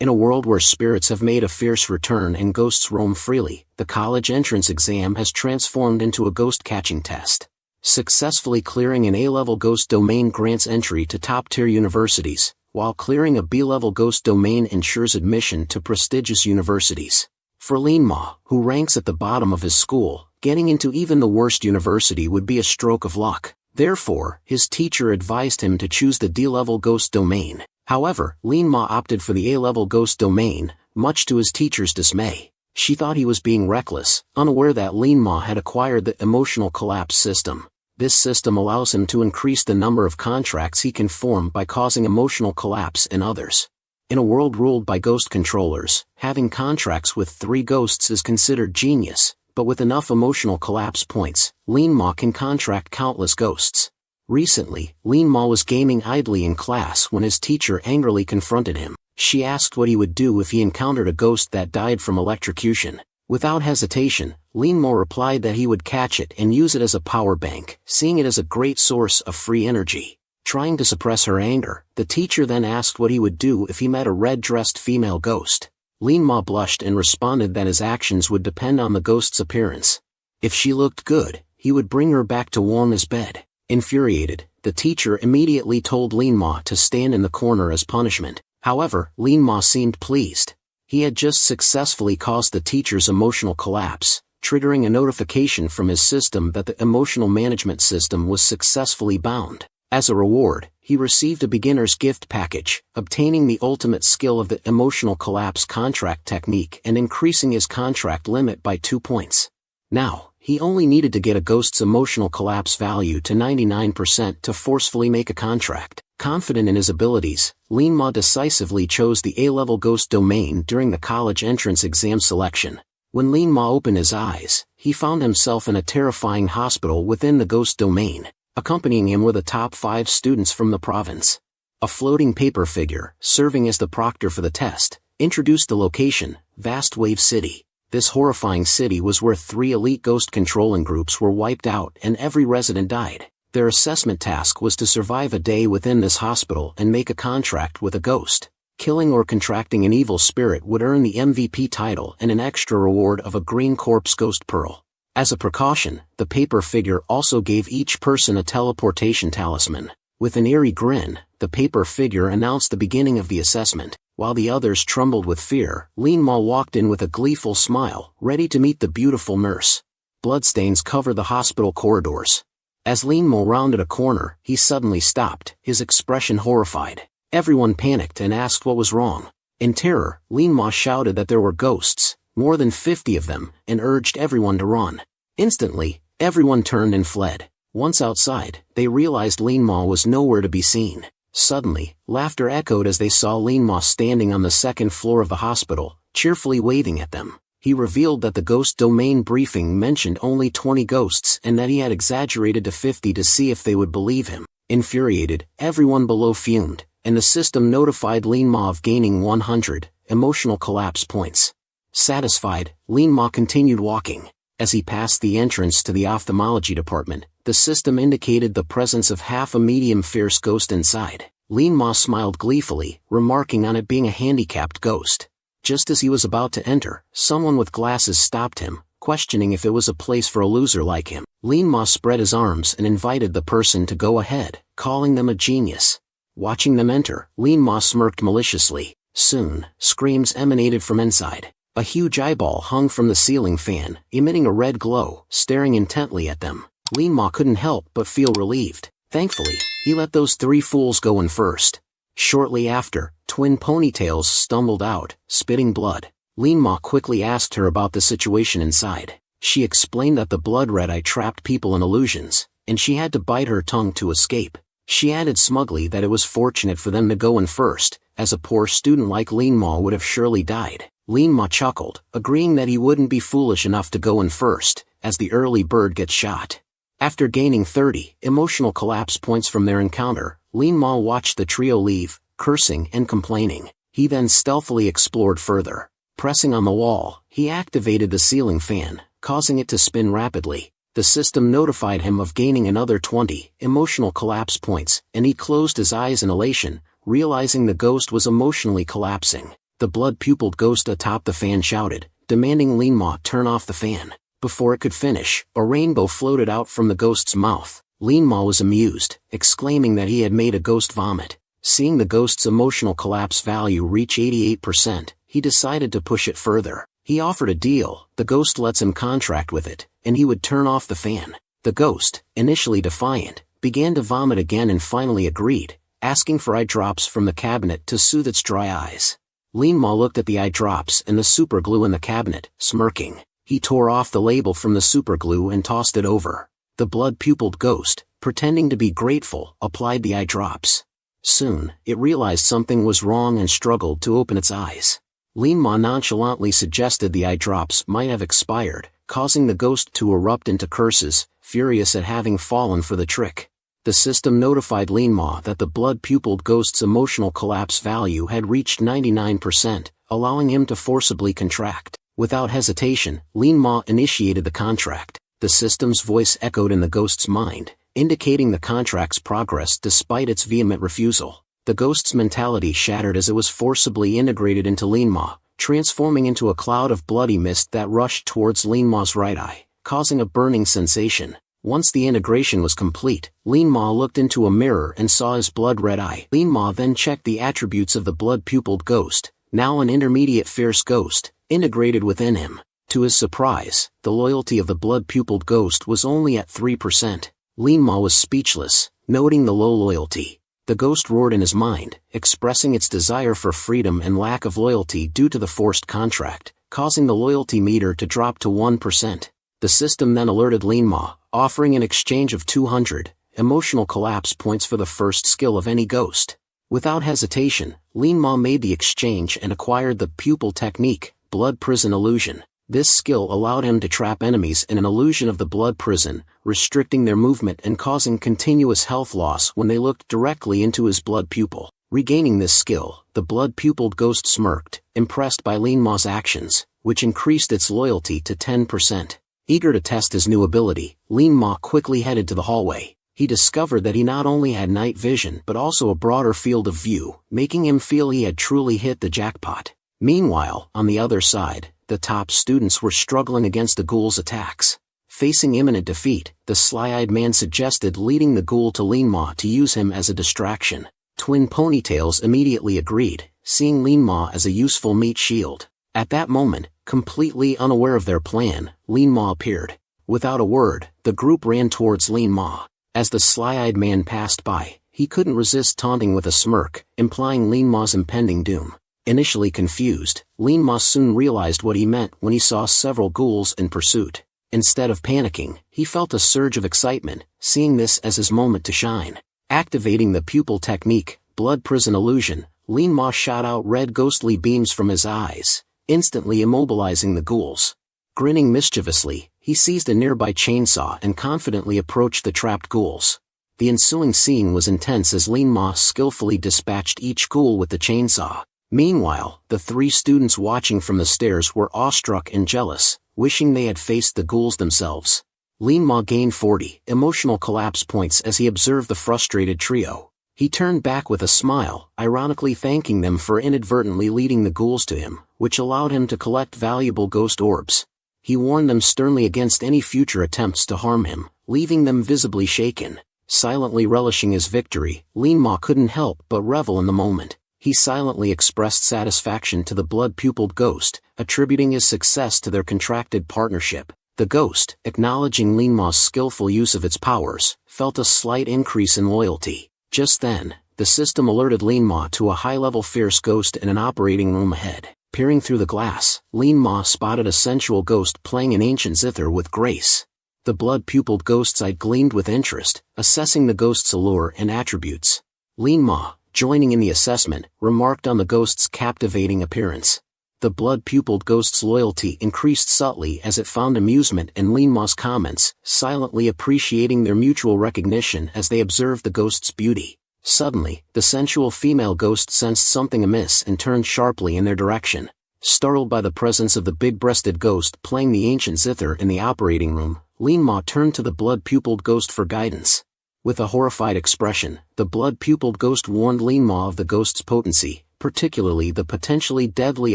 In a world where spirits have made a fierce return and ghosts roam freely, the college entrance exam has transformed into a ghost-catching test. Successfully clearing an A-level ghost domain grants entry to top-tier universities, while clearing a B-level ghost domain ensures admission to prestigious universities. For Manhwa, who ranks at the bottom of his school, getting into even the worst university would be a stroke of luck. Therefore, his teacher advised him to choose the D-level ghost domain. However, Manhwa opted for the A-level ghost domain, much to his teacher's dismay. She thought he was being reckless, unaware that Manhwa had acquired the emotional collapse system. This system allows him to increase the number of contracts he can form by causing emotional collapse in others. In a world ruled by ghost controllers, having contracts with 3 ghosts is considered genius, but with enough emotional collapse points, Manhwa can contract countless ghosts. Recently, Manhwa was gaming idly in class when his teacher angrily confronted him. She asked what he would do if he encountered a ghost that died from electrocution. Without hesitation, Manhwa replied that he would catch it and use it as a power bank, seeing it as a great source of free energy. Trying to suppress her anger, the teacher then asked what he would do if he met a red-dressed female ghost. Manhwa blushed and responded that his actions would depend on the ghost's appearance. If she looked good, he would bring her back to warm his bed. Infuriated, the teacher immediately told Manhwa to stand in the corner as punishment. However, Manhwa seemed pleased. He had just successfully caused the teacher's emotional collapse, triggering a notification from his system that the emotional management system was successfully bound. As a reward, he received a beginner's gift package, obtaining the ultimate skill of the emotional collapse contract technique and increasing his contract limit by 2 points. Now, he only needed to get a ghost's emotional collapse value to 99% to forcefully make a contract. Confident in his abilities, Manhwa decisively chose the A-level ghost domain during the college entrance exam selection. When Manhwa opened his eyes, he found himself in a terrifying hospital within the ghost domain. Accompanying him were the top 5 students from the province. A floating paper figure, serving as the proctor for the test, introduced the location, Vast Wave City. This horrifying city was where 3 elite ghost controlling groups were wiped out and every resident died. Their assessment task was to survive a day within this hospital and make a contract with a ghost. Killing or contracting an evil spirit would earn the MVP title and an extra reward of a green corpse ghost pearl. As a precaution, the paper figure also gave each person a teleportation talisman. With an eerie grin, the paper figure announced the beginning of the assessment. While the others trembled with fear, Manhwa walked in with a gleeful smile, ready to meet the beautiful nurse. Bloodstains covered the hospital corridors. As Manhwa rounded a corner, he suddenly stopped, his expression horrified. Everyone panicked and asked what was wrong. In terror, Manhwa shouted that there were ghosts, more than 50 of them, and urged everyone to run. Instantly, everyone turned and fled. Once outside, they realized Manhwa was nowhere to be seen. Suddenly, laughter echoed as they saw Manhwa standing on the 2nd floor of the hospital, cheerfully waving at them. He revealed that the ghost domain briefing mentioned only 20 ghosts and that he had exaggerated to 50 to see if they would believe him. Infuriated, everyone below fumed, and the system notified Manhwa of gaining 100 emotional collapse points. Satisfied, Manhwa continued walking. As he passed the entrance to the ophthalmology department, the system indicated the presence of half a medium fierce ghost inside. Manhwa smiled gleefully, remarking on it being a handicapped ghost. Just as he was about to enter, someone with glasses stopped him, questioning if it was a place for a loser like him. Manhwa spread his arms and invited the person to go ahead, calling them a genius. Watching them enter, Manhwa smirked maliciously. Soon, screams emanated from inside. A huge eyeball hung from the ceiling fan, emitting a red glow, staring intently at them. Manhwa couldn't help but feel relieved. Thankfully, he let those 3 fools go in first. Shortly after, twin ponytails stumbled out, spitting blood. Manhwa quickly asked her about the situation inside. She explained that the blood red eye trapped people in illusions, and she had to bite her tongue to escape. She added smugly that it was fortunate for them to go in first, as a poor student like Manhwa would have surely died. Manhwa chuckled, agreeing that he wouldn't be foolish enough to go in first, as the early bird gets shot. After gaining 30 emotional collapse points from their encounter, Manhwa watched the trio leave, cursing and complaining. He then stealthily explored further. Pressing on the wall, he activated the ceiling fan, causing it to spin rapidly. The system notified him of gaining another 20 emotional collapse points, and he closed his eyes in elation, realizing the ghost was emotionally collapsing. The blood-pupiled ghost atop the fan shouted, demanding Lin Ma turn off the fan. Before it could finish, a rainbow floated out from the ghost's mouth. Lin Ma was amused, exclaiming that he had made a ghost vomit. Seeing the ghost's emotional collapse value reach 88%, he decided to push it further. He offered a deal: the ghost lets him contract with it, and he would turn off the fan. The ghost, initially defiant, began to vomit again and finally agreed, asking for eye drops from the cabinet to soothe its dry eyes. Lin Ma looked at the eye drops and the super glue in the cabinet, smirking. He tore off the label from the super glue and tossed it over. The blood-pupiled ghost, pretending to be grateful, applied the eye drops. Soon, it realized something was wrong and struggled to open its eyes. Lin Ma nonchalantly suggested the eye drops might have expired, causing the ghost to erupt into curses, furious at having fallen for the trick. The system notified Lin Ma that the blood-pupiled ghost's emotional collapse value had reached 99%, allowing him to forcibly contract. Without hesitation, Lin Ma initiated the contract. The system's voice echoed in the ghost's mind, indicating the contract's progress despite its vehement refusal. The ghost's mentality shattered as it was forcibly integrated into Lin Ma, transforming into a cloud of bloody mist that rushed towards Lin Ma's right eye, causing a burning sensation. Once the integration was complete, Lin Ma looked into a mirror and saw his blood-red eye. Lin Ma then checked the attributes of the blood-pupiled ghost, now an intermediate fierce ghost, integrated within him. To his surprise, the loyalty of the blood-pupiled ghost was only at 3%. Lin Ma was speechless, noting the low loyalty. The ghost roared in his mind, expressing its desire for freedom and lack of loyalty due to the forced contract, causing the loyalty meter to drop to 1%. The system then alerted Lin Ma, offering an exchange of 200 emotional collapse points for the first skill of any ghost. Without hesitation, Lin Ma made the exchange and acquired the pupil technique, blood prison illusion. This skill allowed him to trap enemies in an illusion of the blood prison, restricting their movement and causing continuous health loss when they looked directly into his blood pupil. Regaining this skill, the blood-pupiled ghost smirked, impressed by Lin Ma's actions, which increased its loyalty to 10%. Eager to test his new ability, Lin Ma quickly headed to the hallway. He discovered that he not only had night vision but also a broader field of view, making him feel he had truly hit the jackpot. Meanwhile, on the other side, the top students were struggling against the ghoul's attacks. Facing imminent defeat, the sly-eyed man suggested leading the ghoul to Lin Ma to use him as a distraction. Twin ponytails immediately agreed, seeing Lin Ma as a useful meat shield. At that moment, completely unaware of their plan, Lin Ma appeared. Without a word, the group ran towards Lin Ma. As the sly-eyed man passed by, he couldn't resist taunting with a smirk, implying Lin Ma's impending doom. Initially confused, Lin Ma soon realized what he meant when he saw several ghouls in pursuit. Instead of panicking, he felt a surge of excitement, seeing this as his moment to shine. Activating the pupil technique, blood prison illusion, Lin Ma shot out red ghostly beams from his eyes, instantly immobilizing the ghouls. Grinning mischievously, he seized a nearby chainsaw and confidently approached the trapped ghouls. The ensuing scene was intense as Lin Ma skillfully dispatched each ghoul with the chainsaw. Meanwhile, the three students watching from the stairs were awestruck and jealous, wishing they had faced the ghouls themselves. Lin Ma gained 40 emotional collapse points as he observed the frustrated trio. He turned back with a smile, ironically thanking them for inadvertently leading the ghouls to him, which allowed him to collect valuable ghost orbs. He warned them sternly against any future attempts to harm him, leaving them visibly shaken. Silently relishing his victory, Lin Ma couldn't help but revel in the moment. He silently expressed satisfaction to the blood-pupiled ghost, attributing his success to their contracted partnership. The ghost, acknowledging Lin Ma's skillful use of its powers, felt a slight increase in loyalty. Just then, the system alerted Lin Ma to a high-level fierce ghost in an operating room ahead. Peering through the glass, Lin Ma spotted a sensual ghost playing an ancient zither with grace. The blood-pupiled ghost's eye gleamed with interest, assessing the ghost's allure and attributes. Lin Ma, joining in the assessment, remarked on the ghost's captivating appearance. The blood-pupiled ghost's loyalty increased subtly as it found amusement in Lin Ma's comments, silently appreciating their mutual recognition as they observed the ghost's beauty. Suddenly, the sensual female ghost sensed something amiss and turned sharply in their direction. Startled by the presence of the big-breasted ghost playing the ancient zither in the operating room, Lin Ma turned to the blood-pupiled ghost for guidance. With a horrified expression, the blood-pupiled ghost warned Lin Ma of the ghost's potency, particularly the potentially deadly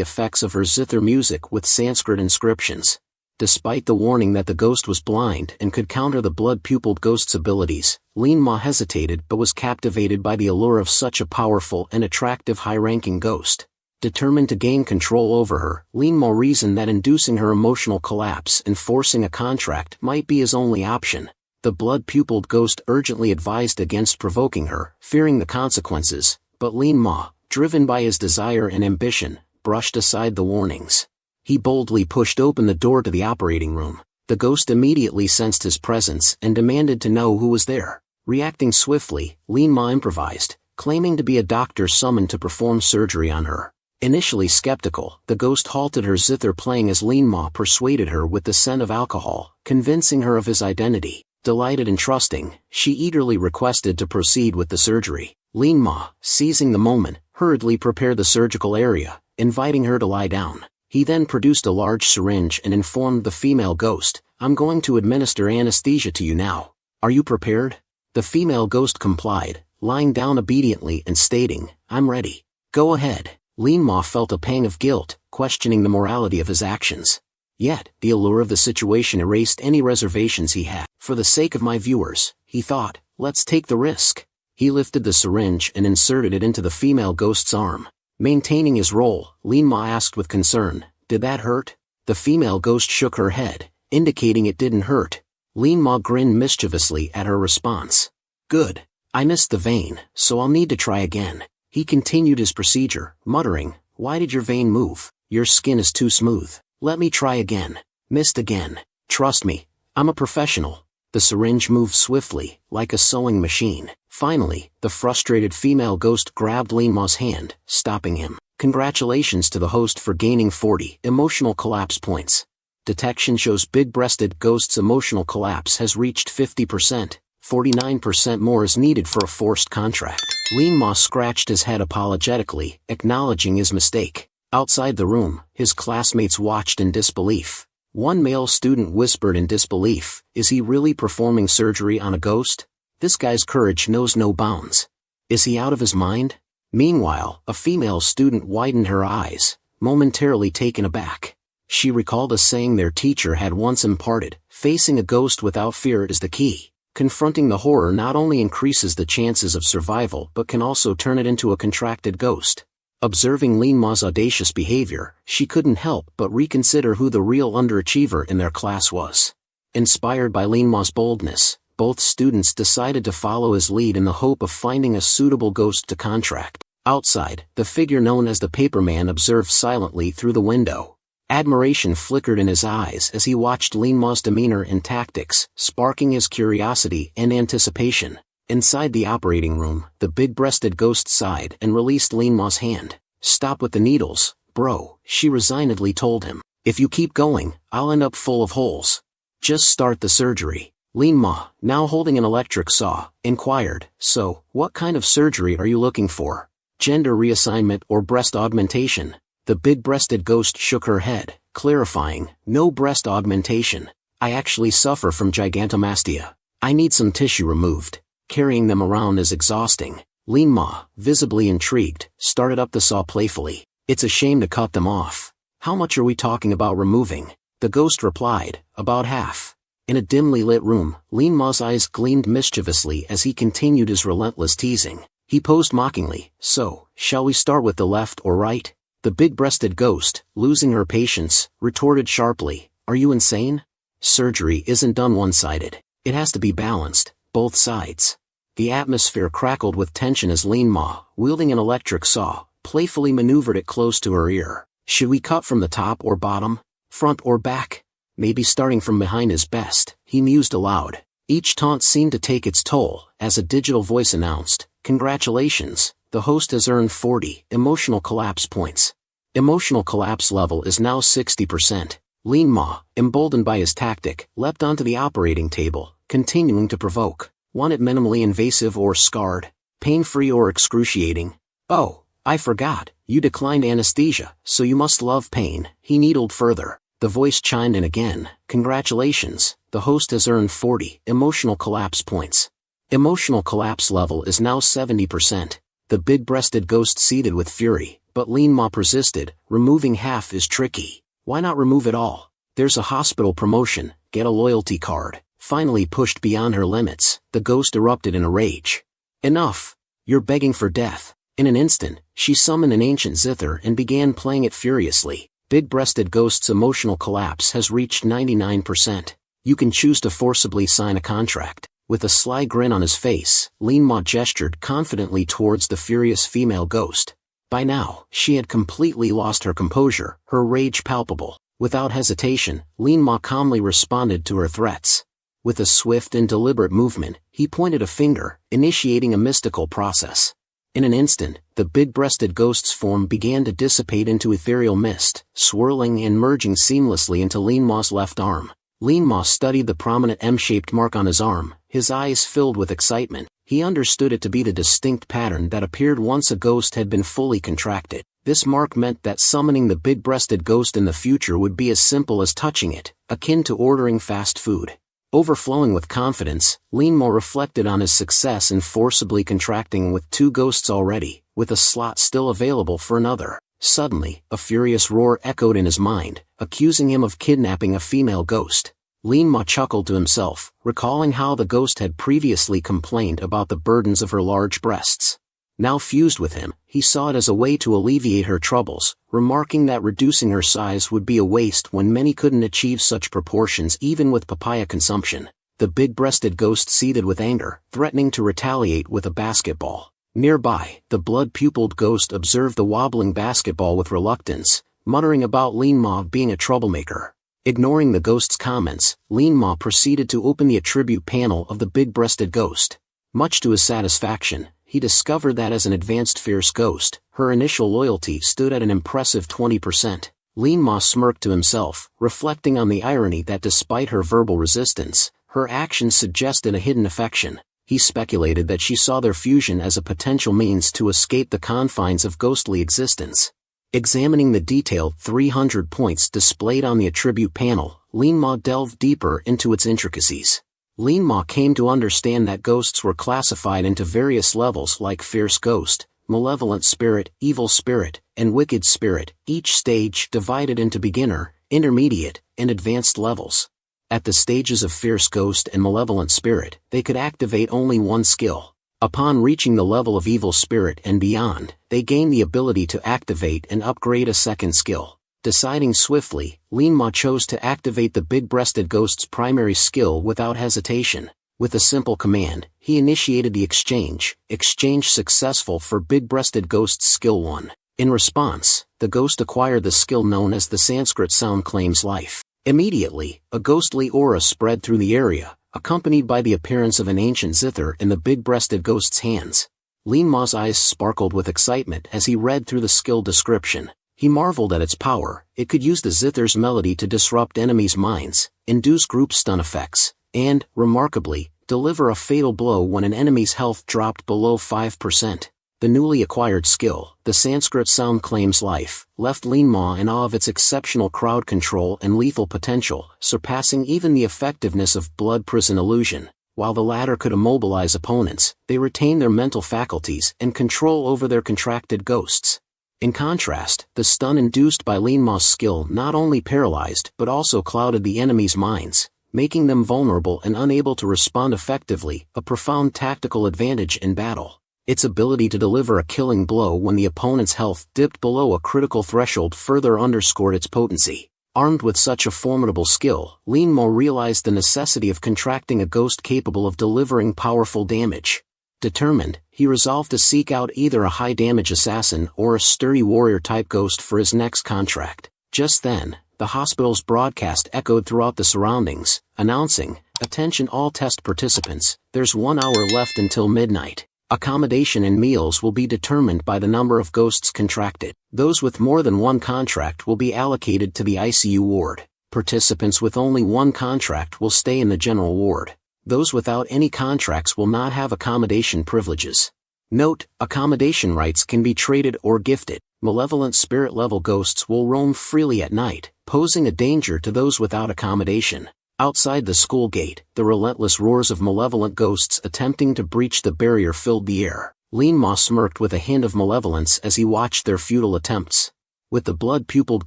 effects of her zither music with Sanskrit inscriptions. Despite the warning that the ghost was blind and could counter the blood-pupilled ghost's abilities, Lin Ma hesitated but was captivated by the allure of such a powerful and attractive high-ranking ghost. Determined to gain control over her, Lin Ma reasoned that inducing her emotional collapse and forcing a contract might be his only option. The blood-pupilled ghost urgently advised against provoking her, fearing the consequences, but Lin Ma, driven by his desire and ambition, brushed aside the warnings. He boldly pushed open the door to the operating room. The ghost immediately sensed his presence and demanded to know who was there. Reacting swiftly, Lin Ma improvised, claiming to be a doctor summoned to perform surgery on her. Initially skeptical, the ghost halted her zither playing as Lin Ma persuaded her with the scent of alcohol, convincing her of his identity. Delighted and trusting, she eagerly requested to proceed with the surgery. Lin Ma, seizing the moment, hurriedly prepared the surgical area, inviting her to lie down. He then produced a large syringe and informed the female ghost, "I'm going to administer anesthesia to you now. Are you prepared?" The female ghost complied, lying down obediently and stating, "I'm ready. Go ahead." Lin Ma felt a pang of guilt, questioning the morality of his actions. Yet, the allure of the situation erased any reservations he had. For the sake of my viewers, he thought, let's take the risk. He lifted the syringe and inserted it into the female ghost's arm. Maintaining his role, Lin Ma asked with concern, "Did that hurt?" The female ghost shook her head, indicating it didn't hurt. Lin Ma grinned mischievously at her response. "Good. I missed the vein, so I'll need to try again." He continued his procedure, muttering, "Why did your vein move? Your skin is too smooth. Let me try again." Missed again. "Trust me, I'm a professional." The syringe moved swiftly, like a sewing machine. Finally, the frustrated female ghost grabbed Lin Ma's hand, stopping him. "Congratulations to the host for gaining 40 emotional collapse points. Detection shows big-breasted ghost's emotional collapse has reached 50%. 49% more is needed for a forced contract." Lin Ma scratched his head apologetically, acknowledging his mistake. Outside the room, his classmates watched in disbelief. One male student whispered in disbelief, "Is he really performing surgery on a ghost? This guy's courage knows no bounds. Is he out of his mind?" Meanwhile, a female student widened her eyes, momentarily taken aback. She recalled a saying their teacher had once imparted, "Facing a ghost without fear is the key." Confronting the horror not only increases the chances of survival but can also turn it into a contracted ghost. Observing Lin Ma's audacious behavior, she couldn't help but reconsider who the real underachiever in their class was. Inspired by Lin Ma's boldness, both students decided to follow his lead in the hope of finding a suitable ghost to contract. Outside, the figure known as the Paperman observed silently through the window. Admiration flickered in his eyes as he watched Lin Ma's demeanor and tactics, sparking his curiosity and anticipation. Inside the operating room, the big-breasted ghost sighed and released Lin Ma's hand. "Stop with the needles, bro," she resignedly told him. "If you keep going, I'll end up full of holes. Just start the surgery." Lin Ma, now holding an electric saw, inquired, "So, what kind of surgery are you looking for? Gender reassignment or breast augmentation?" The big-breasted ghost shook her head, clarifying, "No breast augmentation. I actually suffer from gigantomastia. I need some tissue removed. Carrying them around is exhausting." Lin Ma, visibly intrigued, started up the saw playfully. "It's a shame to cut them off. How much are we talking about removing?" The ghost replied, "About half." In a dimly lit room, Lin Ma's eyes gleamed mischievously as he continued his relentless teasing. He posed mockingly, "So, shall we start with the left or right?" The big-breasted ghost, losing her patience, retorted sharply, "Are you insane? Surgery isn't done one-sided. It has to be balanced, both sides." The atmosphere crackled with tension as Lin Ma, wielding an electric saw, playfully maneuvered it close to her ear. "Should we cut from the top or bottom? Front or back? Maybe starting from behind is best," he mused aloud. Each taunt seemed to take its toll, as a digital voice announced, "Congratulations, the host has earned 40 emotional collapse points. Emotional collapse level is now 60%. Lin Ma, emboldened by his tactic, leapt onto the operating table, continuing to provoke. "Want it minimally invasive or scarred? Pain-free or excruciating? Oh, I forgot, you declined anesthesia, so you must love pain," he needled further. The voice chimed in again, "Congratulations, the host has earned 40 emotional collapse points. Emotional collapse level is now 70%. The big-breasted ghost seethed with fury, but Lean Ma persisted. Removing half is tricky. Why not remove it all? There's a hospital promotion, get a loyalty card. Finally pushed beyond her limits, the ghost erupted in a rage. Enough! You're begging for death. In an instant, she summoned an ancient zither and began playing it furiously. Big-breasted ghost's emotional collapse has reached 99%. You can choose to forcibly sign a contract. With a sly grin on his face, Lean Ma gestured confidently towards the furious female ghost. By now, she had completely lost her composure, her rage palpable. Without hesitation, Lean Ma calmly responded to her threats. With a swift and deliberate movement, he pointed a finger, initiating a mystical process. In an instant, the big-breasted ghost's form began to dissipate into ethereal mist, swirling and merging seamlessly into Lean Ma's left arm. Lean Ma studied the prominent M-shaped mark on his arm, his eyes filled with excitement. He understood it to be the distinct pattern that appeared once a ghost had been fully contracted. This mark meant that summoning the big-breasted ghost in the future would be as simple as touching it, akin to ordering fast food. Overflowing with confidence, Lean Ma reflected on his success in forcibly contracting with 2 ghosts already, with a slot still available for another. Suddenly, a furious roar echoed in his mind, accusing him of kidnapping a female ghost. Lean Ma chuckled to himself, recalling how the ghost had previously complained about the burdens of her large breasts. Now fused with him, he saw it as a way to alleviate her troubles, remarking that reducing her size would be a waste when many couldn't achieve such proportions even with papaya consumption. The big-breasted ghost seethed with anger, threatening to retaliate with a basketball. Nearby, the blood-pupiled ghost observed the wobbling basketball with reluctance, muttering about Lean Ma being a troublemaker. Ignoring the ghost's comments, Lean Ma proceeded to open the attribute panel of the big-breasted ghost. Much to his satisfaction, he discovered that as an advanced fierce ghost, her initial loyalty stood at an impressive 20%. Lean Ma smirked to himself, reflecting on the irony that despite her verbal resistance, her actions suggested a hidden affection. He speculated that she saw their fusion as a potential means to escape the confines of ghostly existence. Examining the detailed 300 points displayed on the attribute panel, Lean Ma delved deeper into its intricacies. Lean Ma came to understand that ghosts were classified into various levels like fierce ghost, malevolent spirit, evil spirit, and wicked spirit, each stage divided into beginner, intermediate, and advanced levels. At the stages of fierce ghost and malevolent spirit, they could activate only one skill. Upon reaching the level of evil spirit and beyond, they gained the ability to activate and upgrade a second skill. Deciding swiftly, Lean Ma chose to activate the big-breasted ghost's primary skill without hesitation. With a simple command, he initiated the exchange. Exchange successful for big-breasted ghost's skill 1. In response, the ghost acquired the skill known as the Sanskrit sound claims life. Immediately, a ghostly aura spread through the area, accompanied by the appearance of an ancient zither in the big-breasted ghost's hands. Lean Ma's eyes sparkled with excitement as he read through the skill description. He marveled at its power. It could use the zither's melody to disrupt enemies' minds, induce group stun effects, and, remarkably, deliver a fatal blow when an enemy's health dropped below 5%. The newly acquired skill, the Sanskrit sound claims life, left Lean Ma in awe of its exceptional crowd control and lethal potential, surpassing even the effectiveness of blood prison illusion. While the latter could immobilize opponents, they retained their mental faculties and control over their contracted ghosts. In contrast, the stun induced by Lean Ma's skill not only paralyzed but also clouded the enemy's minds, making them vulnerable and unable to respond effectively, a profound tactical advantage in battle. Its ability to deliver a killing blow when the opponent's health dipped below a critical threshold further underscored its potency. Armed with such a formidable skill, Lean Ma realized the necessity of contracting a ghost capable of delivering powerful damage. Determined, he resolved to seek out either a high-damage assassin or a sturdy warrior-type ghost for his next contract. Just then, the hospital's broadcast echoed throughout the surroundings, announcing, "Attention all test participants, there's 1 hour left until midnight. Accommodation and meals will be determined by the number of ghosts contracted. Those with more than one contract will be allocated to the ICU ward. Participants with only one contract will stay in the general ward. Those without any contracts will not have accommodation privileges. Note, accommodation rights can be traded or gifted. Malevolent spirit-level ghosts will roam freely at night, posing a danger to those without accommodation." Outside the school gate, the relentless roars of malevolent ghosts attempting to breach the barrier filled the air. Lin Ma smirked with a hint of malevolence as he watched their futile attempts. With the blood-pupiled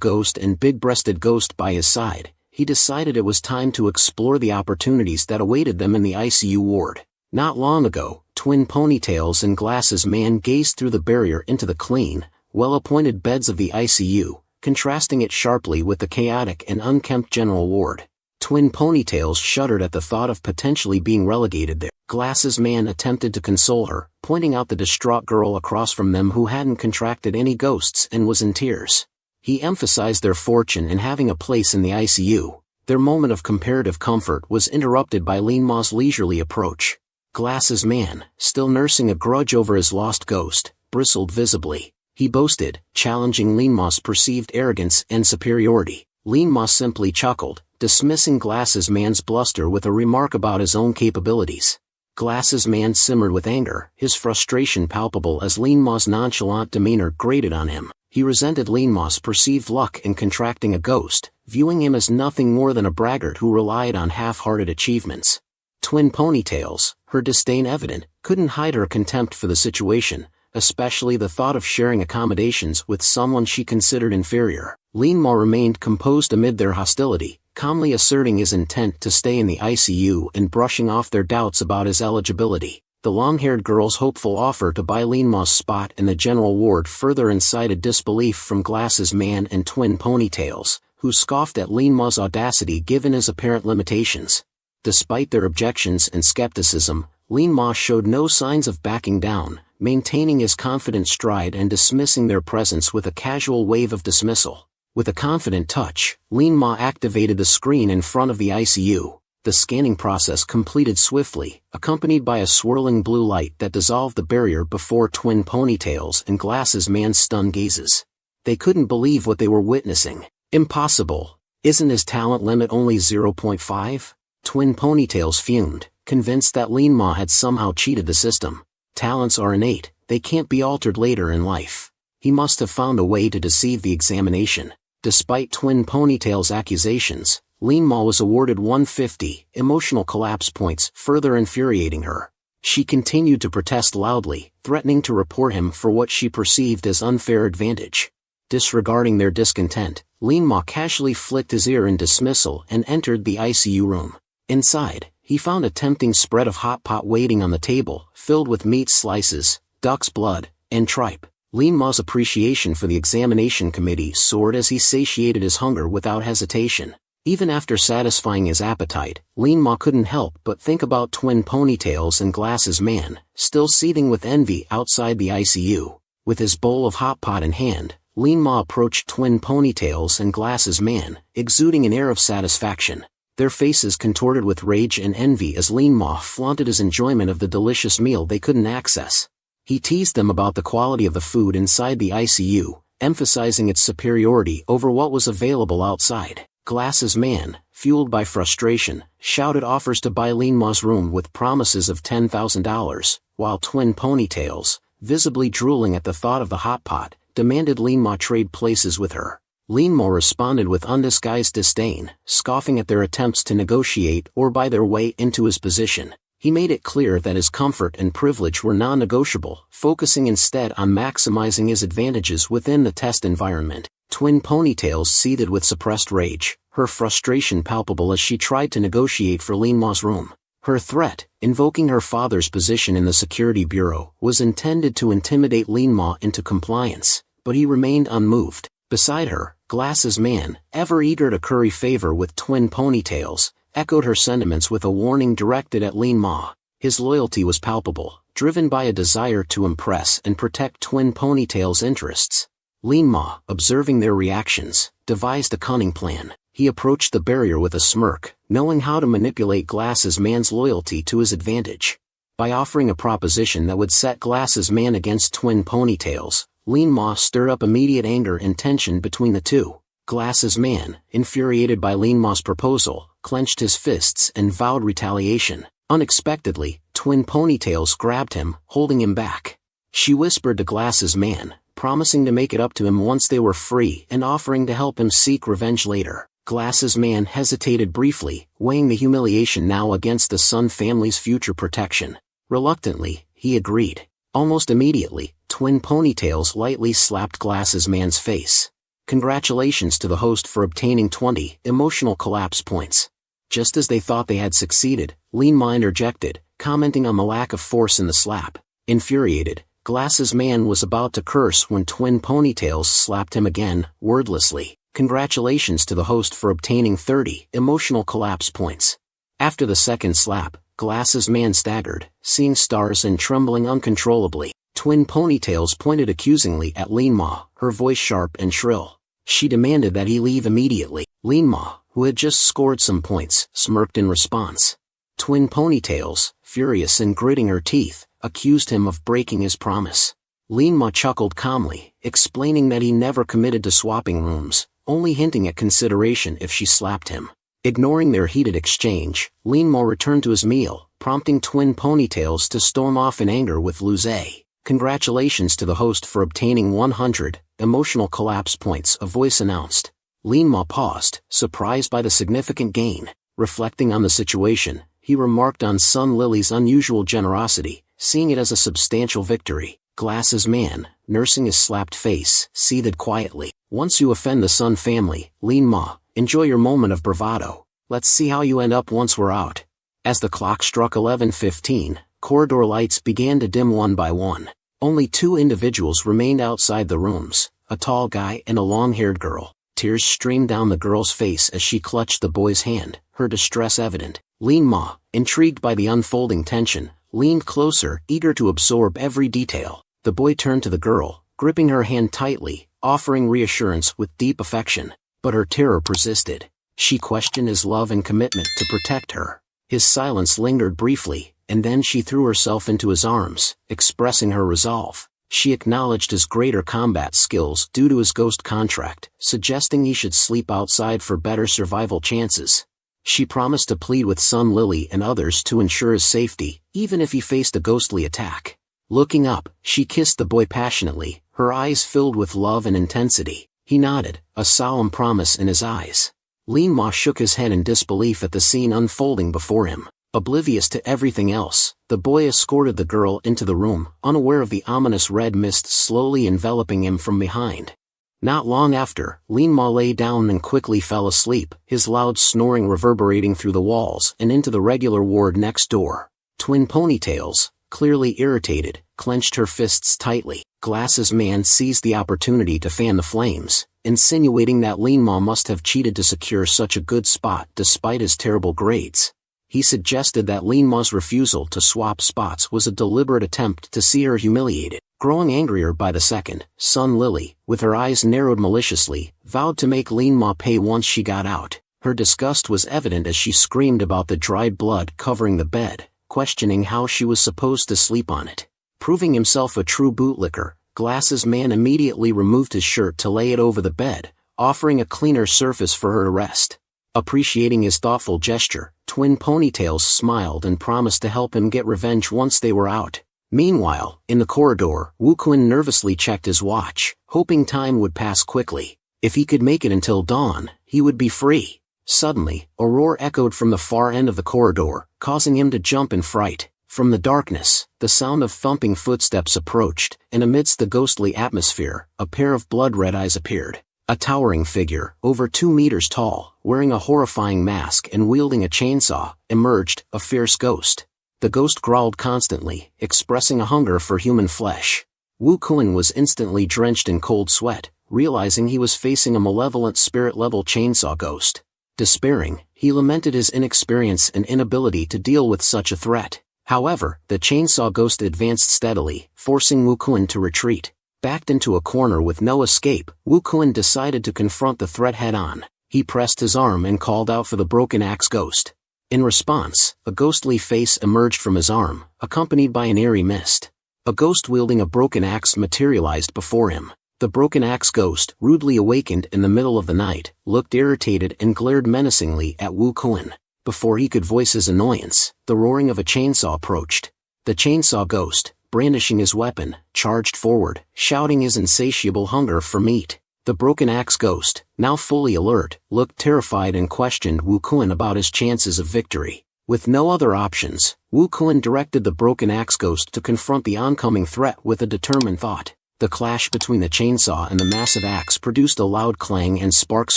ghost and big-breasted ghost by his side, he decided it was time to explore the opportunities that awaited them in the ICU ward. Not long ago, Twin Ponytails and Glasses Man gazed through the barrier into the clean, well-appointed beds of the ICU, contrasting it sharply with the chaotic and unkempt general ward. Twin Ponytails shuddered at the thought of potentially being relegated there. Glasses Man attempted to console her, pointing out the distraught girl across from them who hadn't contracted any ghosts and was in tears. He emphasized their fortune in having a place in the ICU. Their moment of comparative comfort was interrupted by Lin Ma's leisurely approach. Glasses Man, still nursing a grudge over his lost ghost, bristled visibly. He boasted, challenging Lin Ma's perceived arrogance and superiority. Lin Ma simply chuckled, dismissing Glasses Man's bluster with a remark about his own capabilities. Glasses Man simmered with anger, his frustration palpable as Lin Ma's nonchalant demeanor grated on him. He resented Lin Ma's perceived luck in contracting a ghost, viewing him as nothing more than a braggart who relied on half-hearted achievements. Twin Ponytails, her disdain evident, couldn't hide her contempt for the situation, especially the thought of sharing accommodations with someone she considered inferior. Lin Ma remained composed amid their hostility, calmly asserting his intent to stay in the ICU and brushing off their doubts about his eligibility. The long-haired girl's hopeful offer to buy Lin Ma's spot in the general ward further incited disbelief from Glasses Man and Twin Ponytails, who scoffed at Lin Ma's audacity given his apparent limitations. Despite their objections and skepticism, Lin Ma showed no signs of backing down, maintaining his confident stride and dismissing their presence with a casual wave of dismissal. With a confident touch, Lin Ma activated the screen in front of the ICU. The scanning process completed swiftly, accompanied by a swirling blue light that dissolved the barrier before Twin Ponytails and Glasses Man's stunned gazes. They couldn't believe what they were witnessing. Impossible. Isn't his talent limit only 0.5? Twin Ponytails fumed, convinced that Lin Ma had somehow cheated the system. Talents are innate, they can't be altered later in life. He must have found a way to deceive the examination. Despite Twin Ponytails' accusations, Lin Ma was awarded 150 emotional collapse points, further infuriating her. She continued to protest loudly, threatening to report him for what she perceived as unfair advantage. Disregarding their discontent, Lin Ma casually flicked his ear in dismissal and entered the ICU room. Inside, he found a tempting spread of hot pot waiting on the table, filled with meat slices, duck's blood, and tripe. Lin Ma's appreciation for the examination committee soared as he satiated his hunger without hesitation. Even after satisfying his appetite, Lin Ma couldn't help but think about Twin Ponytails and Glasses Man, still seething with envy outside the ICU. With his bowl of hot pot in hand, Lin Ma approached Twin Ponytails and Glasses Man, exuding an air of satisfaction. Their faces contorted with rage and envy as Lin Ma flaunted his enjoyment of the delicious meal they couldn't access. He teased them about the quality of the food inside the ICU, emphasizing its superiority over what was available outside. Glasses Man, fueled by frustration, shouted offers to buy Lin Ma's room with promises of $10,000, while Twin Ponytails, visibly drooling at the thought of the hot pot, demanded Lin Ma trade places with her. Lin Ma responded with undisguised disdain, scoffing at their attempts to negotiate or buy their way into his position. He made it clear that his comfort and privilege were non-negotiable, focusing instead on maximizing his advantages within the test environment. Twin Ponytails seethed with suppressed rage, her frustration palpable as she tried to negotiate for Lin Ma's room. Her threat, invoking her father's position in the security bureau, was intended to intimidate Lin Ma into compliance, but he remained unmoved. Beside her, Glasses Man, ever eager to curry favor with Twin Ponytails, echoed her sentiments with a warning directed at Lin Ma. His loyalty was palpable, driven by a desire to impress and protect Twin Ponytails' interests. Lin Ma, observing their reactions, devised a cunning plan. He approached the barrier with a smirk, knowing how to manipulate Glasses Man's loyalty to his advantage. By offering a proposition that would set Glasses Man against Twin Ponytails, Lin Ma stirred up immediate anger and tension between the two. Glasses Man, infuriated by Lin Ma's proposal, clenched his fists and vowed retaliation. Unexpectedly, Twin Ponytails grabbed him, holding him back. She whispered to Glasses Man, promising to make it up to him once they were free and offering to help him seek revenge later. Glasses Man hesitated briefly, weighing the humiliation now against the Sun family's future protection. Reluctantly, he agreed. Almost immediately, twin ponytails lightly slapped Glasses Man's face. Congratulations to the host for obtaining 20 emotional collapse points. Just as they thought they had succeeded, Lean Ma interjected, commenting on the lack of force in the slap. Infuriated, Glasses Man was about to curse when twin ponytails slapped him again, wordlessly. Congratulations to the host for obtaining 30 emotional collapse points. After the second slap, Glasses Man staggered, seeing stars and trembling uncontrollably. Twin ponytails pointed accusingly at Lean Ma, her voice sharp and shrill. She demanded that he leave immediately. Lean Ma, who had just scored some points, smirked in response. Twin ponytails, furious and gritting her teeth, accused him of breaking his promise. Lean Ma chuckled calmly, explaining that he never committed to swapping rooms, only hinting at consideration if she slapped him. Ignoring their heated exchange, Lean Ma returned to his meal, prompting twin ponytails to storm off in anger with Luze. Congratulations to the host for obtaining 100 emotional collapse points, a voice announced. Lean Ma paused, surprised by the significant gain. Reflecting on the situation, he remarked on Sun Lily's unusual generosity, seeing it as a substantial victory. Glasses Man, nursing his slapped face, seethed quietly. Once you offend the Sun family, Lean Ma, enjoy your moment of bravado. Let's see how you end up once we're out. As the clock struck 11:15, corridor lights began to dim one by one. Only two individuals remained outside the rooms, a tall guy and a long-haired girl. Tears streamed down the girl's face as she clutched the boy's hand, her distress evident. Lean Ma, intrigued by the unfolding tension, leaned closer, eager to absorb every detail. The boy turned to the girl, gripping her hand tightly, offering reassurance with deep affection. But her terror persisted. She questioned his love and commitment to protect her. His silence lingered briefly, and then she threw herself into his arms, expressing her resolve. She acknowledged his greater combat skills due to his ghost contract, suggesting he should sleep outside for better survival chances. She promised to plead with Sun Lily and others to ensure his safety, even if he faced a ghostly attack. Looking up, she kissed the boy passionately, her eyes filled with love and intensity. He nodded, a solemn promise in his eyes. Lean Ma shook his head in disbelief at the scene unfolding before him. Oblivious to everything else, the boy escorted the girl into the room, unaware of the ominous red mist slowly enveloping him from behind. Not long after, Lean Ma lay down and quickly fell asleep, his loud snoring reverberating through the walls and into the regular ward next door. Twin ponytails, clearly irritated, clenched her fists tightly. Glasses Man seized the opportunity to fan the flames, insinuating that Lean Ma must have cheated to secure such a good spot despite his terrible grades. He suggested that Lean Ma's refusal to swap spots was a deliberate attempt to see her humiliated. Growing angrier by the second, Sun Lily, with her eyes narrowed maliciously, vowed to make Lean Ma pay once she got out. Her disgust was evident as she screamed about the dried blood covering the bed, questioning how she was supposed to sleep on it. Proving himself a true bootlicker, Glasses Man immediately removed his shirt to lay it over the bed, offering a cleaner surface for her to rest. Appreciating his thoughtful gesture, twin ponytails smiled and promised to help him get revenge once they were out. Meanwhile, in the corridor, Wu Kun nervously checked his watch, hoping time would pass quickly. If he could make it until dawn, he would be free. Suddenly, a roar echoed from the far end of the corridor, causing him to jump in fright. From the darkness, the sound of thumping footsteps approached, and amidst the ghostly atmosphere, a pair of blood-red eyes appeared. A towering figure, over 2 meters tall, wearing a horrifying mask and wielding a chainsaw, emerged, a fierce ghost. The ghost growled constantly, expressing a hunger for human flesh. Wu Kun was instantly drenched in cold sweat, realizing he was facing a malevolent spirit-level chainsaw ghost. Despairing, he lamented his inexperience and inability to deal with such a threat. However, the chainsaw ghost advanced steadily, forcing Wu Kun to retreat. Backed into a corner with no escape, Wu Kun decided to confront the threat head-on. He pressed his arm and called out for the broken axe ghost. In response, a ghostly face emerged from his arm, accompanied by an eerie mist. A ghost wielding a broken axe materialized before him. The broken axe ghost, rudely awakened in the middle of the night, looked irritated and glared menacingly at Wu Kun. Before he could voice his annoyance, the roaring of a chainsaw approached. The chainsaw ghost, brandishing his weapon, charged forward, shouting his insatiable hunger for meat. The broken axe ghost, now fully alert, looked terrified and questioned Wu Kun about his chances of victory. With no other options, Wu Kun directed the broken axe ghost to confront the oncoming threat with a determined thought. The clash between the chainsaw and the massive axe produced a loud clang and sparks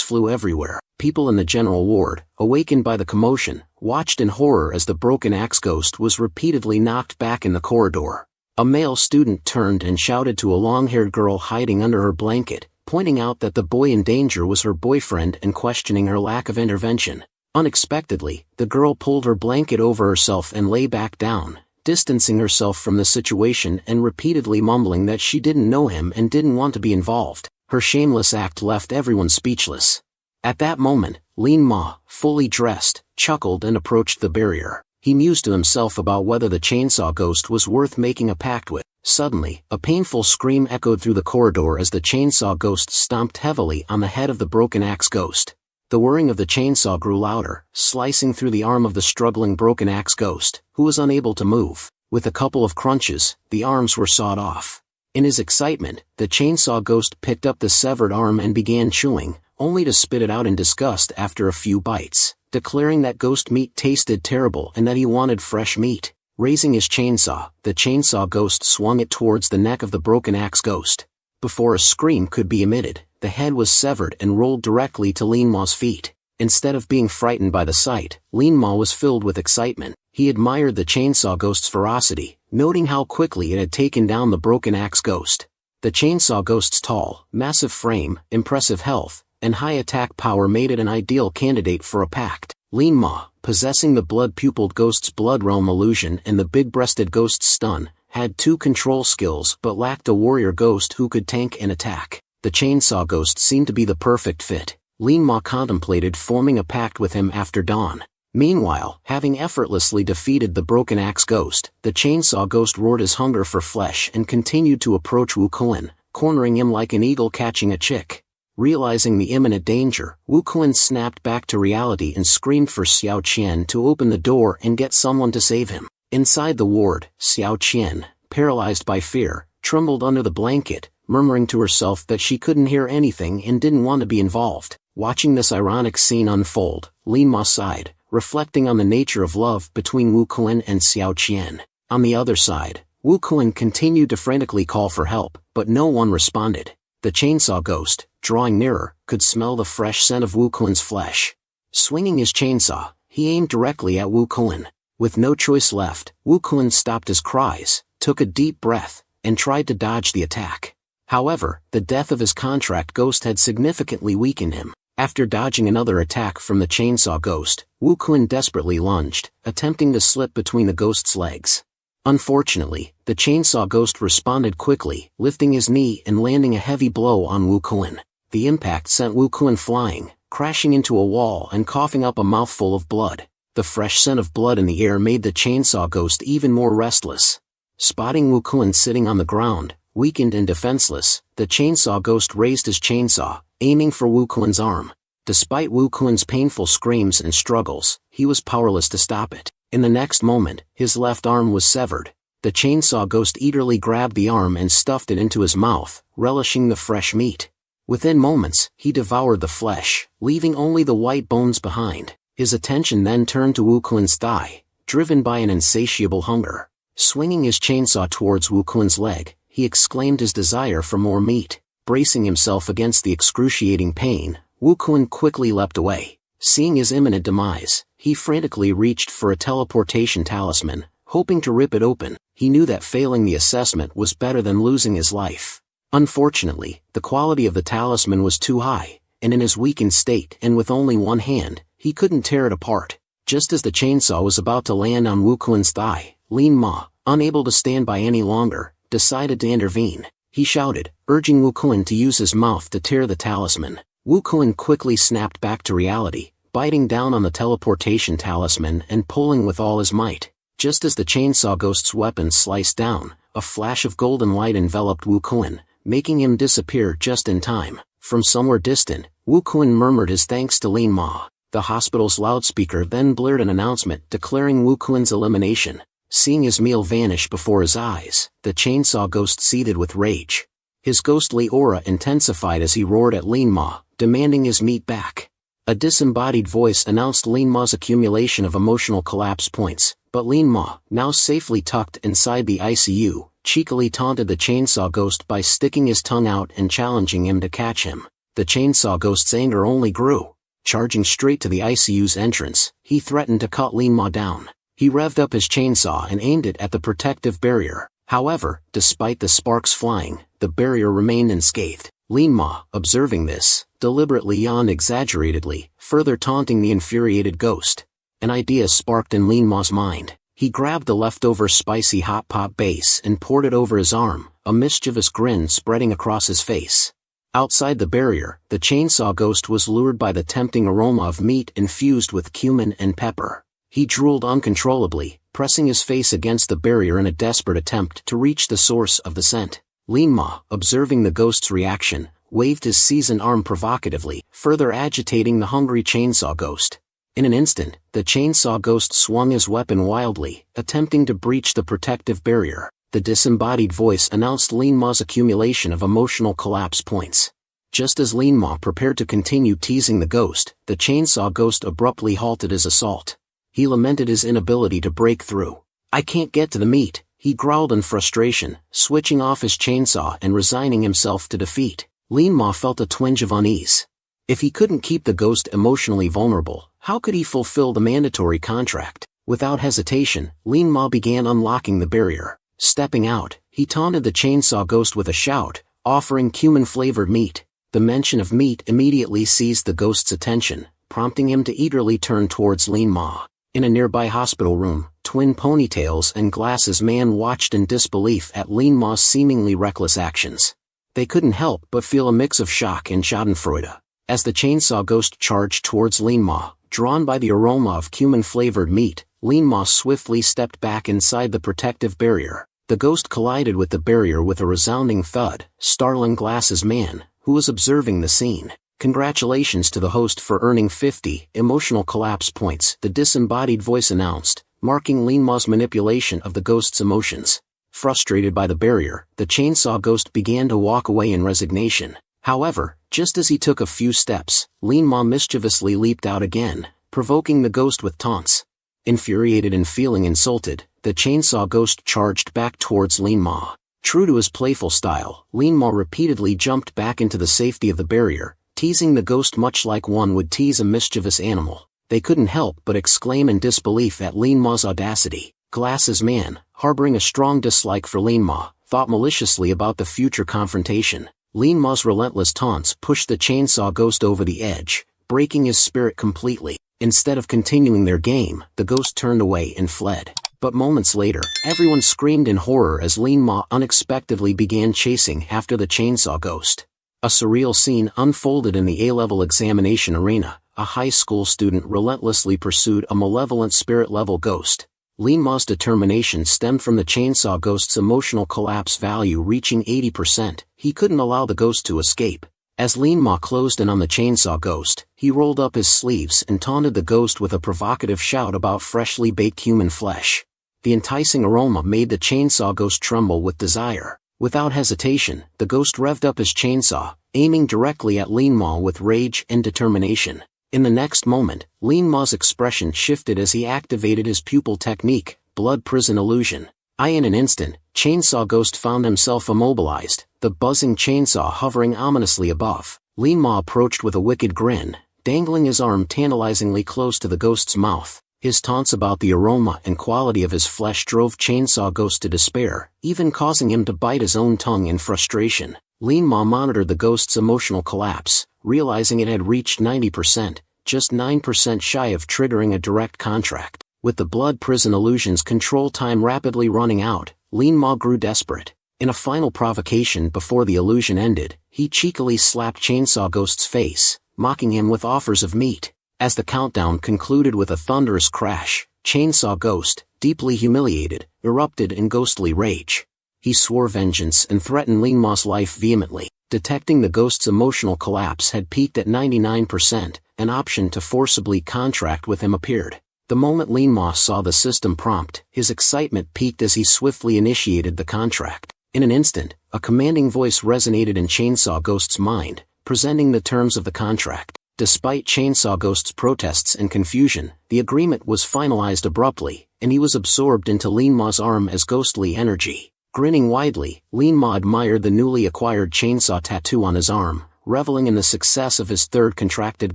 flew everywhere. People in the general ward, awakened by the commotion, watched in horror as the broken axe ghost was repeatedly knocked back in the corridor. A male student turned and shouted to a long-haired girl hiding under her blanket, pointing out that the boy in danger was her boyfriend and questioning her lack of intervention. Unexpectedly, the girl pulled her blanket over herself and lay back down, distancing herself from the situation and repeatedly mumbling that she didn't know him and didn't want to be involved. Her shameless act left everyone speechless. At that moment, Lin Ma, fully dressed, chuckled and approached the barrier. He mused to himself about whether the chainsaw ghost was worth making a pact with. Suddenly, a painful scream echoed through the corridor as the chainsaw ghost stomped heavily on the head of the broken axe ghost. The whirring of the chainsaw grew louder, slicing through the arm of the struggling broken axe ghost, who was unable to move. With a couple of crunches, the arms were sawed off. In his excitement, the chainsaw ghost picked up the severed arm and began chewing, only to spit it out in disgust after a few bites, declaring that ghost meat tasted terrible and that he wanted fresh meat. Raising his chainsaw, the chainsaw ghost swung it towards the neck of the broken axe ghost. Before a scream could be emitted, the head was severed and rolled directly to Lin Ma's feet. Instead of being frightened by the sight, Lin Ma was filled with excitement. He admired the chainsaw ghost's ferocity, noting how quickly it had taken down the broken axe ghost. The chainsaw ghost's tall, massive frame, impressive health, and high attack power made it an ideal candidate for a pact. Lin Ma, possessing the blood-pupiled ghost's blood realm illusion and the big-breasted ghost's stun, had two control skills but lacked a warrior ghost who could tank and attack. The chainsaw ghost seemed to be the perfect fit. Lin Ma contemplated forming a pact with him after dawn. Meanwhile, having effortlessly defeated the broken axe ghost, the chainsaw ghost roared his hunger for flesh and continued to approach Wu Kun, cornering him like an eagle catching a chick. Realizing the imminent danger, Wu Kun snapped back to reality and screamed for Xiao Qian to open the door and get someone to save him. Inside the ward, Xiao Qian, paralyzed by fear, trembled under the blanket, murmuring to herself that she couldn't hear anything and didn't want to be involved. Watching this ironic scene unfold, Lin Ma sighed, reflecting on the nature of love between Wu Kun and Xiao Qian. On the other side, Wu Kun continued to frantically call for help, but no one responded. The chainsaw ghost, drawing nearer, could smell the fresh scent of Wu Kun's flesh. Swinging his chainsaw, he aimed directly at Wu Kun. With no choice left, Wu Kun stopped his cries, took a deep breath, and tried to dodge the attack. However, the death of his contract ghost had significantly weakened him. After dodging another attack from the chainsaw ghost, Wu Kun desperately lunged, attempting to slip between the ghost's legs. Unfortunately, the chainsaw ghost responded quickly, lifting his knee and landing a heavy blow on Wu Kun. The impact sent Wu Kun flying, crashing into a wall and coughing up a mouthful of blood. The fresh scent of blood in the air made the chainsaw ghost even more restless. Spotting Wu Kun sitting on the ground, weakened and defenseless, the chainsaw ghost raised his chainsaw, aiming for Wu Kun's arm. Despite Wu Kun's painful screams and struggles, he was powerless to stop it. In the next moment, his left arm was severed. The chainsaw ghost eagerly grabbed the arm and stuffed it into his mouth, relishing the fresh meat. Within moments, he devoured the flesh, leaving only the white bones behind. His attention then turned to Wu Kun's thigh, driven by an insatiable hunger. Swinging his chainsaw towards Wu Kun's leg, he exclaimed his desire for more meat. Bracing himself against the excruciating pain, Wu Kun quickly leapt away. Seeing his imminent demise, he frantically reached for a teleportation talisman, hoping to rip it open. He knew that failing the assessment was better than losing his life. Unfortunately, the quality of the talisman was too high, and in his weakened state and with only one hand, he couldn't tear it apart. Just as the chainsaw was about to land on Wu Kun's thigh, Lin Ma, unable to stand by any longer, decided to intervene. He shouted, urging Wu Kun to use his mouth to tear the talisman. Wu Kun quickly snapped back to reality, biting down on the teleportation talisman and pulling with all his might. Just as the chainsaw ghost's weapon sliced down, a flash of golden light enveloped Wu Kun, making him disappear just in time. From somewhere distant, Wu Kun murmured his thanks to Lin Ma. The hospital's loudspeaker then blared an announcement declaring Wu Kun's elimination. Seeing his meal vanish before his eyes, the chainsaw ghost seethed with rage. His ghostly aura intensified as he roared at Lin Ma, demanding his meat back. A disembodied voice announced Lin Ma's accumulation of emotional collapse points, but Lin Ma, now safely tucked inside the ICU, cheekily taunted the chainsaw ghost by sticking his tongue out and challenging him to catch him. The chainsaw ghost's anger only grew. Charging straight to the ICU's entrance, he threatened to cut Lin Ma down. He revved up his chainsaw and aimed it at the protective barrier. However, despite the sparks flying, the barrier remained unscathed. Lin Ma, observing this, deliberately yawned exaggeratedly, further taunting the infuriated ghost. An idea sparked in Lin Ma's mind. He grabbed the leftover spicy hot pot base and poured it over his arm, a mischievous grin spreading across his face. Outside the barrier, the chainsaw ghost was lured by the tempting aroma of meat infused with cumin and pepper. He drooled uncontrollably, pressing his face against the barrier in a desperate attempt to reach the source of the scent. Lin Ma, observing the ghost's reaction, waved his seasoned arm provocatively, further agitating the hungry chainsaw ghost. In an instant, the chainsaw ghost swung his weapon wildly, attempting to breach the protective barrier. The disembodied voice announced Lin Ma's accumulation of emotional collapse points. Just as Lin Ma prepared to continue teasing the ghost, the chainsaw ghost abruptly halted his assault. He lamented his inability to break through. "I can't get to the meat," he growled in frustration, switching off his chainsaw and resigning himself to defeat. Lin Ma felt a twinge of unease. If he couldn't keep the ghost emotionally vulnerable, how could he fulfill the mandatory contract? Without hesitation, Lin Ma began unlocking the barrier. Stepping out, he taunted the chainsaw ghost with a shout, offering cumin-flavored meat. The mention of meat immediately seized the ghost's attention, prompting him to eagerly turn towards Lin Ma. In a nearby hospital room, twin ponytails and glasses man watched in disbelief at Lin Ma's seemingly reckless actions. They couldn't help but feel a mix of shock and schadenfreude. As the chainsaw ghost charged towards Lin Ma, drawn by the aroma of cumin-flavored meat, Lin Ma swiftly stepped back inside the protective barrier. The ghost collided with the barrier with a resounding thud, startling glasses man, who was observing the scene. "Congratulations to the host for earning 50 emotional collapse points," the disembodied voice announced, marking Lin Ma's manipulation of the ghost's emotions. Frustrated by the barrier, the chainsaw ghost began to walk away in resignation. However, just as he took a few steps, Lin Ma mischievously leaped out again, provoking the ghost with taunts. Infuriated and feeling insulted, the chainsaw ghost charged back towards Lin Ma. True to his playful style, Lin Ma repeatedly jumped back into the safety of the barrier, teasing the ghost much like one would tease a mischievous animal. They couldn't help but exclaim in disbelief at Lin Ma's audacity. Glasses man, harboring a strong dislike for Lin Ma, thought maliciously about the future confrontation. Lin Ma's relentless taunts pushed the chainsaw ghost over the edge, breaking his spirit completely. Instead of continuing their game, the ghost turned away and fled. But moments later, everyone screamed in horror as Lin Ma unexpectedly began chasing after the chainsaw ghost. A surreal scene unfolded in the A-level examination arena. A high school student relentlessly pursued a malevolent spirit-level ghost. Lin Ma's determination stemmed from the chainsaw ghost's emotional collapse value reaching 80%. He couldn't allow the ghost to escape. As Lin Ma closed in on the chainsaw ghost, he rolled up his sleeves and taunted the ghost with a provocative shout about freshly baked human flesh. The enticing aroma made the chainsaw ghost tremble with desire. Without hesitation, the ghost revved up his chainsaw, aiming directly at Lin Ma with rage and determination. In the next moment, Lin Ma's expression shifted as he activated his pupil technique, blood prison illusion. In an instant, Chainsaw Ghost found himself immobilized, the buzzing chainsaw hovering ominously above. Lin Ma approached with a wicked grin, dangling his arm tantalizingly close to the ghost's mouth. His taunts about the aroma and quality of his flesh drove Chainsaw Ghost to despair, even causing him to bite his own tongue in frustration. Lin Ma monitored the ghost's emotional collapse, realizing it had reached 90%, just 9% shy of triggering a direct contract. With the blood prison illusion's control time rapidly running out, Lin Ma grew desperate. In a final provocation before the illusion ended, he cheekily slapped Chainsaw Ghost's face, mocking him with offers of meat. As the countdown concluded with a thunderous crash, Chainsaw Ghost, deeply humiliated, erupted in ghostly rage. He swore vengeance and threatened Lin Ma's life vehemently. Detecting the ghost's emotional collapse had peaked at 99%, an option to forcibly contract with him appeared. The moment Lin Ma saw the system prompt, his excitement peaked as he swiftly initiated the contract. In an instant, a commanding voice resonated in Chainsaw Ghost's mind, presenting the terms of the contract. Despite Chainsaw Ghost's protests and confusion, the agreement was finalized abruptly, and he was absorbed into Lin-Ma's arm as ghostly energy. Grinning widely, Lin-Ma admired the newly acquired chainsaw tattoo on his arm, reveling in the success of his third contracted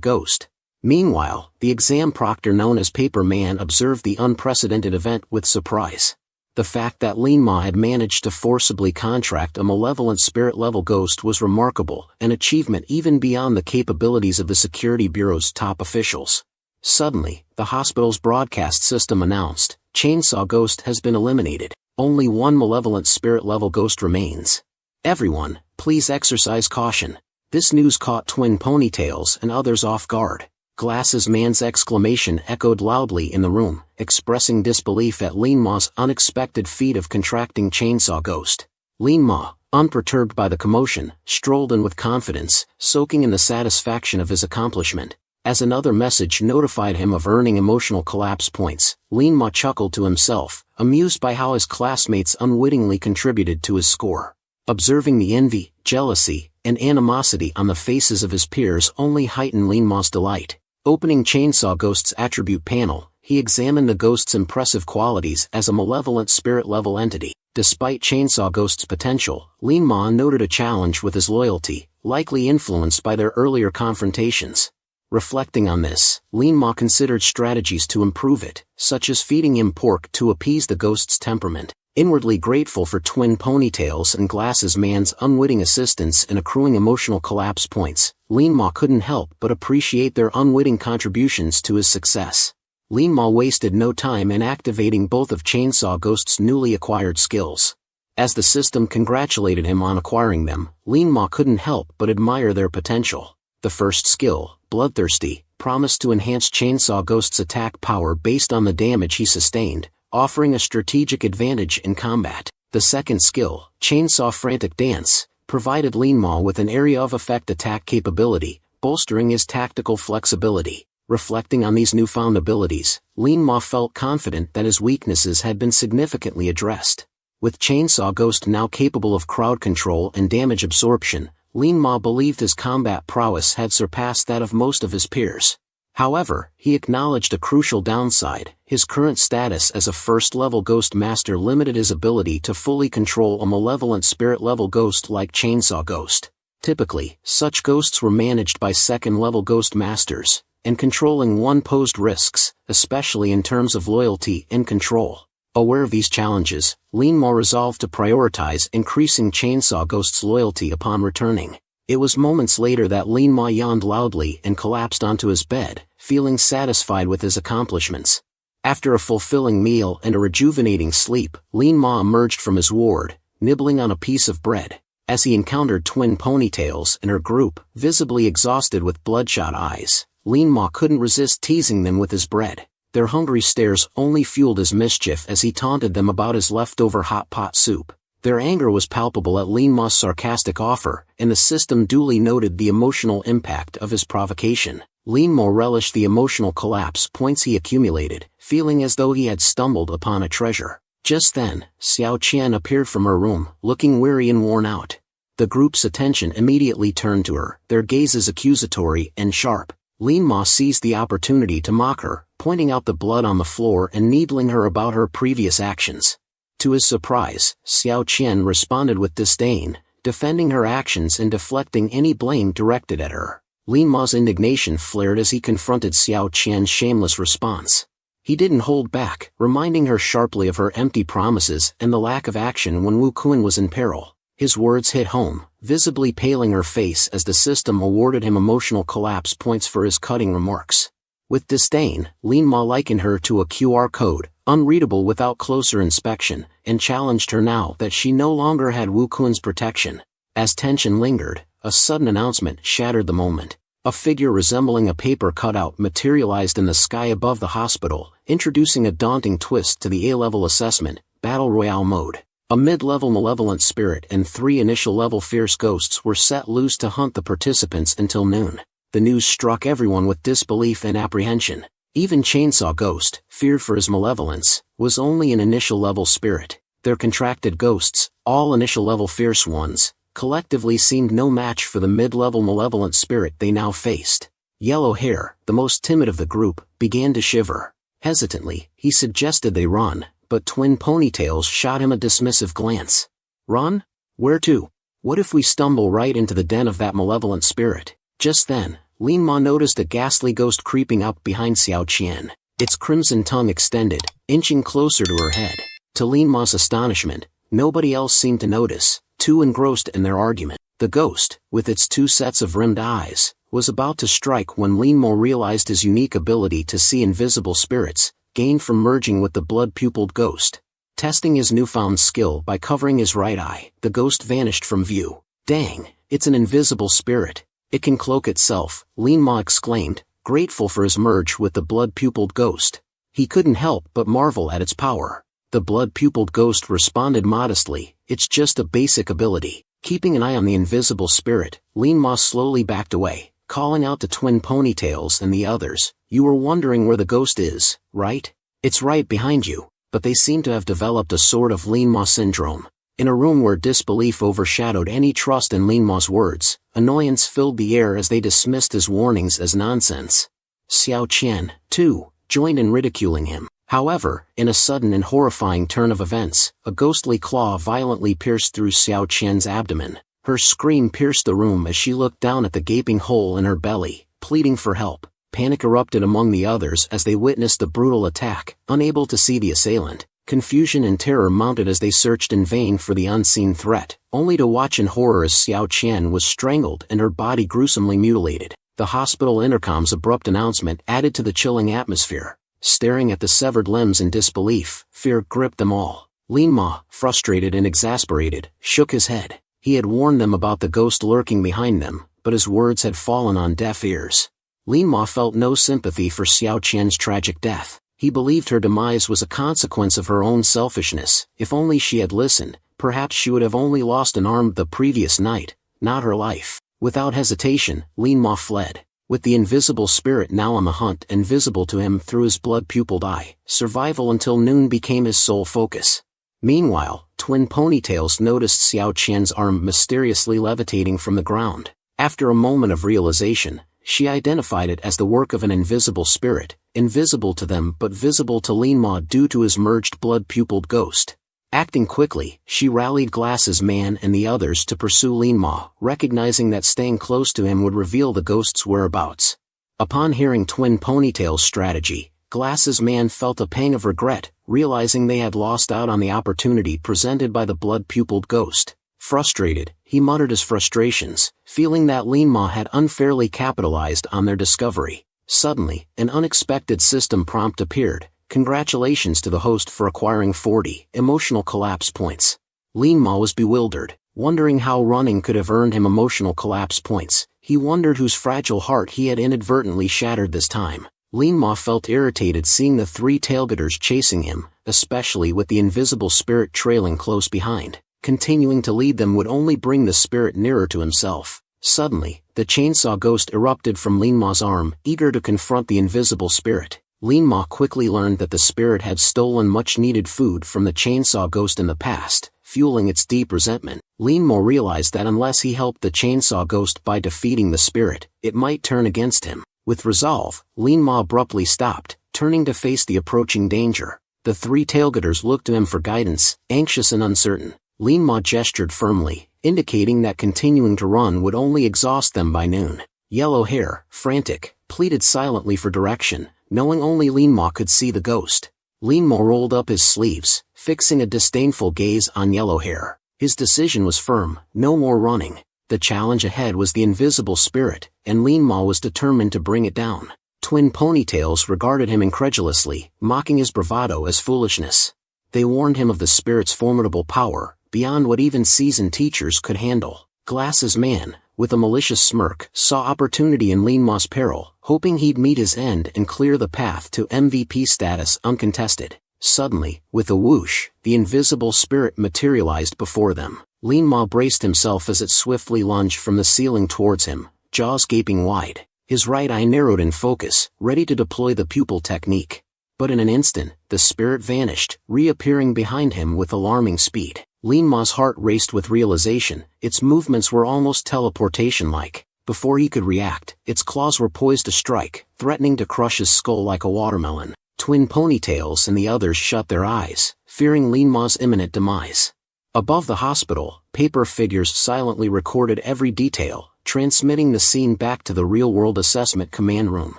ghost. Meanwhile, the exam proctor known as Paper Man observed the unprecedented event with surprise. The fact that Lin-Ma had managed to forcibly contract a malevolent spirit-level ghost was remarkable, an achievement even beyond the capabilities of the Security Bureau's top officials. Suddenly, the hospital's broadcast system announced, "Chainsaw Ghost has been eliminated. Only one malevolent spirit-level ghost remains. Everyone, please exercise caution." This news caught Twin Ponytails and others off guard. Glasses Man's exclamation echoed loudly in the room, expressing disbelief at Lin-Ma's unexpected feat of contracting Chainsaw Ghost. Lin-Ma, unperturbed by the commotion, strolled in with confidence, soaking in the satisfaction of his accomplishment. As another message notified him of earning emotional collapse points, Lin-Ma chuckled to himself, amused by how his classmates unwittingly contributed to his score. Observing the envy, jealousy, and animosity on the faces of his peers only heightened Lin-Ma's delight. Opening Chainsaw Ghost's attribute panel, he examined the ghost's impressive qualities as a malevolent spirit-level entity. Despite Chainsaw Ghost's potential, Lin-Ma noted a challenge with his loyalty, likely influenced by their earlier confrontations. Reflecting on this, Lin-Ma considered strategies to improve it, such as feeding him pork to appease the ghost's temperament. Inwardly grateful for Twin Ponytails and Glasses Man's unwitting assistance in accruing emotional collapse points, Lin-Ma couldn't help but appreciate their unwitting contributions to his success. Lin-Ma wasted no time in activating both of Chainsaw Ghost's newly acquired skills. As the system congratulated him on acquiring them, Lin-Ma couldn't help but admire their potential. The first skill, Bloodthirsty, promised to enhance Chainsaw Ghost's attack power based on the damage he sustained, offering a strategic advantage in combat. The second skill, Chainsaw Frantic Dance, provided Lin-Ma with an area of effect attack capability, bolstering his tactical flexibility. Reflecting on these newfound abilities, Lin-Ma felt confident that his weaknesses had been significantly addressed. With Chainsaw Ghost now capable of crowd control and damage absorption, Lin-Ma believed his combat prowess had surpassed that of most of his peers. However, he acknowledged a crucial downside: his current status as a first-level ghost master limited his ability to fully control a malevolent spirit-level ghost like Chainsaw Ghost. Typically, such ghosts were managed by second-level ghost masters, and controlling one posed risks, especially in terms of loyalty and control. Aware of these challenges, Lin-Ma resolved to prioritize increasing Chainsaw Ghost's loyalty upon returning. It was moments later that Lin-Ma yawned loudly and collapsed onto his bed, feeling satisfied with his accomplishments. After a fulfilling meal and a rejuvenating sleep, Lin-Ma emerged from his ward, nibbling on a piece of bread. As he encountered Twin Ponytails and her group, visibly exhausted with bloodshot eyes, Lin-Ma couldn't resist teasing them with his bread. Their hungry stares only fueled his mischief as he taunted them about his leftover hot pot soup. Their anger was palpable at Lin-Ma's sarcastic offer, and the system duly noted the emotional impact of his provocation. Lin-Ma relished the emotional collapse points he accumulated, feeling as though he had stumbled upon a treasure. Just then, Xiao Qian appeared from her room, looking weary and worn out. The group's attention immediately turned to her, their gazes accusatory and sharp. Lin-Ma seized the opportunity to mock her, pointing out the blood on the floor and needling her about her previous actions. To his surprise, Xiao Qian responded with disdain, defending her actions and deflecting any blame directed at her. Lin-Ma's indignation flared as he confronted Xiao Qian's shameless response. He didn't hold back, reminding her sharply of her empty promises and the lack of action when Wu Kun was in peril. His words hit home, visibly paling her face as the system awarded him emotional collapse points for his cutting remarks. With disdain, Lin-Ma likened her to a QR code, unreadable without closer inspection, and challenged her now that she no longer had Wu Kun's protection. As tension lingered, a sudden announcement shattered the moment. A figure resembling a paper cutout materialized in the sky above the hospital, introducing a daunting twist to the A-level assessment, Battle Royale mode. A mid-level malevolent spirit and 3 initial-level fierce ghosts were set loose to hunt the participants until noon. The news struck everyone with disbelief and apprehension. Even Chainsaw Ghost, feared for his malevolence, was only an initial-level spirit. Their contracted ghosts, all initial-level fierce ones, collectively seemed no match for the mid-level malevolent spirit they now faced. Yellow Hair, the most timid of the group, began to shiver. Hesitantly, he suggested they run, but Twin Ponytails shot him a dismissive glance. Run? Where to? What if we stumble right into the den of that malevolent spirit? Just then, Lin Ma noticed a ghastly ghost creeping up behind Xiao Qian. Its crimson tongue extended, inching closer to her head. To Lin Ma's astonishment, nobody else seemed to notice, too engrossed in their argument. The ghost, with its two sets of rimmed eyes, was about to strike when Lin Ma realized his unique ability to see invisible spirits, gained from merging with the blood-pupilled ghost. Testing his newfound skill by covering his right eye, the ghost vanished from view. Dang, it's an invisible spirit. It can cloak itself, Lin Ma exclaimed, grateful for his merge with the blood-pupilled ghost. He couldn't help but marvel at its power. The blood-pupilled ghost responded modestly, it's just a basic ability. Keeping an eye on the invisible spirit, Lin Ma slowly backed away, calling out to Twin Ponytails and the others, you were wondering where the ghost is, right? It's right behind you. But they seem to have developed a sort of Lin Ma syndrome. In a room where disbelief overshadowed any trust in Lin Ma's words, annoyance filled the air as they dismissed his warnings as nonsense. Xiao Qian, too, joined in ridiculing him. However, in a sudden and horrifying turn of events, a ghostly claw violently pierced through Xiao Qian's abdomen. Her scream pierced the room as she looked down at the gaping hole in her belly, pleading for help. Panic erupted among the others as they witnessed the brutal attack, unable to see the assailant. Confusion and terror mounted as they searched in vain for the unseen threat, only to watch in horror as Xiao Qian was strangled and her body gruesomely mutilated. The hospital intercom's abrupt announcement added to the chilling atmosphere. Staring at the severed limbs in disbelief, fear gripped them all. Lin Ma, frustrated and exasperated, shook his head. He had warned them about the ghost lurking behind them, but his words had fallen on deaf ears. Lin Ma felt no sympathy for Xiao Qian's tragic death. He believed her demise was a consequence of her own selfishness. If only she had listened, perhaps she would have only lost an arm the previous night, not her life. Without hesitation, Lin Ma fled. With the invisible spirit now on the hunt and visible to him through his blood-pupilled eye, survival until noon became his sole focus. Meanwhile, Twin Ponytails noticed Xiao Qian's arm mysteriously levitating from the ground. After a moment of realization, she identified it as the work of an invisible spirit, invisible to them but visible to Lin Ma due to his merged blood-pupilled ghost. Acting quickly, she rallied Glasses Man and the others to pursue Lin Ma, recognizing that staying close to him would reveal the ghost's whereabouts. Upon hearing Twin Ponytail's strategy, Glasses Man felt a pang of regret, realizing they had lost out on the opportunity presented by the blood-pupilled ghost. Frustrated, he muttered his frustrations, feeling that Lin Ma had unfairly capitalized on their discovery. Suddenly, an unexpected system prompt appeared. Congratulations to the host for acquiring 40 emotional collapse points. Lin Ma was bewildered, wondering how running could have earned him emotional collapse points. He wondered whose fragile heart he had inadvertently shattered this time. Lin Ma felt irritated seeing the three tailgaters chasing him, especially with the invisible spirit trailing close behind. Continuing to lead them would only bring the spirit nearer to himself. Suddenly, the chainsaw ghost erupted from Lin Ma's arm, eager to confront the invisible spirit. Lin Ma quickly learned that the spirit had stolen much-needed food from the chainsaw ghost in the past, fueling its deep resentment. Lin Ma realized that unless he helped the chainsaw ghost by defeating the spirit, it might turn against him. With resolve, Lin Ma abruptly stopped, turning to face the approaching danger. The three tailgaters looked to him for guidance, anxious and uncertain. Lin Ma gestured firmly, indicating that continuing to run would only exhaust them by noon. Yellow Hair, frantic, pleaded silently for direction, knowing only Lin Ma could see the ghost. Lin Ma rolled up his sleeves, fixing a disdainful gaze on Yellow Hair. His decision was firm, no more running. The challenge ahead was the invisible spirit, and Lin Ma was determined to bring it down. Twin Ponytails regarded him incredulously, mocking his bravado as foolishness. They warned him of the spirit's formidable power, beyond what even seasoned teachers could handle. Glasses Man, with a malicious smirk, saw opportunity in Lin Ma's peril, hoping he'd meet his end and clear the path to MVP status uncontested. Suddenly, with a whoosh, the invisible spirit materialized before them. Lin Ma braced himself as it swiftly lunged from the ceiling towards him, jaws gaping wide. His right eye narrowed in focus, ready to deploy the pupil technique. But in an instant, the spirit vanished, reappearing behind him with alarming speed. Lin Ma's heart raced with realization, its movements were almost teleportation-like. Before he could react, its claws were poised to strike, threatening to crush his skull like a watermelon. Twin Ponytails and the others shut their eyes, fearing Lin Ma's imminent demise. Above the hospital, paper figures silently recorded every detail, transmitting the scene back to the real-world assessment command room.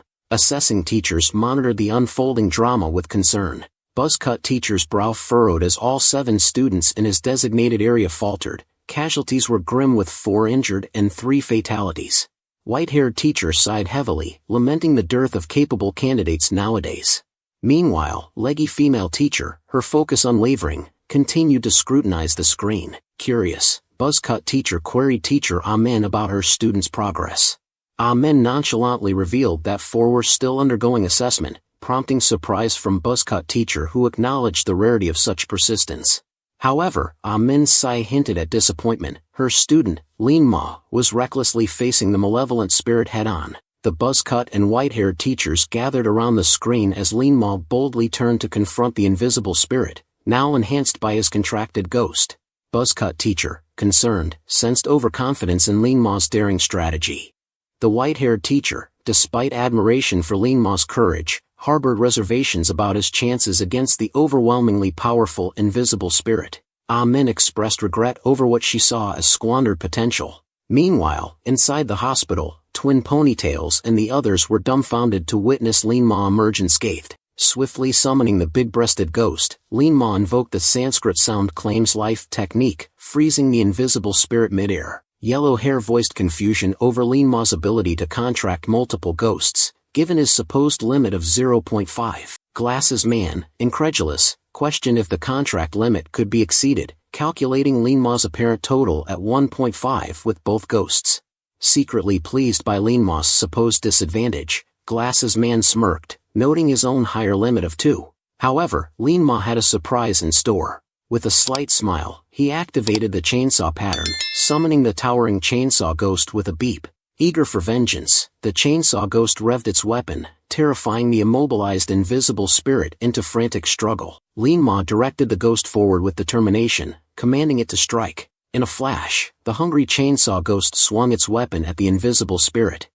Assessing teachers monitored the unfolding drama with concern. Buzzcut teacher's brow furrowed as all 7 students in his designated area faltered. Casualties were grim with 4 injured and 3 fatalities. White-haired teacher sighed heavily, lamenting the dearth of capable candidates nowadays. Meanwhile, leggy female teacher, her focus unwavering, continued to scrutinize the screen. Curious, Buzzcut teacher queried teacher Amen about her students' progress. Amen nonchalantly revealed that 4 were still undergoing assessment, prompting surprise from Buzzcut teacher who acknowledged the rarity of such persistence. However, Amen's sigh hinted at disappointment. Her student, Lin Ma, was recklessly facing the malevolent spirit head-on. The buzzcut and white-haired teachers gathered around the screen as Lin Ma boldly turned to confront the invisible spirit, now enhanced by his contracted ghost. Buzzcut teacher, concerned, sensed overconfidence in Lin Ma's daring strategy. The white-haired teacher, despite admiration for Lin Ma's courage, harbored reservations about his chances against the overwhelmingly powerful invisible spirit. Amen expressed regret over what she saw as squandered potential. Meanwhile, inside the hospital, Twin Ponytails and the others were dumbfounded to witness Lin Ma emerge unscathed. Swiftly summoning the big-breasted ghost, Lin Ma invoked the Sanskrit sound claims life technique, freezing the invisible spirit mid-air. Yellow hair voiced confusion over Lin Ma's ability to contract multiple ghosts, given his supposed limit of 0.5. Glasses Man, incredulous, questioned if the contract limit could be exceeded, calculating Lin Ma's apparent total at 1.5 with both ghosts. Secretly pleased by Lin Ma's supposed disadvantage, Glasses Man smirked, noting his own higher limit of 2. However, Lin Ma had a surprise in store. With a slight smile, he activated the chainsaw pattern, summoning the towering chainsaw ghost with a beep. Eager for vengeance, the chainsaw ghost revved its weapon, terrifying the immobilized invisible spirit into frantic struggle. Lin Ma directed the ghost forward with determination, commanding it to strike. In a flash, the hungry chainsaw ghost swung its weapon at the invisible spirit.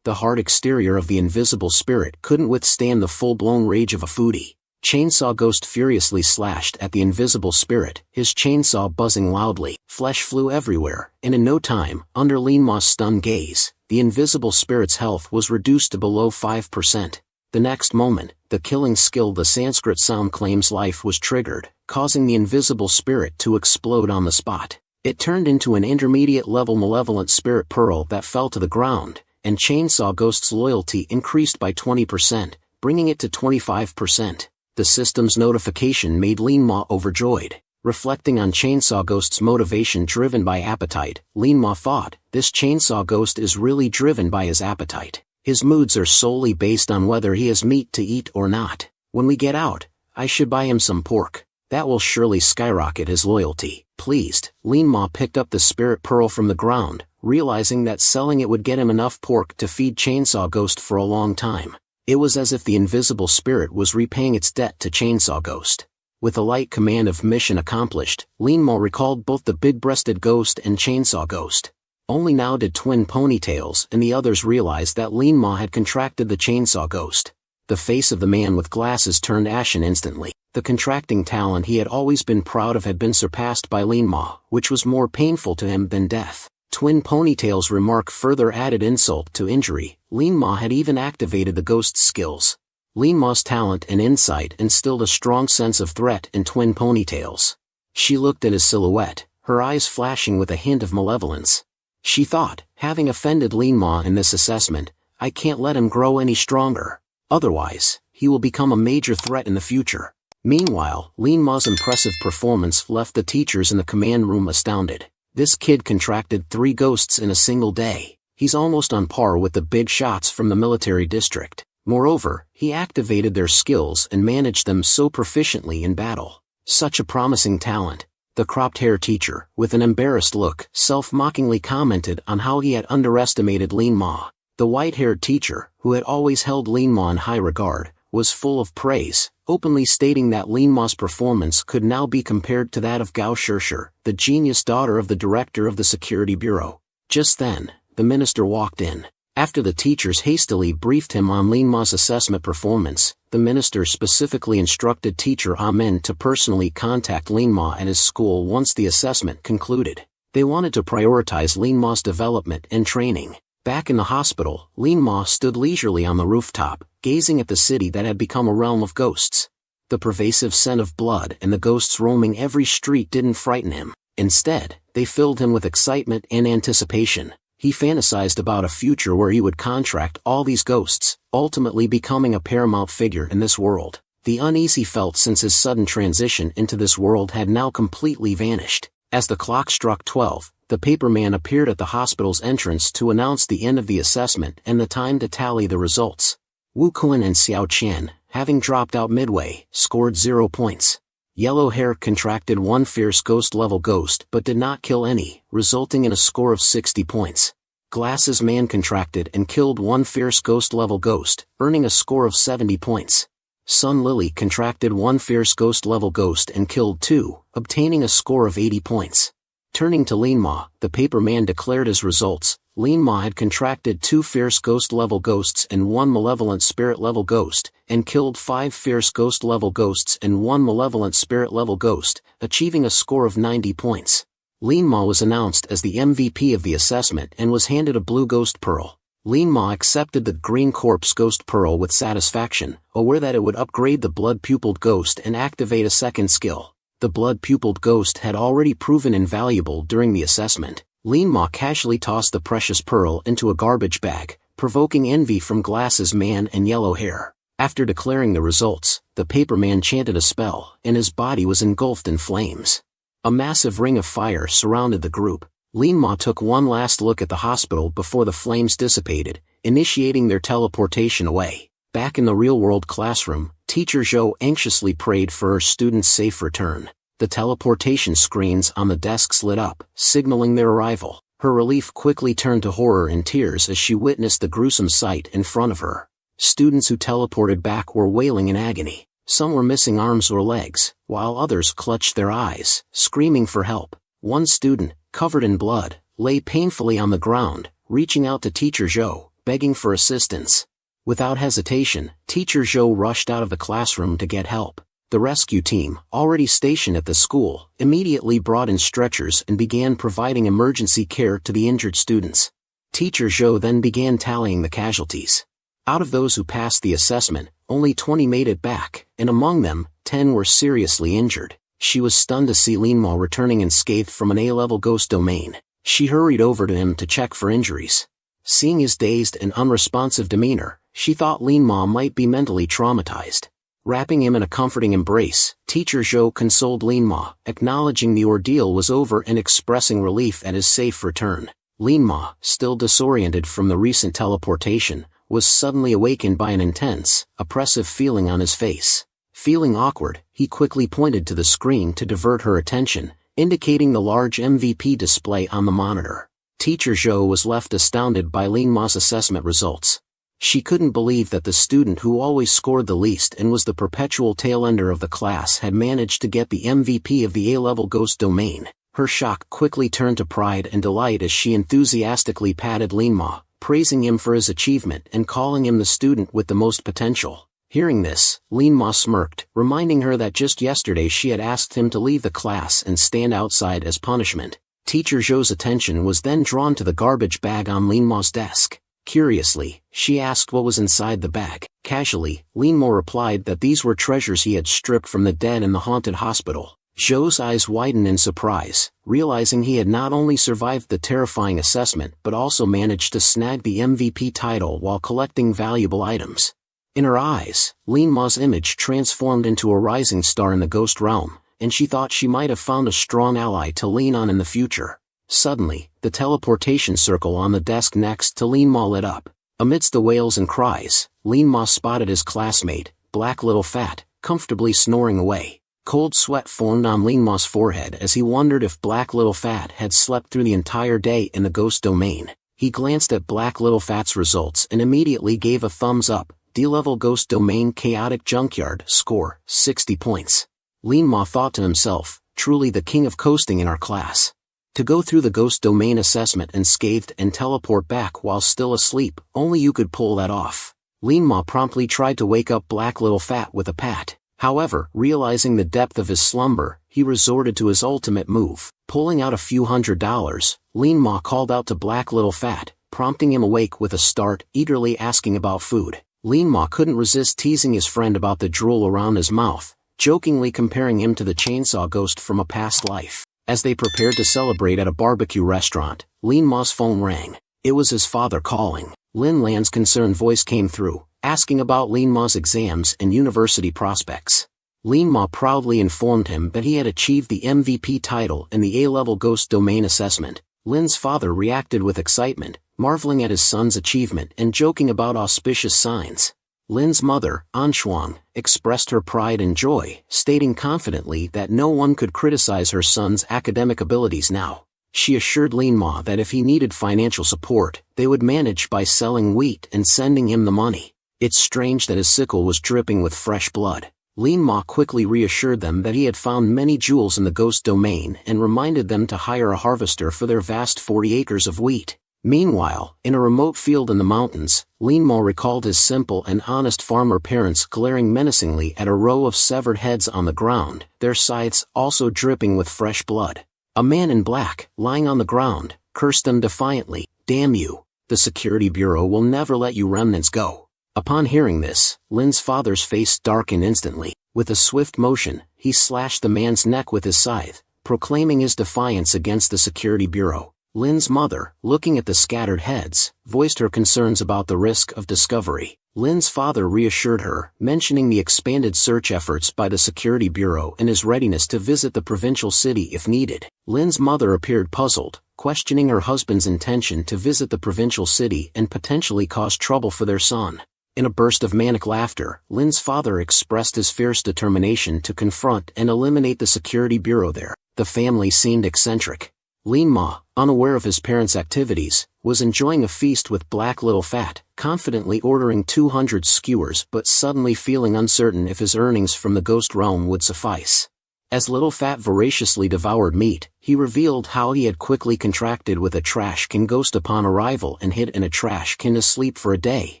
The hard exterior of the invisible spirit couldn't withstand the full-blown rage of a foodie. Chainsaw Ghost furiously slashed at the invisible spirit, his chainsaw buzzing loudly. Flesh flew everywhere, and in no time, under Lin Ma's stunned gaze, the invisible spirit's health was reduced to below 5%. The next moment, the killing skill the Sanskrit sound claims life was triggered, causing the invisible spirit to explode on the spot. It turned into an intermediate-level malevolent spirit pearl that fell to the ground, and Chainsaw Ghost's loyalty increased by 20%, bringing it to 25%. The system's notification made Lin Ma overjoyed. Reflecting on Chainsaw Ghost's motivation driven by appetite, Lin Ma thought, this Chainsaw Ghost is really driven by his appetite. His moods are solely based on whether he has meat to eat or not. When we get out, I should buy him some pork. That will surely skyrocket his loyalty. Pleased, Lin Ma picked up the spirit pearl from the ground, realizing that selling it would get him enough pork to feed Chainsaw Ghost for a long time. It was as if the invisible spirit was repaying its debt to Chainsaw Ghost. With a light command of mission accomplished, Lin Ma recalled both the big-breasted ghost and Chainsaw Ghost. Only now did Twin Ponytails and the others realize that Lin Ma had contracted the Chainsaw Ghost. The face of the man with glasses turned ashen instantly. The contracting talent he had always been proud of had been surpassed by Lin Ma, which was more painful to him than death. Twin Ponytail's remark further added insult to injury. Lin Ma had even activated the ghost's skills. Lin Ma's talent and insight instilled a strong sense of threat in Twin Ponytails. She looked at his silhouette, her eyes flashing with a hint of malevolence. She thought, having offended Lin Ma in this assessment, I can't let him grow any stronger. Otherwise, he will become a major threat in the future. Meanwhile, Lin Ma's impressive performance left the teachers in the command room astounded. This kid contracted 3 ghosts in a single day. He's almost on par with the big shots from the military district. Moreover, he activated their skills and managed them so proficiently in battle. Such a promising talent. The cropped-hair teacher, with an embarrassed look, self-mockingly commented on how he had underestimated Lin Ma. The white-haired teacher, who had always held Lin Ma in high regard, was full of praise, openly stating that Lin Ma's performance could now be compared to that of Gao Shishir, the genius daughter of the director of the Security Bureau. Just then, the minister walked in. After the teachers hastily briefed him on Lin Ma's assessment performance, the minister specifically instructed teacher Amin to personally contact Lin Ma at his school once the assessment concluded. They wanted to prioritize Lin Ma's development and training. Back in the hospital, Lin Ma stood leisurely on the rooftop, gazing at the city that had become a realm of ghosts. The pervasive scent of blood and the ghosts roaming every street didn't frighten him. Instead, they filled him with excitement and anticipation. He fantasized about a future where he would contract all these ghosts, ultimately becoming a paramount figure in this world. The unease he felt since his sudden transition into this world had now completely vanished. As the clock struck 12, the paperman appeared at the hospital's entrance to announce the end of the assessment and the time to tally the results. Wu Kun and Xiao Qian, having dropped out midway, scored 0 points. Yellow Hair contracted 1 fierce ghost-level ghost but did not kill any, resulting in a score of 60 points. Glasses Man contracted and killed 1 fierce ghost-level ghost, earning a score of 70 points. Sun Lily contracted 1 fierce ghost-level ghost and killed 2, obtaining a score of 80 points. Turning to Lin Ma, the paperman declared his results. Lin Ma had contracted 2 fierce ghost-level ghosts and 1 malevolent spirit-level ghost, and killed 5 fierce ghost-level ghosts and 1 malevolent spirit-level ghost, achieving a score of 90 points. Lin Ma was announced as the MVP of the assessment and was handed a blue ghost pearl. Lin Ma accepted the green corpse ghost pearl with satisfaction, aware that it would upgrade the blood-pupilled ghost and activate a second skill. The blood-pupilled ghost had already proven invaluable during the assessment. Lin Ma casually tossed the precious pearl into a garbage bag, provoking envy from Glasses Man and Yellow Hair. After declaring the results, the paperman chanted a spell, and his body was engulfed in flames. A massive ring of fire surrounded the group. Lin Ma took one last look at the hospital before the flames dissipated, initiating their teleportation away. Back in the real-world classroom, Teacher Zhou anxiously prayed for her students' safe return. The teleportation screens on the desks lit up, signaling their arrival. Her relief quickly turned to horror and tears as she witnessed the gruesome sight in front of her. Students who teleported back were wailing in agony. Some were missing arms or legs, while others clutched their eyes, screaming for help. One student, covered in blood, lay painfully on the ground, reaching out to Teacher Zhou, begging for assistance. Without hesitation, Teacher Zhou rushed out of the classroom to get help. The rescue team, already stationed at the school, immediately brought in stretchers and began providing emergency care to the injured students. Teacher Zhou then began tallying the casualties. Out of those who passed the assessment, only 20 made it back, and among them, 10 were seriously injured. She was stunned to see Lin Ma returning unscathed from an A-level ghost domain. She hurried over to him to check for injuries. Seeing his dazed and unresponsive demeanor, she thought Lin Ma might be mentally traumatized. Wrapping him in a comforting embrace, Teacher Zhou consoled Lin Ma, acknowledging the ordeal was over and expressing relief at his safe return. Lin Ma, still disoriented from the recent teleportation, was suddenly awakened by an intense, oppressive feeling on his face. Feeling awkward, he quickly pointed to the screen to divert her attention, indicating the large MVP display on the monitor. Teacher Zhou was left astounded by Lin Ma's assessment results. She couldn't believe that the student who always scored the least and was the perpetual tailender of the class had managed to get the MVP of the A-level ghost domain. Her shock quickly turned to pride and delight as she enthusiastically patted Lin Ma, praising him for his achievement and calling him the student with the most potential. Hearing this, Lin Ma smirked, reminding her that just yesterday she had asked him to leave the class and stand outside as punishment. Teacher Zhou's attention was then drawn to the garbage bag on Lin Ma's desk. Curiously, she asked what was inside the bag. Casually, Lin Ma replied that these were treasures he had stripped from the dead in the haunted hospital. Zhou's eyes widened in surprise, realizing he had not only survived the terrifying assessment but also managed to snag the MVP title while collecting valuable items. In her eyes, Lin Ma's image transformed into a rising star in the ghost realm, and she thought she might have found a strong ally to lean on in the future. Suddenly, the teleportation circle on the desk next to Lin Ma lit up. Amidst the wails and cries, Lin Ma spotted his classmate, Black Little Fat, comfortably snoring away. Cold sweat formed on Lin Ma's forehead as he wondered if Black Little Fat had slept through the entire day in the ghost domain. He glanced at Black Little Fat's results and immediately gave a thumbs up. D-level ghost domain chaotic junkyard, score, 60 points. Lin Ma thought to himself, truly the king of coasting in our class. To go through the ghost domain assessment unscathed and teleport back while still asleep, only you could pull that off. Lin Ma promptly tried to wake up Black Little Fat with a pat. However, realizing the depth of his slumber, he resorted to his ultimate move. Pulling out a few $100s, Lin Ma called out to Black Little Fat, prompting him awake with a start, eagerly asking about food. Lin Ma couldn't resist teasing his friend about the drool around his mouth, jokingly comparing him to the chainsaw ghost from a past life. As they prepared to celebrate at a barbecue restaurant, Lin Ma's phone rang. It was his father calling. Lin Lan's concerned voice came through, asking about Lin Ma's exams and university prospects. Lin Ma proudly informed him that he had achieved the MVP title in the A-level ghost domain assessment. Lin's father reacted with excitement, marveling at his son's achievement and joking about auspicious signs. Lin's mother, Anshuang, expressed her pride and joy, stating confidently that no one could criticize her son's academic abilities now. She assured Lin Ma that if he needed financial support, they would manage by selling wheat and sending him the money. It's strange that his sickle was dripping with fresh blood. Lin Ma quickly reassured them that he had found many jewels in the ghost domain and reminded them to hire a harvester for their vast 40 acres of wheat. Meanwhile, in a remote field in the mountains, Lin Ma recalled his simple and honest farmer parents glaring menacingly at a row of severed heads on the ground, their scythes also dripping with fresh blood. A man in black, lying on the ground, cursed them defiantly. "Damn you! The Security Bureau will never let you remnants go." Upon hearing this, Lin's father's face darkened instantly. With a swift motion, he slashed the man's neck with his scythe, proclaiming his defiance against the Security Bureau. Lin's mother, looking at the scattered heads, voiced her concerns about the risk of discovery. Lin's father reassured her, mentioning the expanded search efforts by the Security Bureau and his readiness to visit the provincial city if needed. Lin's mother appeared puzzled, questioning her husband's intention to visit the provincial city and potentially cause trouble for their son. In a burst of manic laughter, Lin's father expressed his fierce determination to confront and eliminate the Security Bureau there. The family seemed eccentric. Lin Ma, unaware of his parents' activities, was enjoying a feast with Black Little Fat, confidently ordering 200 skewers but suddenly feeling uncertain if his earnings from the ghost realm would suffice. As Little Fat voraciously devoured meat, he revealed how he had quickly contracted with a trash can ghost upon arrival and hid in a trash can to sleep for a day,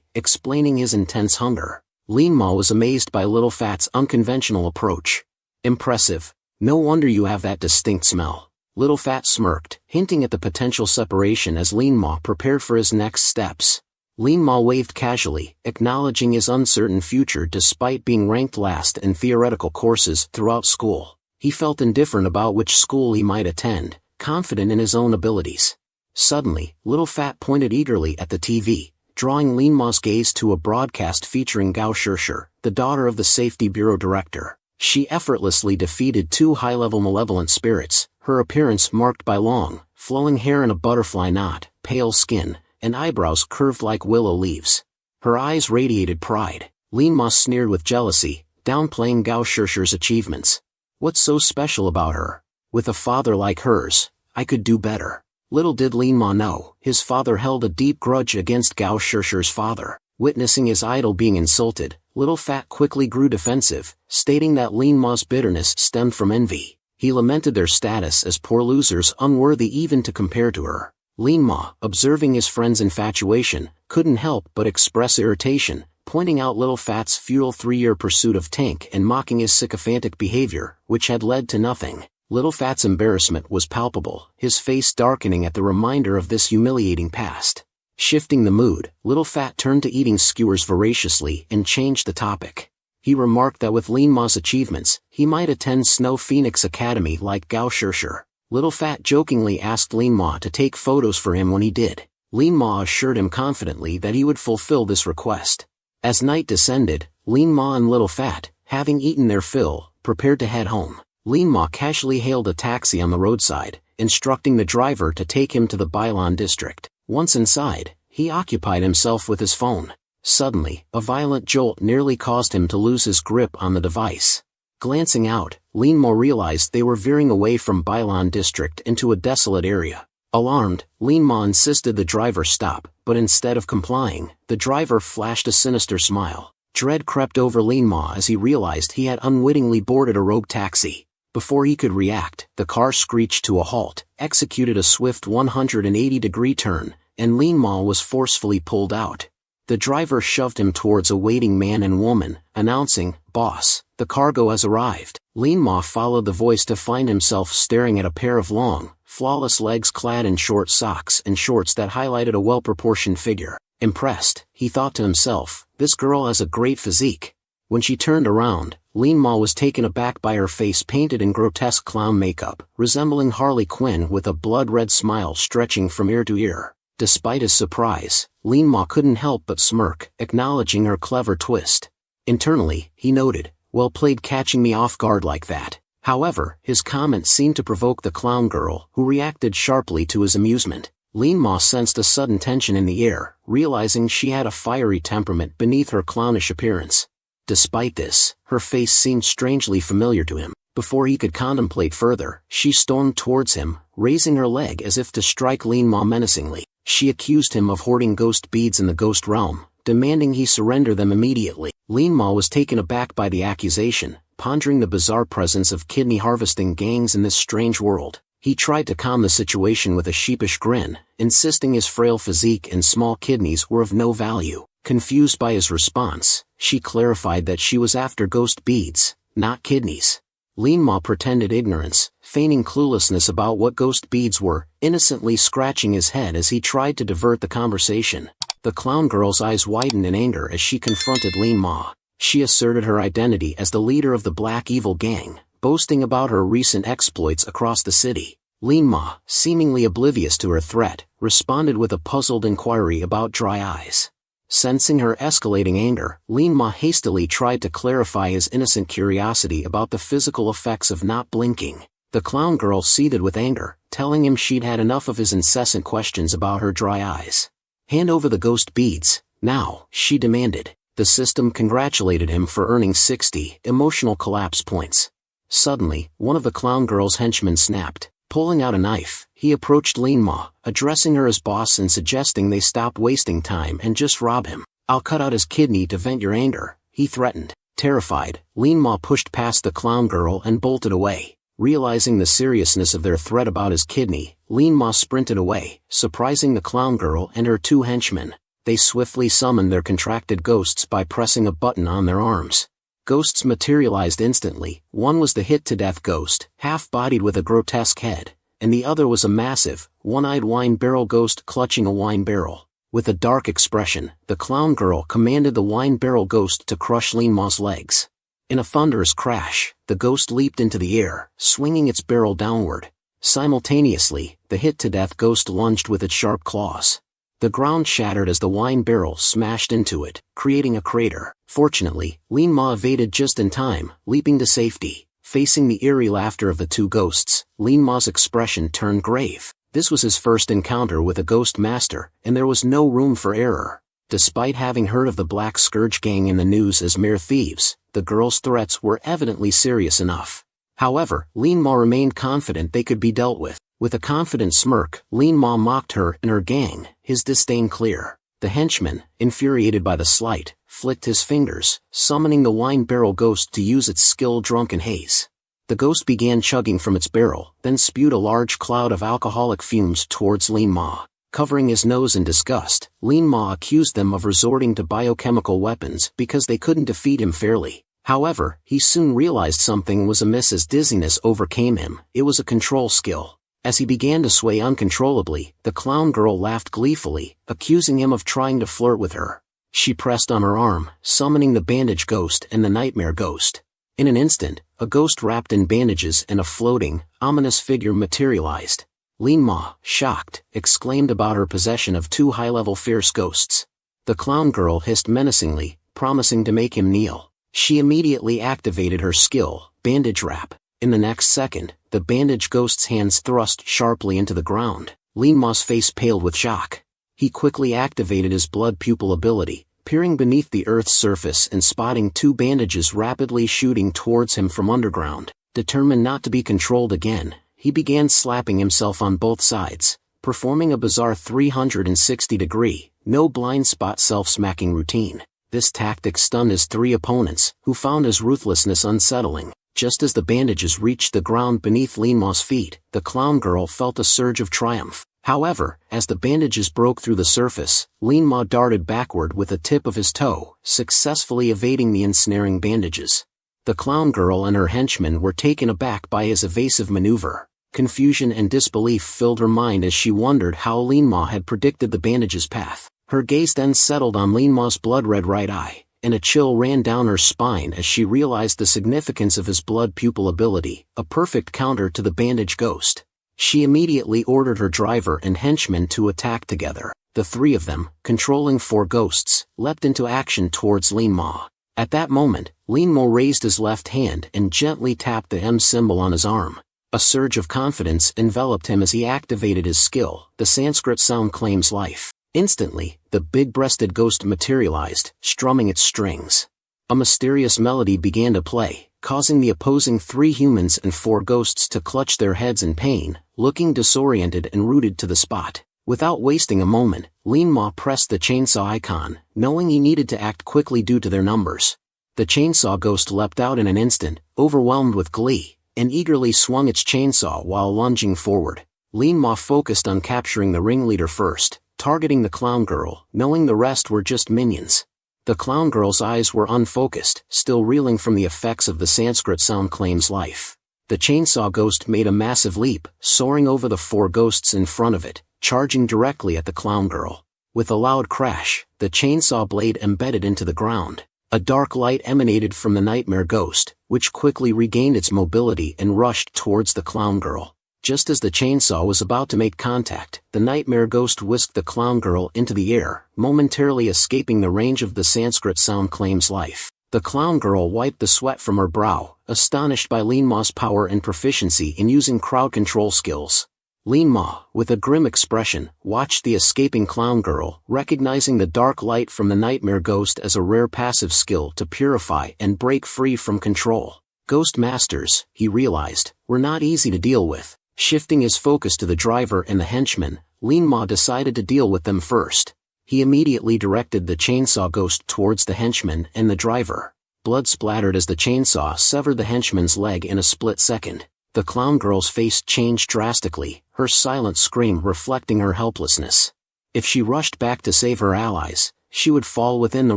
explaining his intense hunger. Lin Ma was amazed by Little Fat's unconventional approach. "Impressive. No wonder you have that distinct smell." Little Fat smirked, hinting at the potential separation as Lin Ma prepared for his next steps. Lin Ma waved casually, acknowledging his uncertain future despite being ranked last in theoretical courses throughout school. He felt indifferent about which school he might attend, confident in his own abilities. Suddenly, Little Fat pointed eagerly at the TV, drawing Lin Ma's gaze to a broadcast featuring Gao Shishir, the daughter of the Safety Bureau director. She effortlessly defeated two high-level malevolent spirits, her appearance marked by long, flowing hair in a butterfly knot, pale skin, and eyebrows curved like willow leaves. Her eyes radiated pride. Lin Ma sneered with jealousy, downplaying Gao Shishir's achievements. What's so special about her? With a father like hers, I could do better. Little did Lin Ma know, his father held a deep grudge against Gao Shishir's father. Witnessing his idol being insulted, Little Fat quickly grew defensive, stating that Lin Ma's bitterness stemmed from envy. He lamented their status as poor losers unworthy even to compare to her. Lin Ma, observing his friend's infatuation, couldn't help but express irritation, pointing out Little Fat's futile 3-year pursuit of Tank and mocking his sycophantic behavior, which had led to nothing. Little Fat's embarrassment was palpable, his face darkening at the reminder of this humiliating past. Shifting the mood, Little Fat turned to eating skewers voraciously and changed the topic. He remarked that with Lin Ma's achievements, he might attend Snow Phoenix Academy like Gao Shishir. Little Fat jokingly asked Lin Ma to take photos for him when he did. Lin Ma assured him confidently that he would fulfill this request. As night descended, Lin Ma and Little Fat, having eaten their fill, prepared to head home. Lin Ma casually hailed a taxi on the roadside, instructing the driver to take him to the Bailan district. Once inside, he occupied himself with his phone. Suddenly, a violent jolt nearly caused him to lose his grip on the device. Glancing out, Lin Ma realized they were veering away from Bailan district into a desolate area. Alarmed, Lin Ma insisted the driver stop, but instead of complying, the driver flashed a sinister smile. Dread crept over Lin Ma as he realized he had unwittingly boarded a rogue taxi. Before he could react, the car screeched to a halt, executed a swift 180-degree turn, and Lin Ma was forcefully pulled out. The driver shoved him towards a waiting man and woman, announcing, "Boss, the cargo has arrived." Lin Ma followed the voice to find himself staring at a pair of long, flawless legs clad in short socks and shorts that highlighted a well-proportioned figure. Impressed, he thought to himself, "This girl has a great physique." When she turned around, Lin Ma was taken aback by her face painted in grotesque clown makeup, resembling Harley Quinn with a blood-red smile stretching from ear to ear. Despite his surprise, Lin Ma couldn't help but smirk, acknowledging her clever twist. Internally, he noted, "Well played catching me off guard like that." However, his comment seemed to provoke the clown girl, who reacted sharply to his amusement. Lin Ma sensed a sudden tension in the air, realizing she had a fiery temperament beneath her clownish appearance. Despite this, her face seemed strangely familiar to him. Before he could contemplate further, she stormed towards him, raising her leg as if to strike Lin Ma menacingly. She accused him of hoarding ghost beads in the ghost realm, demanding he surrender them immediately. Lin Ma was taken aback by the accusation, pondering the bizarre presence of kidney harvesting gangs in this strange world. He tried to calm the situation with a sheepish grin, insisting his frail physique and small kidneys were of no value. Confused by his response, she clarified that she was after ghost beads, not kidneys. Lin Ma pretended ignorance, feigning cluelessness about what ghost beads were, innocently scratching his head as he tried to divert the conversation. The clown girl's eyes widened in anger as she confronted Lin Ma. She asserted her identity as the leader of the Black Evil Gang, boasting about her recent exploits across the city. Lin Ma, seemingly oblivious to her threat, responded with a puzzled inquiry about dry eyes. Sensing her escalating anger, Lin Ma hastily tried to clarify his innocent curiosity about the physical effects of not blinking. The clown girl seethed with anger, telling him she'd had enough of his incessant questions about her dry eyes. "Hand over the ghost beads, now," she demanded. The system congratulated him for earning 60 emotional collapse points. Suddenly, one of the clown girl's henchmen snapped. Pulling out a knife, he approached Lin Ma, addressing her as boss and suggesting they stop wasting time and just rob him. "I'll cut out his kidney to vent your anger," he threatened. Terrified, Lin Ma pushed past the clown girl and bolted away. Realizing the seriousness of their threat about his kidney, Lin Ma sprinted away, surprising the clown girl and her two henchmen. They swiftly summoned their contracted ghosts by pressing a button on their arms. Ghosts materialized instantly. One was the hit-to-death ghost, half-bodied with a grotesque head, and the other was a massive, one-eyed wine barrel ghost clutching a wine barrel. With a dark expression, the clown girl commanded the wine barrel ghost to crush Lin Ma's legs. In a thunderous crash, the ghost leaped into the air, swinging its barrel downward. Simultaneously, the hit-to-death ghost lunged with its sharp claws. The ground shattered as the wine barrel smashed into it, creating a crater. Fortunately, Lin Ma evaded just in time, leaping to safety. Facing the eerie laughter of the two ghosts, Lin Ma's expression turned grave. This was his first encounter with a ghost master, and there was no room for error. Despite having heard of the Black Scourge Gang in the news as mere thieves, the girl's threats were evidently serious enough. However, Lin Ma remained confident they could be dealt with. With a confident smirk, Lin Ma mocked her and her gang, his disdain clear. The henchman, infuriated by the slight, flicked his fingers, summoning the wine barrel ghost to use its skill-drunken haze. The ghost began chugging from its barrel, then spewed a large cloud of alcoholic fumes towards Lin Ma. Covering his nose in disgust, Lin Ma accused them of resorting to biochemical weapons because they couldn't defeat him fairly. However, he soon realized something was amiss as dizziness overcame him. It was a control skill. As he began to sway uncontrollably, the clown girl laughed gleefully, accusing him of trying to flirt with her. She pressed on her arm, summoning the bandage ghost and the nightmare ghost. In an instant, a ghost wrapped in bandages and a floating, ominous figure materialized. Lin Ma, shocked, exclaimed about her possession of two high-level fierce ghosts. The clown girl hissed menacingly, promising to make him kneel. She immediately activated her skill, bandage wrap. In the next second, the bandage ghost's hands thrust sharply into the ground. Lin Ma's face paled with shock. He quickly activated his blood pupil ability, peering beneath the earth's surface and spotting two bandages rapidly shooting towards him from underground. Determined not to be controlled again, he began slapping himself on both sides, performing a bizarre 360-degree, no blind spot self-smacking routine. This tactic stunned his three opponents, who found his ruthlessness unsettling. Just as the bandages reached the ground beneath Lin Ma's feet, the clown girl felt a surge of triumph. However, as the bandages broke through the surface, Lin Ma darted backward with the tip of his toe, successfully evading the ensnaring bandages. The clown girl and her henchmen were taken aback by his evasive maneuver. Confusion and disbelief filled her mind as she wondered how Lin Ma had predicted the bandage's path. Her gaze then settled on Lin Ma's blood-red right eye, and a chill ran down her spine as she realized the significance of his blood pupil ability, a perfect counter to the bandage ghost. She immediately ordered her driver and henchmen to attack together. The three of them, controlling 4 ghosts, leapt into action towards Lin Ma. At that moment, Lin Ma raised his left hand and gently tapped the M symbol on his arm. A surge of confidence enveloped him as he activated his skill. The Sanskrit sound claims life. Instantly, the big-breasted ghost materialized, strumming its strings. A mysterious melody began to play, causing the opposing 3 humans and 4 ghosts to clutch their heads in pain, looking disoriented and rooted to the spot. Without wasting a moment, Lin Ma pressed the chainsaw icon, knowing he needed to act quickly due to their numbers. The chainsaw ghost leapt out in an instant, overwhelmed with glee, and eagerly swung its chainsaw while lunging forward. Lin Ma focused on capturing the ringleader first, targeting the clown girl, knowing the rest were just minions. The clown girl's eyes were unfocused, still reeling from the effects of the Sanskrit sound claims life. The chainsaw ghost made a massive leap, soaring over the 4 ghosts in front of it, charging directly at the clown girl. With a loud crash, the chainsaw blade embedded into the ground. A dark light emanated from the nightmare ghost, which quickly regained its mobility and rushed towards the clown girl. Just as the chainsaw was about to make contact, the nightmare ghost whisked the clown girl into the air, momentarily escaping the range of the Sanskrit sound claims life. The clown girl wiped the sweat from her brow, astonished by Lin Ma's power and proficiency in using crowd control skills. Lin Ma, with a grim expression, watched the escaping clown girl, recognizing the dark light from the nightmare ghost as a rare passive skill to purify and break free from control. Ghost masters, he realized, were not easy to deal with. Shifting his focus to the driver and the henchman, Lin Ma decided to deal with them first. He immediately directed the chainsaw ghost towards the henchman and the driver. Blood splattered as the chainsaw severed the henchman's leg in a split second. The clown girl's face changed drastically, her silent scream reflecting her helplessness. If she rushed back to save her allies, she would fall within the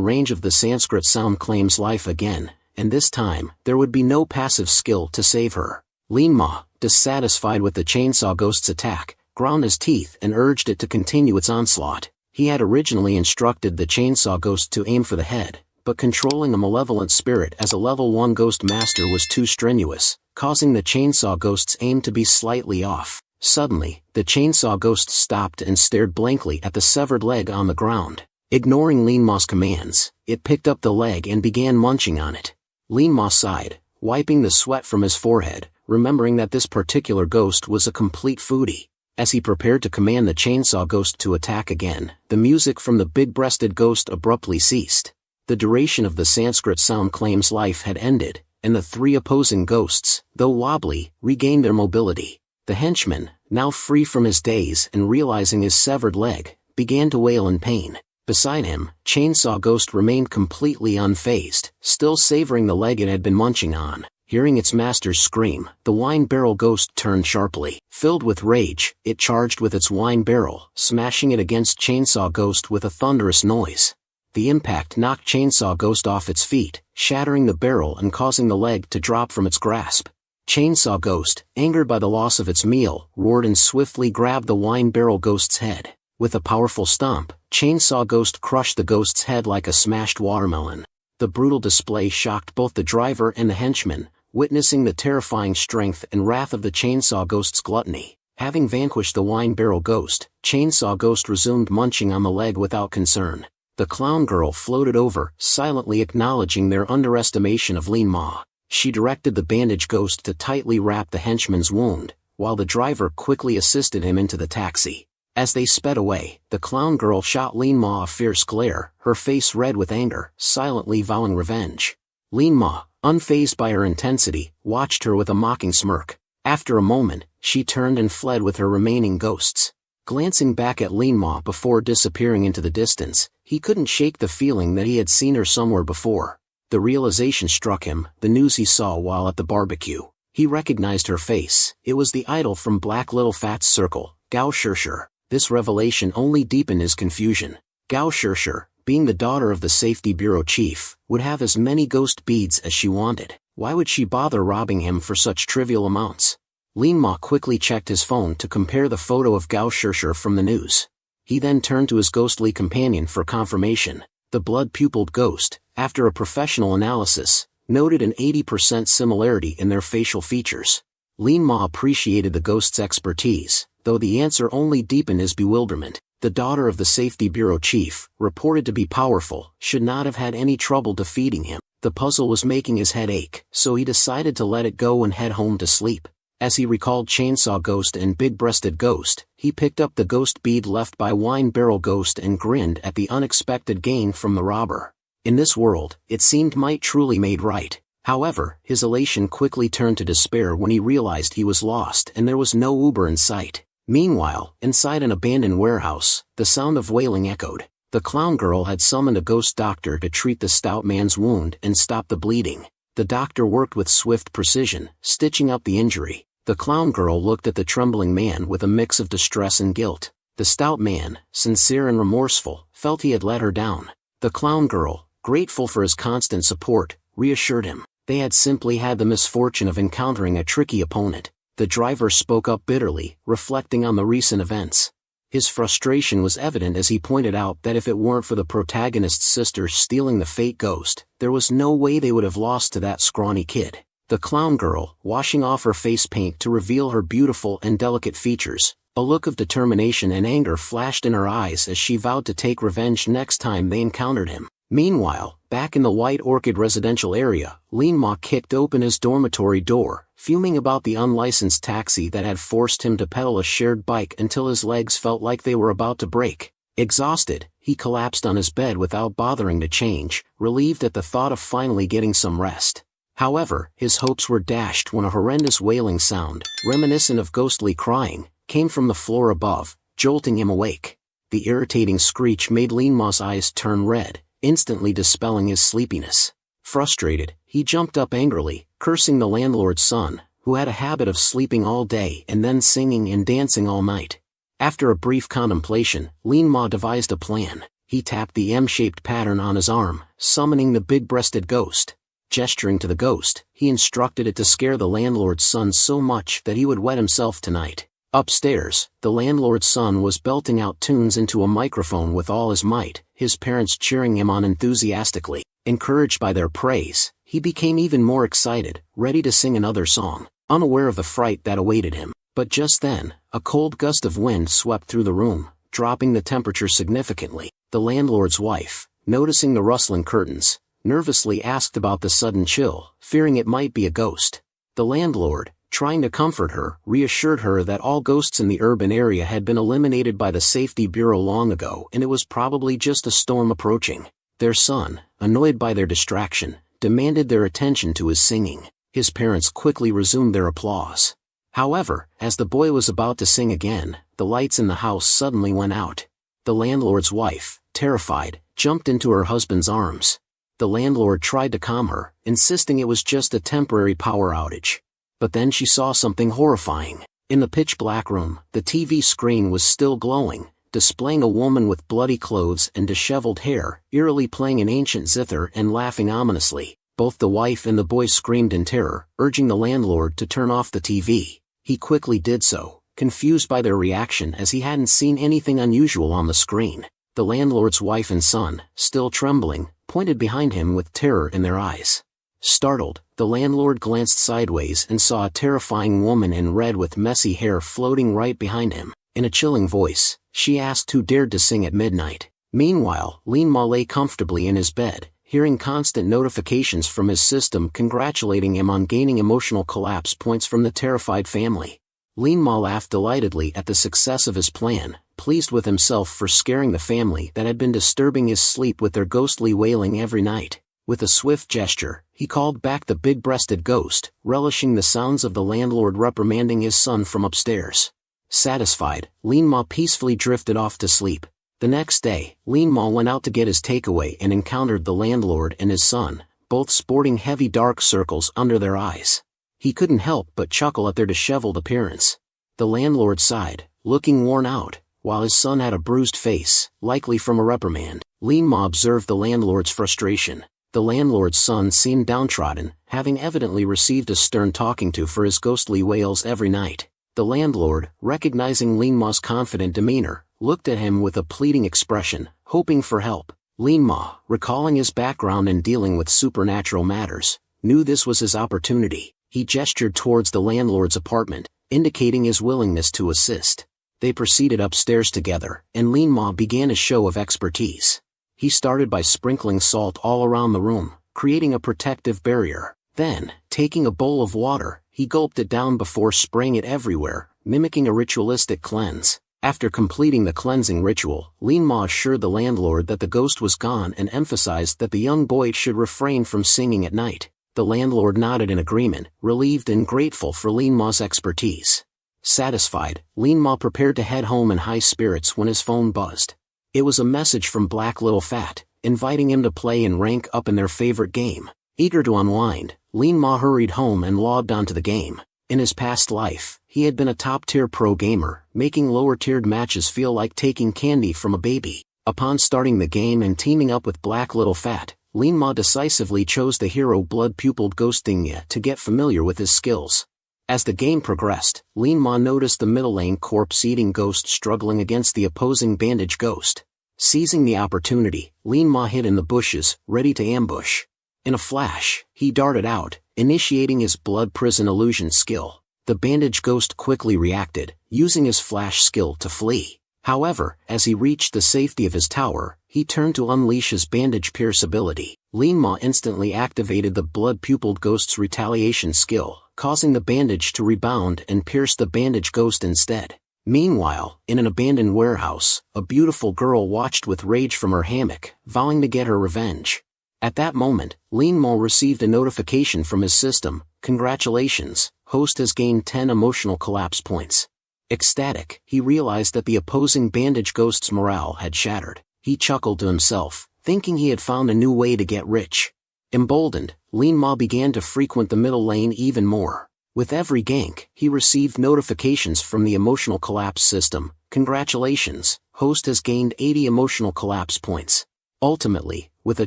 range of the Sanskrit sound claims life again, and this time, there would be no passive skill to save her. Lin Ma, dissatisfied with the chainsaw ghost's attack, ground his teeth and urged it to continue its onslaught. He had originally instructed the chainsaw ghost to aim for the head, but controlling a malevolent spirit as a level 1 ghost master was too strenuous, causing the chainsaw ghost's aim to be slightly off. Suddenly, the chainsaw ghost stopped and stared blankly at the severed leg on the ground. Ignoring Lin Ma's commands, it picked up the leg and began munching on it. Lin Ma sighed, wiping the sweat from his forehead, remembering that this particular ghost was a complete foodie. As he prepared to command the chainsaw ghost to attack again, the music from the big-breasted ghost abruptly ceased. The duration of the Sanskrit sound claims life had ended, and the 3 opposing ghosts, though wobbly, regained their mobility. The henchman, now free from his daze and realizing his severed leg, began to wail in pain. Beside him, Chainsaw Ghost remained completely unfazed, still savoring the leg it had been munching on. Hearing its master's scream, the wine barrel ghost turned sharply. Filled with rage, it charged with its wine barrel, smashing it against Chainsaw Ghost with a thunderous noise. The impact knocked Chainsaw Ghost off its feet, shattering the barrel and causing the leg to drop from its grasp. Chainsaw Ghost, angered by the loss of its meal, roared and swiftly grabbed the wine barrel ghost's head. With a powerful stomp, Chainsaw Ghost crushed the ghost's head like a smashed watermelon. The brutal display shocked both the driver and the henchman, witnessing the terrifying strength and wrath of the Chainsaw Ghost's gluttony. Having vanquished the wine barrel ghost, Chainsaw Ghost resumed munching on the leg without concern. The clown girl floated over, silently acknowledging their underestimation of Lin Ma. She directed the bandage ghost to tightly wrap the henchman's wound, while the driver quickly assisted him into the taxi. As they sped away, the clown girl shot Lin Ma a fierce glare, her face red with anger, silently vowing revenge. Lin Ma, unfazed by her intensity, watched her with a mocking smirk. After a moment, she turned and fled with her remaining ghosts. Glancing back at Lin Ma before disappearing into the distance, he couldn't shake the feeling that he had seen her somewhere before. The realization struck him, the news he saw while at the barbecue. He recognized her face. It was the idol from Black Little Fat's circle, Gao Shirshir. This revelation only deepened his confusion. Gao Shirshir, being the daughter of the Safety Bureau chief, would have as many ghost beads as she wanted. Why would she bother robbing him for such trivial amounts? Lin Ma quickly checked his phone to compare the photo of Gao Shirshir from the news. He then turned to his ghostly companion for confirmation. The blood-pupilled ghost, after a professional analysis, noted an 80% similarity in their facial features. Lin Ma appreciated the ghost's expertise, though the answer only deepened his bewilderment. The daughter of the Safety Bureau chief, reported to be powerful, should not have had any trouble defeating him. The puzzle was making his head ache, so he decided to let it go and head home to sleep. As he recalled Chainsaw Ghost and Big-Breasted Ghost, he picked up the ghost bead left by Wine Barrel Ghost and grinned at the unexpected gain from the robber. In this world, it seemed might truly made right. However, his elation quickly turned to despair when he realized he was lost and there was no Uber in sight. Meanwhile, inside an abandoned warehouse, the sound of wailing echoed. The clown girl had summoned a ghost doctor to treat the stout man's wound and stop the bleeding. The doctor worked with swift precision, stitching up the injury. The clown girl looked at the trembling man with a mix of distress and guilt. The stout man, sincere and remorseful, felt he had let her down. The clown girl, grateful for his constant support, reassured him. They had simply had the misfortune of encountering a tricky opponent. The driver spoke up bitterly, reflecting on the recent events. His frustration was evident as he pointed out that if it weren't for the protagonist's sister stealing the fake ghost, there was no way they would have lost to that scrawny kid. The clown girl, washing off her face paint to reveal her beautiful and delicate features, a look of determination and anger flashed in her eyes as she vowed to take revenge next time they encountered him. Meanwhile, back in the White Orchid residential area, Lin Ma kicked open his dormitory door, fuming about the unlicensed taxi that had forced him to pedal a shared bike until his legs felt like they were about to break. Exhausted, he collapsed on his bed without bothering to change, relieved at the thought of finally getting some rest. However, his hopes were dashed when a horrendous wailing sound, reminiscent of ghostly crying, came from the floor above, jolting him awake. The irritating screech made Lin Ma's eyes turn red, instantly dispelling his sleepiness. Frustrated, he jumped up angrily, cursing the landlord's son, who had a habit of sleeping all day and then singing and dancing all night. After a brief contemplation, Lin Ma devised a plan. He tapped the M-shaped pattern on his arm, summoning the big-breasted ghost. Gesturing to the ghost, he instructed it to scare the landlord's son so much that he would wet himself tonight. Upstairs, the landlord's son was belting out tunes into a microphone with all his might, his parents cheering him on enthusiastically. Encouraged by their praise, he became even more excited, ready to sing another song, unaware of the fright that awaited him. But just then, a cold gust of wind swept through the room, dropping the temperature significantly. The landlord's wife, noticing the rustling curtains, nervously asked about the sudden chill, fearing it might be a ghost. The landlord, trying to comfort her, reassured her that all ghosts in the urban area had been eliminated by the Safety Bureau long ago and it was probably just a storm approaching. Their son, annoyed by their distraction, demanded their attention to his singing. His parents quickly resumed their applause. However, as the boy was about to sing again, the lights in the house suddenly went out. The landlord's wife, terrified, jumped into her husband's arms. The landlord tried to calm her, insisting it was just a temporary power outage. But then she saw something horrifying. In the pitch-black room, the TV screen was still glowing, displaying a woman with bloody clothes and disheveled hair, eerily playing an ancient zither and laughing ominously. Both the wife and the boy screamed in terror, urging the landlord to turn off the TV. He quickly did so, confused by their reaction as he hadn't seen anything unusual on the screen. The landlord's wife and son, still trembling, pointed behind him with terror in their eyes. Startled, the landlord glanced sideways and saw a terrifying woman in red with messy hair floating right behind him. In a chilling voice, she asked who dared to sing at midnight. Meanwhile, Lin Ma lay comfortably in his bed, hearing constant notifications from his system congratulating him on gaining emotional collapse points from the terrified family. Lin Ma laughed delightedly at the success of his plan, pleased with himself for scaring the family that had been disturbing his sleep with their ghostly wailing every night. With a swift gesture, he called back the big-breasted ghost, relishing the sounds of the landlord reprimanding his son from upstairs. Satisfied, Lin Ma peacefully drifted off to sleep. The next day, Lin Ma went out to get his takeaway and encountered the landlord and his son, both sporting heavy dark circles under their eyes. He couldn't help but chuckle at their disheveled appearance. The landlord sighed, looking worn out, while his son had a bruised face, likely from a reprimand. Lin Ma observed the landlord's frustration. The landlord's son seemed downtrodden, having evidently received a stern talking to for his ghostly wails every night. The landlord, recognizing Lin Ma's confident demeanor, looked at him with a pleading expression, hoping for help. Lin Ma, recalling his background in dealing with supernatural matters, knew this was his opportunity. He gestured towards the landlord's apartment, indicating his willingness to assist. They proceeded upstairs together, and Lin Ma began a show of expertise. He started by sprinkling salt all around the room, creating a protective barrier. Then, taking a bowl of water, he gulped it down before spraying it everywhere, mimicking a ritualistic cleanse. After completing the cleansing ritual, Lin Ma assured the landlord that the ghost was gone and emphasized that the young boy should refrain from singing at night. The landlord nodded in agreement, relieved and grateful for Lin Ma's expertise. Satisfied, Lin Ma prepared to head home in high spirits when his phone buzzed. It was a message from Black Little Fat, inviting him to play and rank up in their favorite game. Eager to unwind, Lin Ma hurried home and logged onto the game. In his past life, he had been a top-tier pro gamer, making lower-tiered matches feel like taking candy from a baby. Upon starting the game and teaming up with Black Little Fat, Lin Ma decisively chose the hero blood-pupiled Ghostingya to get familiar with his skills. As the game progressed, Lin Ma noticed the middle lane corpse-eating ghost struggling against the opposing bandage ghost. Seizing the opportunity, Lin Ma hid in the bushes, ready to ambush. In a flash, he darted out, initiating his blood prison illusion skill. The bandage ghost quickly reacted, using his flash skill to flee. However, as he reached the safety of his tower, he turned to unleash his bandage pierce ability. Lin Ma instantly activated the blood-pupiled ghost's retaliation skill, causing the bandage to rebound and pierce the bandage ghost instead. Meanwhile, in an abandoned warehouse, a beautiful girl watched with rage from her hammock, vowing to get her revenge. At that moment, Lin Ma received a notification from his system. "Congratulations, host has gained 10 emotional collapse points." Ecstatic, he realized that the opposing bandage ghost's morale had shattered. He chuckled to himself, thinking he had found a new way to get rich. Emboldened, Lin Ma began to frequent the middle lane even more. With every gank, he received notifications from the emotional collapse system. "Congratulations, host has gained 80 emotional collapse points." Ultimately, with a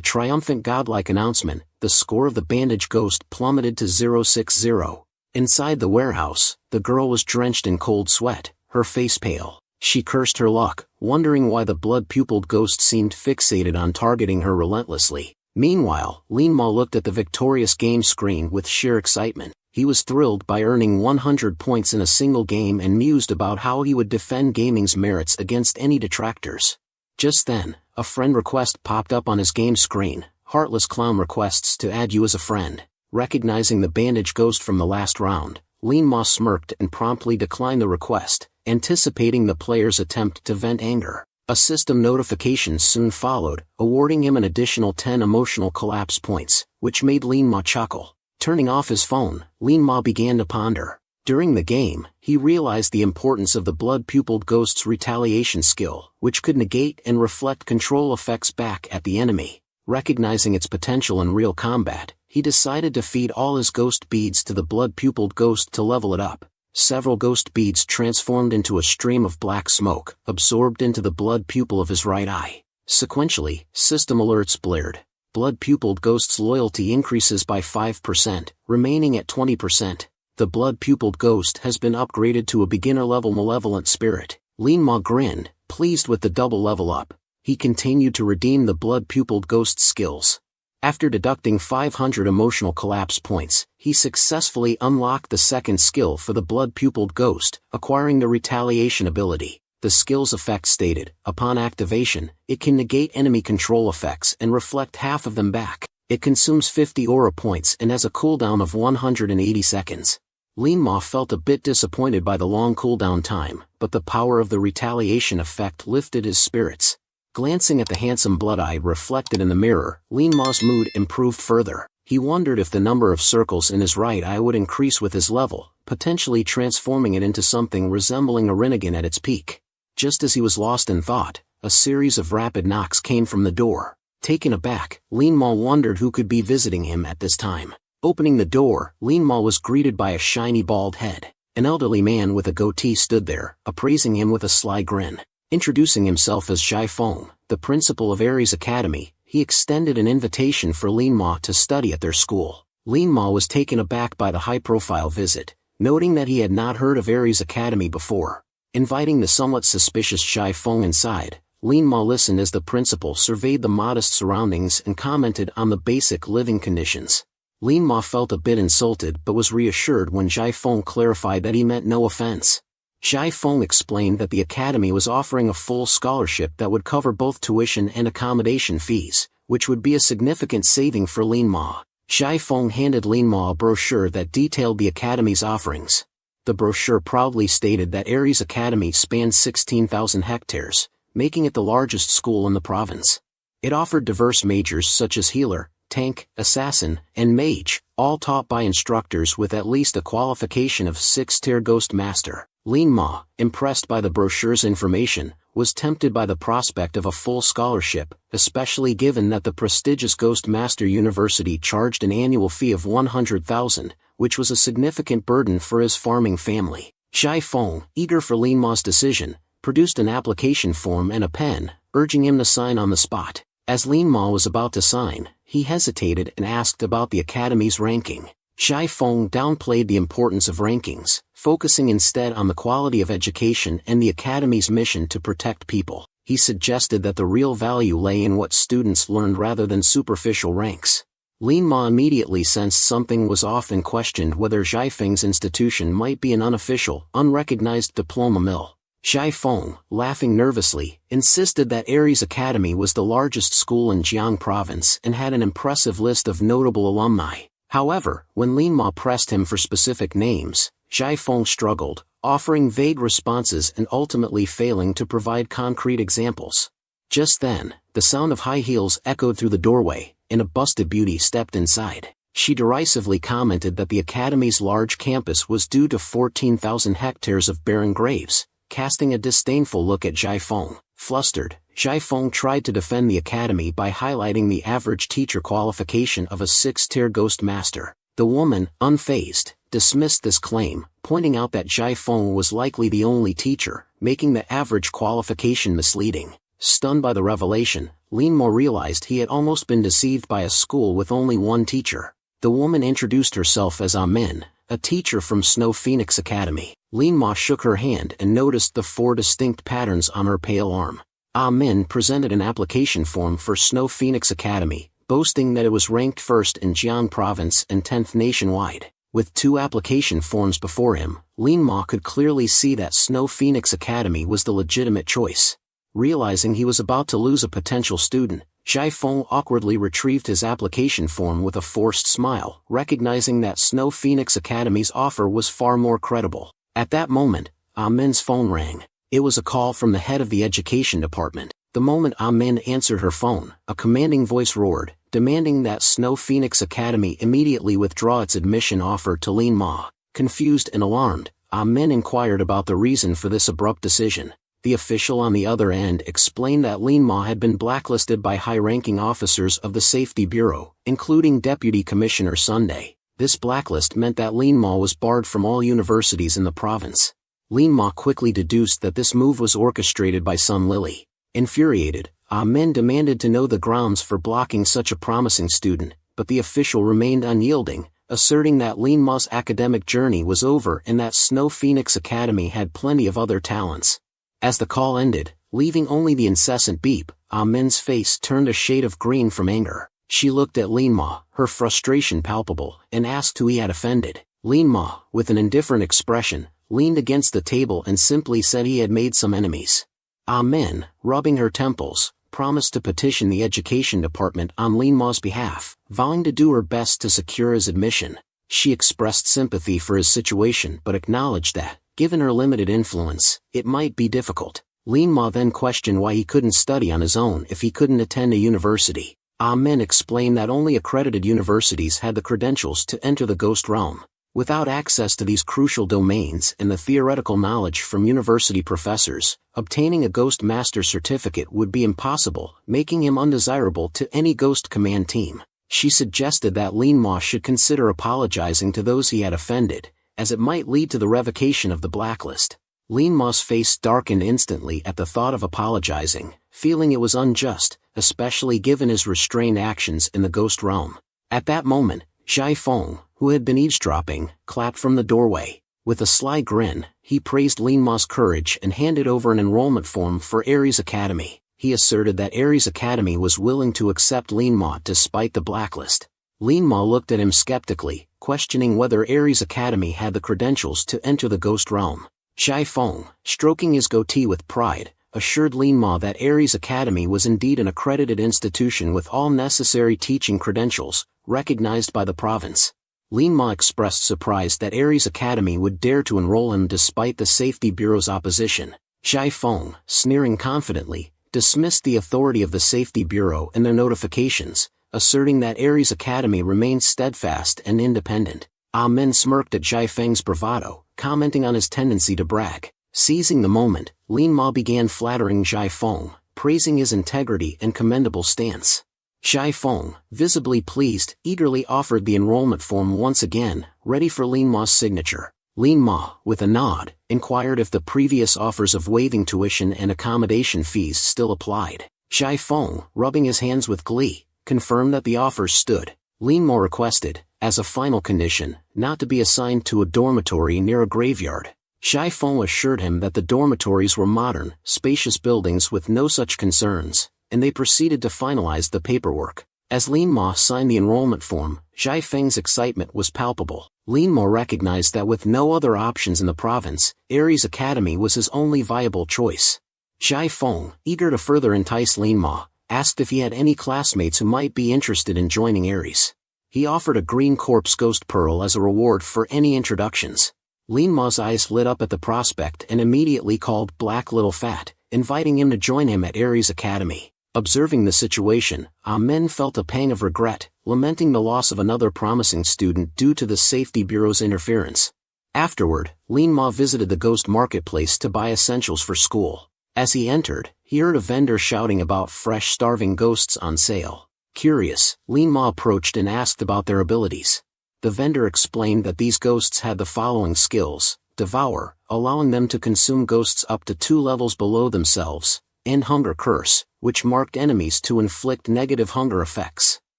triumphant godlike announcement, the score of the bandage ghost plummeted to 060. Inside the warehouse, the girl was drenched in cold sweat, her face pale. She cursed her luck, wondering why the blood-pupiled ghost seemed fixated on targeting her relentlessly. Meanwhile, Lin Ma looked at the victorious game screen with sheer excitement. He was thrilled by earning 100 points in a single game and mused about how he would defend gaming's merits against any detractors. Just then, a friend request popped up on his game screen. "Heartless Clown requests to add you as a friend." Recognizing the bandage ghost from the last round, Lin Ma smirked and promptly declined the request, anticipating the player's attempt to vent anger. A system notification soon followed, awarding him an additional 10 emotional collapse points, which made Lin Ma chuckle. Turning off his phone, Lin Ma began to ponder. During the game, he realized the importance of the blood-pupiled ghost's retaliation skill, which could negate and reflect control effects back at the enemy. Recognizing its potential in real combat, he decided to feed all his ghost beads to the blood-pupiled ghost to level it up. Several ghost beads transformed into a stream of black smoke, absorbed into the blood pupil of his right eye. Sequentially, system alerts blared. Blood-pupiled ghost's loyalty increases by 5%, remaining at 20%. The blood-pupiled ghost has been upgraded to a beginner-level malevolent spirit. Lin Ma grinned, pleased with the double level up. He continued to redeem the blood-pupiled ghost's skills. After deducting 500 emotional collapse points, he successfully unlocked the second skill for the blood-pupiled ghost, acquiring the retaliation ability. The skill's effect stated, upon activation, it can negate enemy control effects and reflect half of them back. It consumes 50 aura points and has a cooldown of 180 seconds. Lin Ma felt a bit disappointed by the long cooldown time, but the power of the retaliation effect lifted his spirits. Glancing at the handsome blood-eye reflected in the mirror, Lin Ma's mood improved further. He wondered if the number of circles in his right eye would increase with his level, potentially transforming it into something resembling a Rinnegan at its peak. Just as he was lost in thought, a series of rapid knocks came from the door. Taken aback, Lin Ma wondered who could be visiting him at this time. Opening the door, Lin Ma was greeted by a shiny bald head. An elderly man with a goatee stood there, appraising him with a sly grin. Introducing himself as Zhai Feng, the principal of Aries Academy, he extended an invitation for Lin Ma to study at their school. Lin Ma was taken aback by the high-profile visit, noting that he had not heard of Aries Academy before. Inviting the somewhat suspicious Zhai Feng inside, Lin Ma listened as the principal surveyed the modest surroundings and commented on the basic living conditions. Lin Ma felt a bit insulted but was reassured when Zhai Feng clarified that he meant no offense. Zhai Feng explained that the academy was offering a full scholarship that would cover both tuition and accommodation fees, which would be a significant saving for Lin Ma. Zhai Feng handed Lin Ma a brochure that detailed the academy's offerings. The brochure proudly stated that Aries Academy spans 16,000 hectares, making it the largest school in the province. It offered diverse majors such as healer, tank, assassin, and mage, all taught by instructors with at least a qualification of 6th-tier Ghost Master. Lin Ma, impressed by the brochure's information, was tempted by the prospect of a full scholarship, especially given that the prestigious Ghost Master University charged an annual fee of 100,000, which was a significant burden for his farming family. Zhai Feng, eager for Lin Ma's decision, produced an application form and a pen, urging him to sign on the spot. As Lin Ma was about to sign, he hesitated and asked about the academy's ranking. Zhai Feng downplayed the importance of rankings, focusing instead on the quality of education and the academy's mission to protect people. He suggested that the real value lay in what students learned rather than superficial ranks. Lin Ma immediately sensed something was off and questioned whether Zhai Feng's institution might be an unofficial, unrecognized diploma mill. Zhai Feng, laughing nervously, insisted that Aries Academy was the largest school in Jiang Province and had an impressive list of notable alumni. However, when Lin Ma pressed him for specific names, Zhai Feng struggled, offering vague responses and ultimately failing to provide concrete examples. Just then, the sound of high heels echoed through the doorway, and a busted beauty stepped inside. She derisively commented that the academy's large campus was due to 14,000 hectares of barren graves, casting a disdainful look at Zhai Feng. Flustered, Zhai Feng tried to defend the academy by highlighting the average teacher qualification of a 6th-tier Ghost Master. The woman, unfazed, dismissed this claim, pointing out that Zhai Feng was likely the only teacher, making the average qualification misleading. Stunned by the revelation, Lin Ma realized he had almost been deceived by a school with only one teacher. The woman introduced herself as Min, a teacher from Snow Phoenix Academy. Lin Ma shook her hand and noticed the 4 distinct patterns on her pale arm. Min presented an application form for Snow Phoenix Academy, boasting that it was ranked 1st in Jiang Province and 10th nationwide. With 2 application forms before him, Lin Ma could clearly see that Snow Phoenix Academy was the legitimate choice. Realizing he was about to lose a potential student, Zhai Feng awkwardly retrieved his application form with a forced smile, recognizing that Snow Phoenix Academy's offer was far more credible. At that moment, Min's phone rang. It was a call from the head of the education department. The moment Min answered her phone, a commanding voice roared, demanding that Snow Phoenix Academy immediately withdraw its admission offer to Lin Ma. Confused and alarmed, Min inquired about the reason for this abrupt decision. The official on the other end explained that Lin Ma had been blacklisted by high-ranking officers of the Safety Bureau, including Deputy Commissioner Sunday. This blacklist meant that Lin Ma was barred from all universities in the province. Lin Ma quickly deduced that this move was orchestrated by Sun Lily. Infuriated, Min demanded to know the grounds for blocking such a promising student, but the official remained unyielding, asserting that Lin Ma's academic journey was over and that Snow Phoenix Academy had plenty of other talents. As the call ended, leaving only the incessant beep, Min's face turned a shade of green from anger. She looked at Lin Ma, her frustration palpable, and asked who he had offended. Lin Ma, with an indifferent expression, leaned against the table and simply said he had made some enemies. Min, rubbing her temples, promised to petition the education department on Lin Ma's behalf, vowing to do her best to secure his admission. She expressed sympathy for his situation but acknowledged that, given her limited influence, it might be difficult. Lin Ma then questioned why he couldn't study on his own if he couldn't attend a university. Min explained that only accredited universities had the credentials to enter the ghost realm. Without access to these crucial domains and the theoretical knowledge from university professors, obtaining a Ghost Master certificate would be impossible, making him undesirable to any Ghost Command team. She suggested that Lin Ma should consider apologizing to those he had offended, as it might lead to the revocation of the blacklist. Lin Ma's face darkened instantly at the thought of apologizing, feeling it was unjust, especially given his restrained actions in the ghost realm. At that moment, Zhai Feng, who had been eavesdropping, clapped from the doorway. With a sly grin, he praised Lin Ma's courage and handed over an enrollment form for Aries Academy. He asserted that Aries Academy was willing to accept Lin Ma despite the blacklist. Lin Ma looked at him skeptically, questioning whether Aries Academy had the credentials to enter the ghost realm. Zhai Feng, stroking his goatee with pride, assured Lin Ma that Aries Academy was indeed an accredited institution with all necessary teaching credentials, recognized by the province. Lin Ma expressed surprise that Aries Academy would dare to enroll him despite the Safety Bureau's opposition. Zhai Feng, sneering confidently, dismissed the authority of the Safety Bureau and their notifications, asserting that Aries Academy remained steadfast and independent. Min smirked at Zhai Feng's bravado, commenting on his tendency to brag. Seizing the moment, Lin Ma began flattering Zhai Feng, praising his integrity and commendable stance. Zhai Feng, visibly pleased, eagerly offered the enrollment form once again, ready for Lin Ma's signature. Lin Ma, with a nod, inquired if the previous offers of waiving tuition and accommodation fees still applied. Zhai Feng, rubbing his hands with glee, confirmed that the offers stood. Lin Ma requested, as a final condition, not to be assigned to a dormitory near a graveyard. Zhai Feng assured him that the dormitories were modern, spacious buildings with no such concerns, and they proceeded to finalize the paperwork. As Lin Ma signed the enrollment form, Zhai Feng's excitement was palpable. Lin Ma recognized that with no other options in the province, Aries Academy was his only viable choice. Zhai Feng, eager to further entice Lin Ma, asked if he had any classmates who might be interested in joining Aries. He offered a green corpse ghost pearl as a reward for any introductions. Lin Ma's eyes lit up at the prospect and immediately called Black Little Fat, inviting him to join him at Aries Academy. Observing the situation, Min felt a pang of regret, lamenting the loss of another promising student due to the Safety Bureau's interference. Afterward, Lin Ma visited the ghost marketplace to buy essentials for school. As he entered, he heard a vendor shouting about fresh starving ghosts on sale. Curious, Lin Ma approached and asked about their abilities. The vendor explained that these ghosts had the following skills: Devour, allowing them to consume ghosts up to 2 levels below themselves, and Hunger Curse, which marked enemies to inflict negative hunger effects.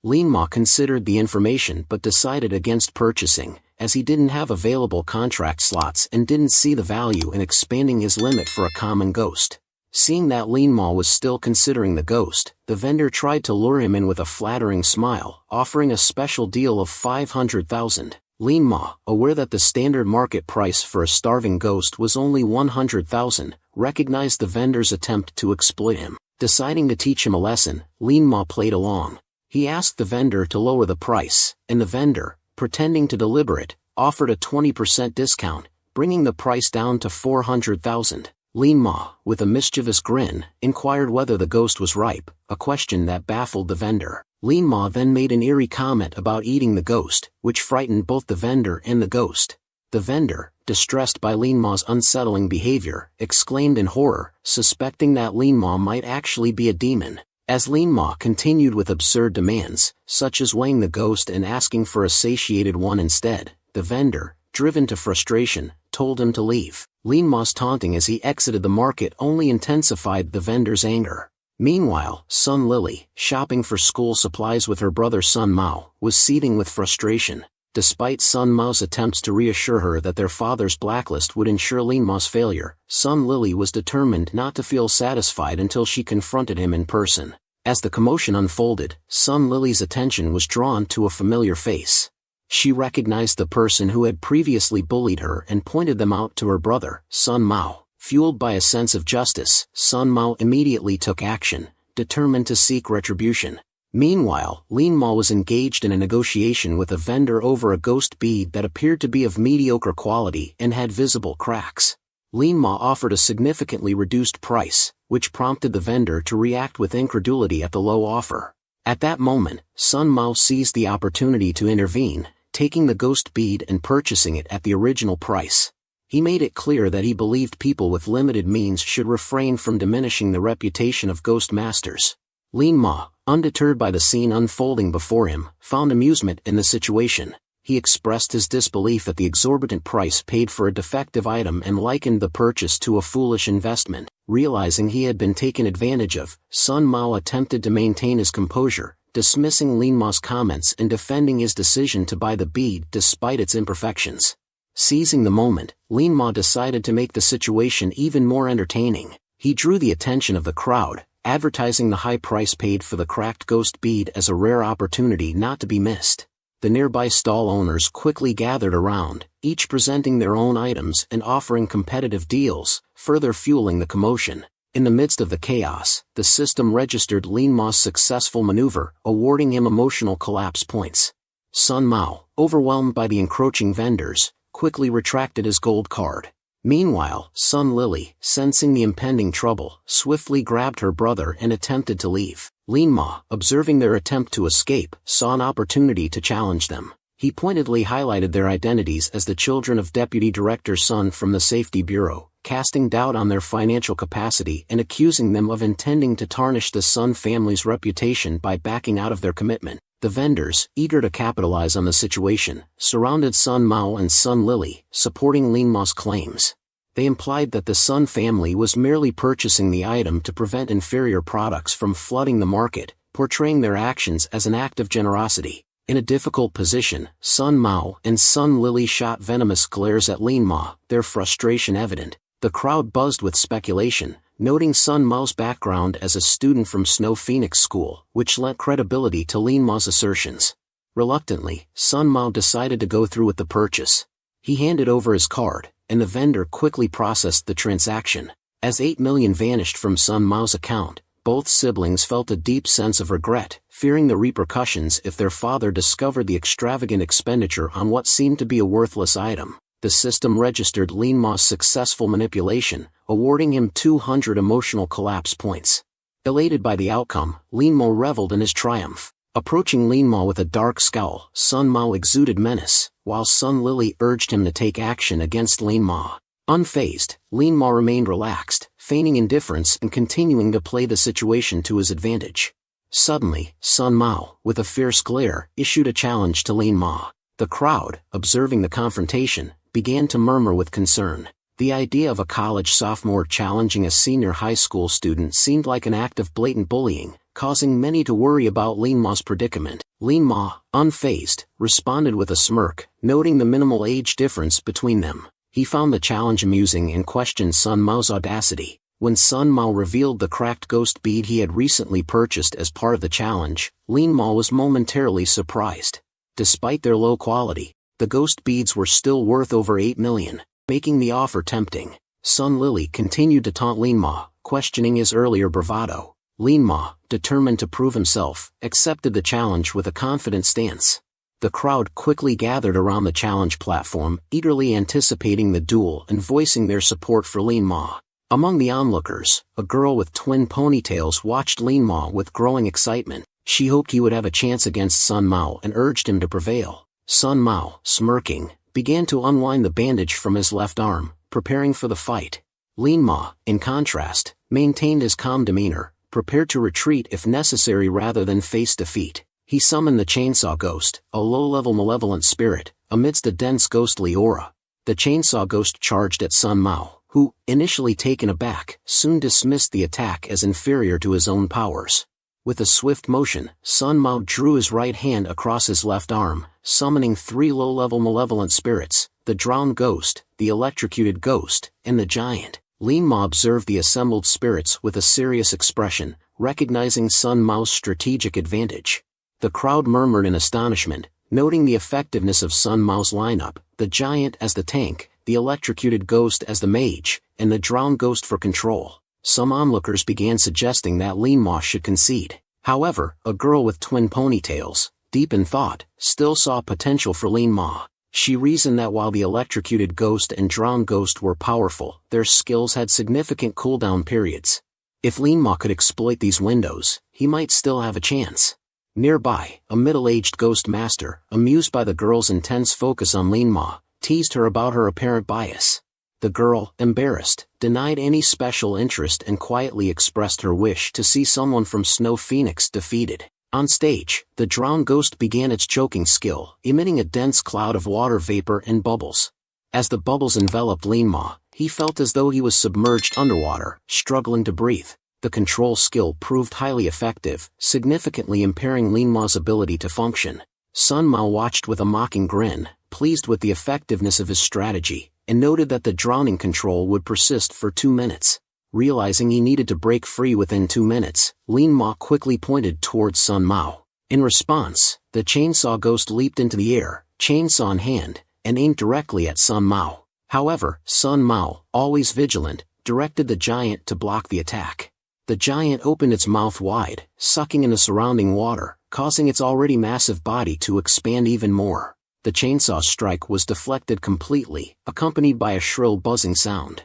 Lin Ma considered the information but decided against purchasing, as he didn't have available contract slots and didn't see the value in expanding his limit for a common ghost. Seeing that Lin Ma was still considering the ghost, the vendor tried to lure him in with a flattering smile, offering a special deal of 500,000. Lin Ma, aware that the standard market price for a starving ghost was only 100,000, recognized the vendor's attempt to exploit him. Deciding to teach him a lesson, Lin Ma played along. He asked the vendor to lower the price, and the vendor, pretending to deliberate, offered a 20% discount, bringing the price down to 400,000. Lin Ma, with a mischievous grin, inquired whether the ghost was ripe, a question that baffled the vendor. Lin Ma then made an eerie comment about eating the ghost, which frightened both the vendor and the ghost. The vendor, distressed by Lin Ma's unsettling behavior, exclaimed in horror, suspecting that Lin Ma might actually be a demon. As Lin Ma continued with absurd demands, such as weighing the ghost and asking for a satiated one instead, the vendor, driven to frustration, told him to leave. Lin Ma's taunting as he exited the market only intensified the vendor's anger. Meanwhile, Sun Lily, shopping for school supplies with her brother Sun Mao, was seething with frustration. Despite Sun Mao's attempts to reassure her that their father's blacklist would ensure Lin Ma's failure, Sun Lily was determined not to feel satisfied until she confronted him in person. As the commotion unfolded, Sun Lily's attention was drawn to a familiar face. She recognized the person who had previously bullied her and pointed them out to her brother, Sun Mao. Fueled by a sense of justice, Sun Mao immediately took action, determined to seek retribution. Meanwhile, Lin Ma was engaged in a negotiation with a vendor over a ghost bead that appeared to be of mediocre quality and had visible cracks. Lin Ma offered a significantly reduced price, which prompted the vendor to react with incredulity at the low offer. At that moment, Sun Mao seized the opportunity to intervene, taking the ghost bead and purchasing it at the original price. He made it clear that he believed people with limited means should refrain from diminishing the reputation of ghost masters. Lin Ma, undeterred by the scene unfolding before him, found amusement in the situation. He expressed his disbelief at the exorbitant price paid for a defective item and likened the purchase to a foolish investment. Realizing he had been taken advantage of, Sun Mao attempted to maintain his composure, dismissing Lin Ma's comments and defending his decision to buy the bead despite its imperfections. Seizing the moment, Lin Ma decided to make the situation even more entertaining. He drew the attention of the crowd, advertising the high price paid for the cracked ghost bead as a rare opportunity not to be missed. The nearby stall owners quickly gathered around, each presenting their own items and offering competitive deals, further fueling the commotion. In the midst of the chaos, the system registered Lin Ma's successful maneuver, awarding him emotional collapse points. Sun Mao, overwhelmed by the encroaching vendors, quickly retracted his gold card. Meanwhile, Sun Lily, sensing the impending trouble, swiftly grabbed her brother and attempted to leave. Lin Ma, observing their attempt to escape, saw an opportunity to challenge them. He pointedly highlighted their identities as the children of Deputy Director Sun from the Safety Bureau, casting doubt on their financial capacity and accusing them of intending to tarnish the Sun family's reputation by backing out of their commitment. The vendors, eager to capitalize on the situation, surrounded Sun Mao and Sun Lily, supporting Lin Ma's claims. They implied that the Sun family was merely purchasing the item to prevent inferior products from flooding the market, portraying their actions as an act of generosity. In a difficult position, Sun Mao and Sun Lily shot venomous glares at Lin Ma, their frustration evident. The crowd buzzed with speculation, noting Sun Mao's background as a student from Snow Phoenix School, which lent credibility to Lin Ma's assertions. Reluctantly, Sun Mao decided to go through with the purchase. He handed over his card, and the vendor quickly processed the transaction. As 8 million vanished from Sun Mao's account, both siblings felt a deep sense of regret, fearing the repercussions if their father discovered the extravagant expenditure on what seemed to be a worthless item. The system registered Lin Ma's successful manipulation, awarding him 200 emotional collapse points. Elated by the outcome, Lin Ma reveled in his triumph. Approaching Lin Ma with a dark scowl, Sun Mao exuded menace, while Sun Lily urged him to take action against Lin Ma. Unfazed, Lin Ma remained relaxed, feigning indifference and continuing to play the situation to his advantage. Suddenly, Sun Mao, with a fierce glare, issued a challenge to Lin Ma. The crowd, observing the confrontation, began to murmur with concern. The idea of a college sophomore challenging a senior high school student seemed like an act of blatant bullying, causing many to worry about Lin Ma's predicament. Lin Ma, unfazed, responded with a smirk, noting the minimal age difference between them. He found the challenge amusing and questioned Sun Mao's audacity. When Sun Mao revealed the cracked ghost bead he had recently purchased as part of the challenge, Lin Ma was momentarily surprised. Despite their low quality, the ghost beads were still worth over 8 million, making the offer tempting. Sun Lily continued to taunt Lin Ma, questioning his earlier bravado. Lin Ma, determined to prove himself, accepted the challenge with a confident stance. The crowd quickly gathered around the challenge platform, eagerly anticipating the duel and voicing their support for Lin Ma. Among the onlookers, a girl with twin ponytails watched Lin Ma with growing excitement. She hoped he would have a chance against Sun Mao and urged him to prevail. Sun Mao, smirking, began to unwind the bandage from his left arm, preparing for the fight. Lin Ma, in contrast, maintained his calm demeanor, prepared to retreat if necessary rather than face defeat. He summoned the Chainsaw Ghost, a low-level malevolent spirit, amidst a dense ghostly aura. The Chainsaw Ghost charged at Sun Mao, who, initially taken aback, soon dismissed the attack as inferior to his own powers. With a swift motion, Sun Mao drew his right hand across his left arm, summoning 3 low-level malevolent spirits, the Drowned Ghost, the Electrocuted Ghost, and the Giant. Lin Ma observed the assembled spirits with a serious expression, recognizing Sun Mao's strategic advantage. The crowd murmured in astonishment, noting the effectiveness of Sun Mao's lineup, the Giant as the tank, the Electrocuted Ghost as the mage, and the Drowned Ghost for control. Some onlookers began suggesting that Lin Ma should concede. However, a girl with twin ponytails, deep in thought, still saw potential for Lin Ma. She reasoned that while the Electrocuted Ghost and Drowned Ghost were powerful, their skills had significant cooldown periods. If Lin Ma could exploit these windows, he might still have a chance. Nearby, a middle-aged ghost master, amused by the girl's intense focus on Lin Ma, teased her about her apparent bias. The girl, embarrassed, denied any special interest and quietly expressed her wish to see someone from Snow Phoenix defeated. On stage, the drowned ghost began its choking skill, emitting a dense cloud of water vapor and bubbles. As the bubbles enveloped Lin Ma, he felt as though he was submerged underwater, struggling to breathe. The control skill proved highly effective, significantly impairing Lin Ma's ability to function. Sun Mao watched with a mocking grin, pleased with the effectiveness of his strategy, and noted that the drowning control would persist for 2 minutes. Realizing he needed to break free within 2 minutes, Lin Ma quickly pointed towards Sun Mao. In response, the chainsaw ghost leaped into the air, chainsaw in hand, and aimed directly at Sun Mao. However, Sun Mao, always vigilant, directed the giant to block the attack. The giant opened its mouth wide, sucking in the surrounding water, causing its already massive body to expand even more. The chainsaw strike was deflected completely, accompanied by a shrill buzzing sound.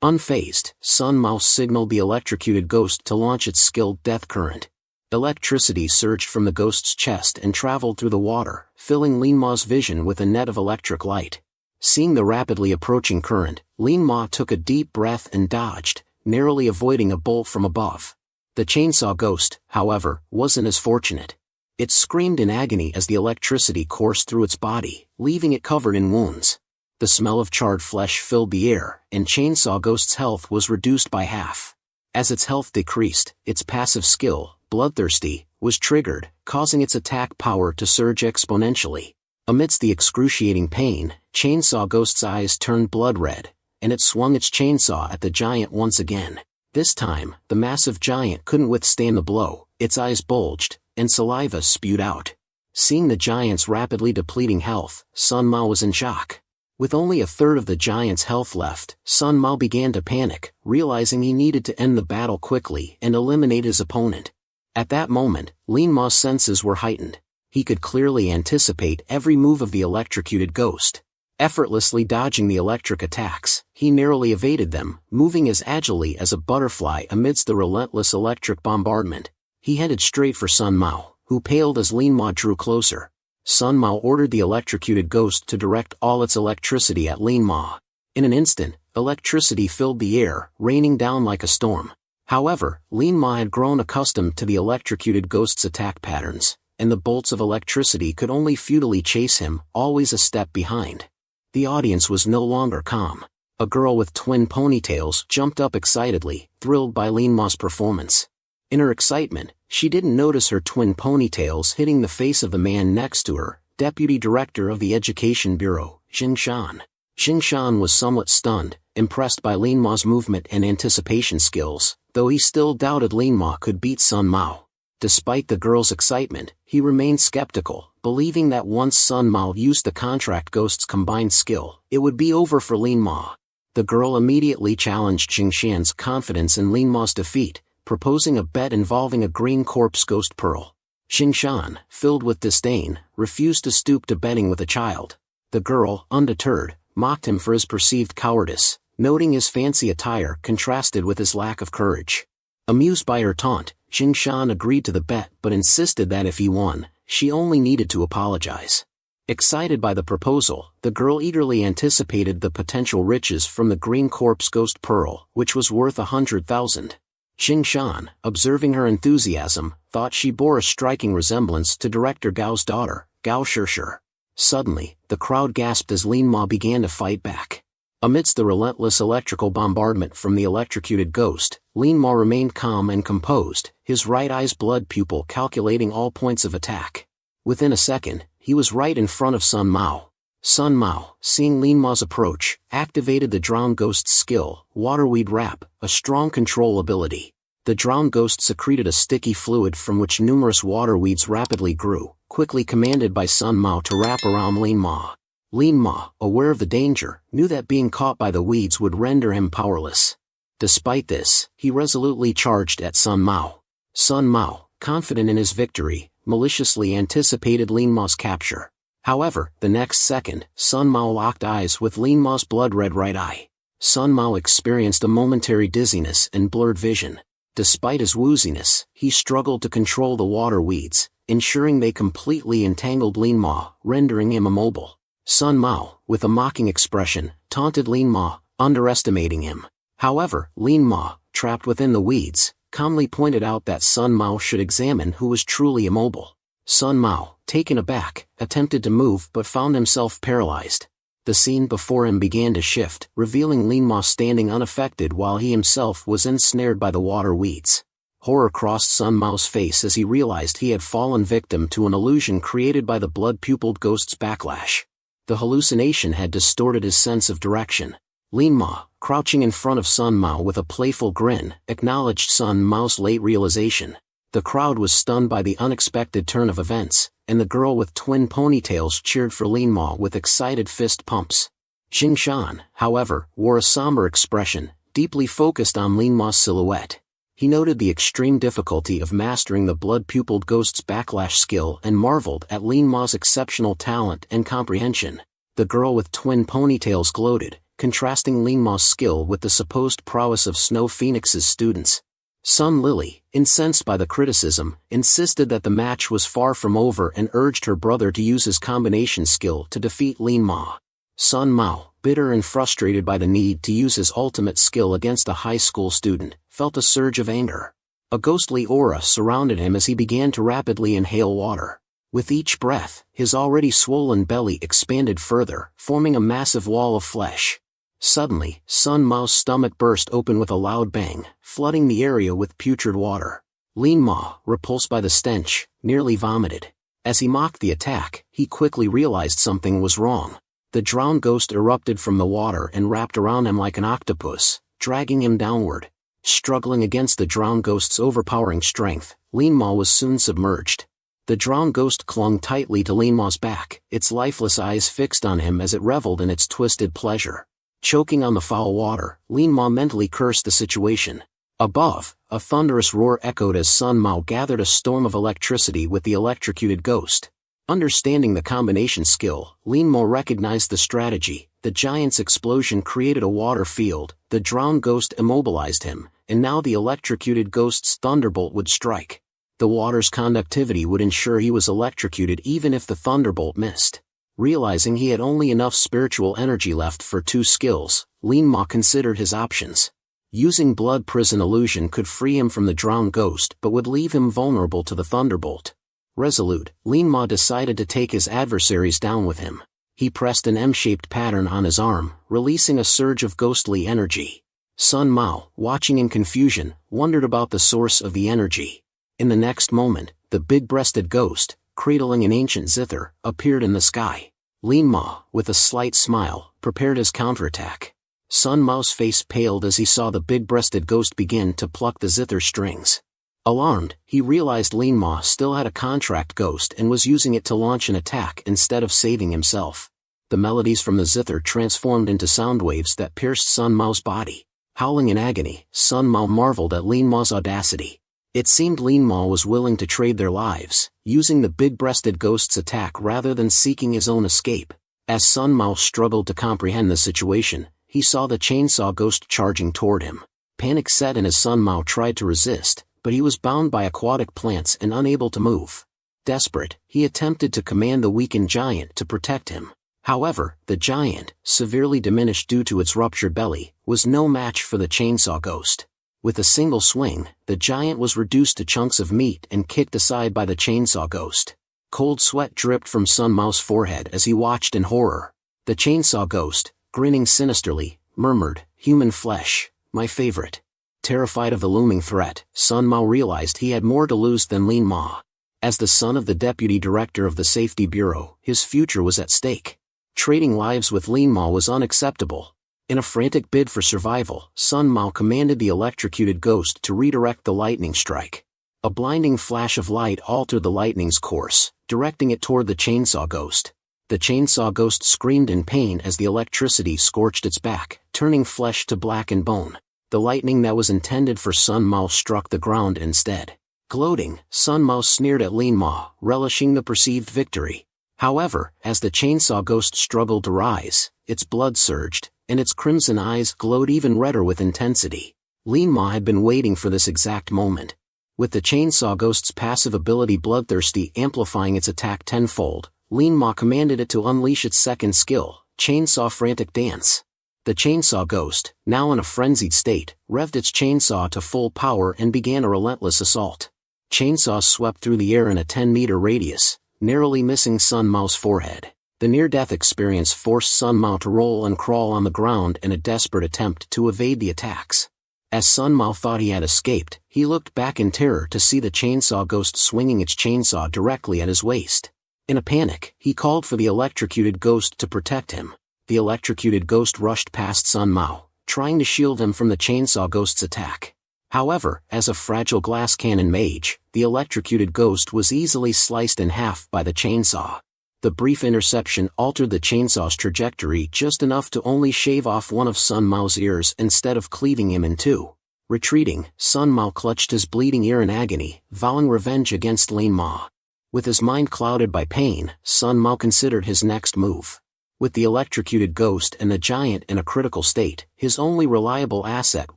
Unfazed, Sun Mao signaled the electrocuted ghost to launch its skilled death current. Electricity surged from the ghost's chest and traveled through the water, filling Lin Ma's vision with a net of electric light. Seeing the rapidly approaching current, Lin Ma took a deep breath and dodged, narrowly avoiding a bolt from above. The chainsaw ghost, however, wasn't as fortunate. It screamed in agony as the electricity coursed through its body, leaving it covered in wounds. The smell of charred flesh filled the air, and Chainsaw Ghost's health was reduced by half. As its health decreased, its passive skill, Bloodthirsty, was triggered, causing its attack power to surge exponentially. Amidst the excruciating pain, Chainsaw Ghost's eyes turned blood red, and it swung its chainsaw at the giant once again. This time, the massive giant couldn't withstand the blow, its eyes bulged, and saliva spewed out. Seeing the giant's rapidly depleting health, Sun Mao was in shock. With only a third of the giant's health left, Sun Mao began to panic, realizing he needed to end the battle quickly and eliminate his opponent. At that moment, Lin Ma's senses were heightened. He could clearly anticipate every move of the electrocuted ghost. Effortlessly dodging the electric attacks, he narrowly evaded them, moving as agilely as a butterfly amidst the relentless electric bombardment. He headed straight for Sun Mao, who paled as Lin Ma drew closer. Sun Mao ordered the electrocuted ghost to direct all its electricity at Lin Ma. In an instant, electricity filled the air, raining down like a storm. However, Lin Ma had grown accustomed to the electrocuted ghost's attack patterns, and the bolts of electricity could only futilely chase him, always a step behind. The audience was no longer calm. A girl with twin ponytails jumped up excitedly, thrilled by Lin Ma's performance. In her excitement, she didn't notice her twin ponytails hitting the face of the man next to her, Deputy Director of the Education Bureau, Xing Shan. Xing Shan was somewhat stunned, impressed by Lin Ma's movement and anticipation skills, though he still doubted Lin Ma could beat Sun Mao. Despite the girl's excitement, he remained skeptical, believing that once Sun Mao used the contract ghost's combined skill, it would be over for Lin Ma. The girl immediately challenged Xing Shan's confidence in Lin Ma's defeat, proposing a bet involving a green corpse ghost pearl. Xing Shan, filled with disdain, refused to stoop to betting with a child. The girl, undeterred, mocked him for his perceived cowardice, noting his fancy attire contrasted with his lack of courage. Amused by her taunt, Xing Shan agreed to the bet but insisted that if he won, she only needed to apologize. Excited by the proposal, the girl eagerly anticipated the potential riches from the green corpse ghost pearl, which was worth 100,000. Xing Shan, observing her enthusiasm, thought she bore a striking resemblance to Director Gao's daughter, Gao Shishir. Suddenly, the crowd gasped as Lin Ma began to fight back. Amidst the relentless electrical bombardment from the electrocuted ghost, Lin Ma remained calm and composed, his right eye's blood pupil calculating all points of attack. Within a second, he was right in front of Sun Mao. Sun Mao, seeing Lin Ma's approach, activated the drowned ghost's skill, Waterweed Wrap, a strong control ability. The drowned ghost secreted a sticky fluid from which numerous water weeds rapidly grew, quickly commanded by Sun Mao to wrap around Lin Ma. Lin Ma, aware of the danger, knew that being caught by the weeds would render him powerless. Despite this, he resolutely charged at Sun Mao. Sun Mao, confident in his victory, maliciously anticipated Lin Ma's capture. However, the next second, Sun Mao locked eyes with Lin Ma's blood-red right eye. Sun Mao experienced a momentary dizziness and blurred vision. Despite his wooziness, he struggled to control the water weeds, ensuring they completely entangled Lin Ma, rendering him immobile. Sun Mao, with a mocking expression, taunted Lin Ma, underestimating him. However, Lin Ma, trapped within the weeds, calmly pointed out that Sun Mao should examine who was truly immobile. Sun Mao, taken aback, attempted to move but found himself paralyzed. The scene before him began to shift, revealing Lin Ma standing unaffected while he himself was ensnared by the water weeds. Horror crossed Sun Mao's face as he realized he had fallen victim to an illusion created by the blood-pupiled ghost's backlash. The hallucination had distorted his sense of direction. Lin Ma, crouching in front of Sun Mao with a playful grin, acknowledged Sun Mao's late realization. The crowd was stunned by the unexpected turn of events, and the girl with twin ponytails cheered for Lin Ma with excited fist pumps. Jing Shan, however, wore a somber expression, deeply focused on Lin Ma's silhouette. He noted the extreme difficulty of mastering the blood-pupiled ghost's backlash skill and marveled at Lin Ma's exceptional talent and comprehension. The girl with twin ponytails gloated, contrasting Lin Ma's skill with the supposed prowess of Snow Phoenix's students. Sun Lily, incensed by the criticism, insisted that the match was far from over and urged her brother to use his combination skill to defeat Lin Ma. Sun Mao, bitter and frustrated by the need to use his ultimate skill against a high school student, felt a surge of anger. A ghostly aura surrounded him as he began to rapidly inhale water. With each breath, his already swollen belly expanded further, forming a massive wall of flesh. Suddenly, Sun Mao's stomach burst open with a loud bang, flooding the area with putrid water. Lin Ma, repulsed by the stench, nearly vomited. As he mocked the attack, he quickly realized something was wrong. The drowned ghost erupted from the water and wrapped around him like an octopus, dragging him downward. Struggling against the drowned ghost's overpowering strength, Lin Ma was soon submerged. The drowned ghost clung tightly to Lin Ma's back, its lifeless eyes fixed on him as it reveled in its twisted pleasure. Choking on the foul water, Lin Ma mentally cursed the situation. Above, a thunderous roar echoed as Sun Mao gathered a storm of electricity with the electrocuted ghost. Understanding the combination skill, Lin Ma recognized the strategy. The giant's explosion created a water field, the drowned ghost immobilized him, and now the electrocuted ghost's thunderbolt would strike. The water's conductivity would ensure he was electrocuted even if the thunderbolt missed. Realizing he had only enough spiritual energy left for two skills, Lin Ma considered his options. Using blood prison illusion could free him from the drowned ghost but would leave him vulnerable to the thunderbolt. Resolute, Lin Ma decided to take his adversaries down with him. He pressed an M-shaped pattern on his arm, releasing a surge of ghostly energy. Sun Mao, watching in confusion, wondered about the source of the energy. In the next moment, the big-breasted ghost, cradling an ancient zither, appeared in the sky. Lin Ma, with a slight smile, prepared his counterattack. Sun Mao's face paled as he saw the big-breasted ghost begin to pluck the zither strings. Alarmed, he realized Lin Ma still had a contract ghost and was using it to launch an attack instead of saving himself. The melodies from the zither transformed into sound waves that pierced Sun Mao's body. Howling in agony, Sun Mao marveled at Lin Ma's audacity. It seemed Lin Ma was willing to trade their lives, using the big-breasted ghost's attack rather than seeking his own escape. As Sun Mao struggled to comprehend the situation, he saw the chainsaw ghost charging toward him. Panic set in as Sun Mao tried to resist, but he was bound by aquatic plants and unable to move. Desperate, he attempted to command the weakened giant to protect him. However, the giant, severely diminished due to its ruptured belly, was no match for the chainsaw ghost. With a single swing, the giant was reduced to chunks of meat and kicked aside by the chainsaw ghost. Cold sweat dripped from Sun Mao's forehead as he watched in horror. The chainsaw ghost, grinning sinisterly, murmured, "Human flesh, my favorite." Terrified of the looming threat, Sun Mao realized he had more to lose than Lin Ma. As the son of the deputy director of the Safety Bureau, his future was at stake. Trading lives with Lin Ma was unacceptable. In a frantic bid for survival, Sun Mao commanded the electrocuted ghost to redirect the lightning strike. A blinding flash of light altered the lightning's course, directing it toward the chainsaw ghost. The chainsaw ghost screamed in pain as the electricity scorched its back, turning flesh to black and bone. The lightning that was intended for Sun Mao struck the ground instead. Gloating, Sun Mao sneered at Lin Ma, relishing the perceived victory. However, as the chainsaw ghost struggled to rise, its blood surged, and its crimson eyes glowed even redder with intensity. Lin Ma had been waiting for this exact moment. With the chainsaw ghost's passive ability Bloodthirsty amplifying its attack tenfold, Lin Ma commanded it to unleash its second skill, Chainsaw Frantic Dance. The chainsaw ghost, now in a frenzied state, revved its chainsaw to full power and began a relentless assault. Chainsaws swept through the air in a 10-meter radius, narrowly missing Sun Mao's forehead. The near-death experience forced Sun Mao to roll and crawl on the ground in a desperate attempt to evade the attacks. As Sun Mao thought he had escaped, he looked back in terror to see the chainsaw ghost swinging its chainsaw directly at his waist. In a panic, he called for the electrocuted ghost to protect him. The electrocuted ghost rushed past Sun Mao, trying to shield him from the chainsaw ghost's attack. However, as a fragile glass cannon mage, the electrocuted ghost was easily sliced in half by the chainsaw. The brief interception altered the chainsaw's trajectory just enough to only shave off one of Sun Mao's ears instead of cleaving him in two. Retreating, Sun Mao clutched his bleeding ear in agony, vowing revenge against Lin Ma. With his mind clouded by pain, Sun Mao considered his next move. With the electrocuted ghost and the giant in a critical state, his only reliable asset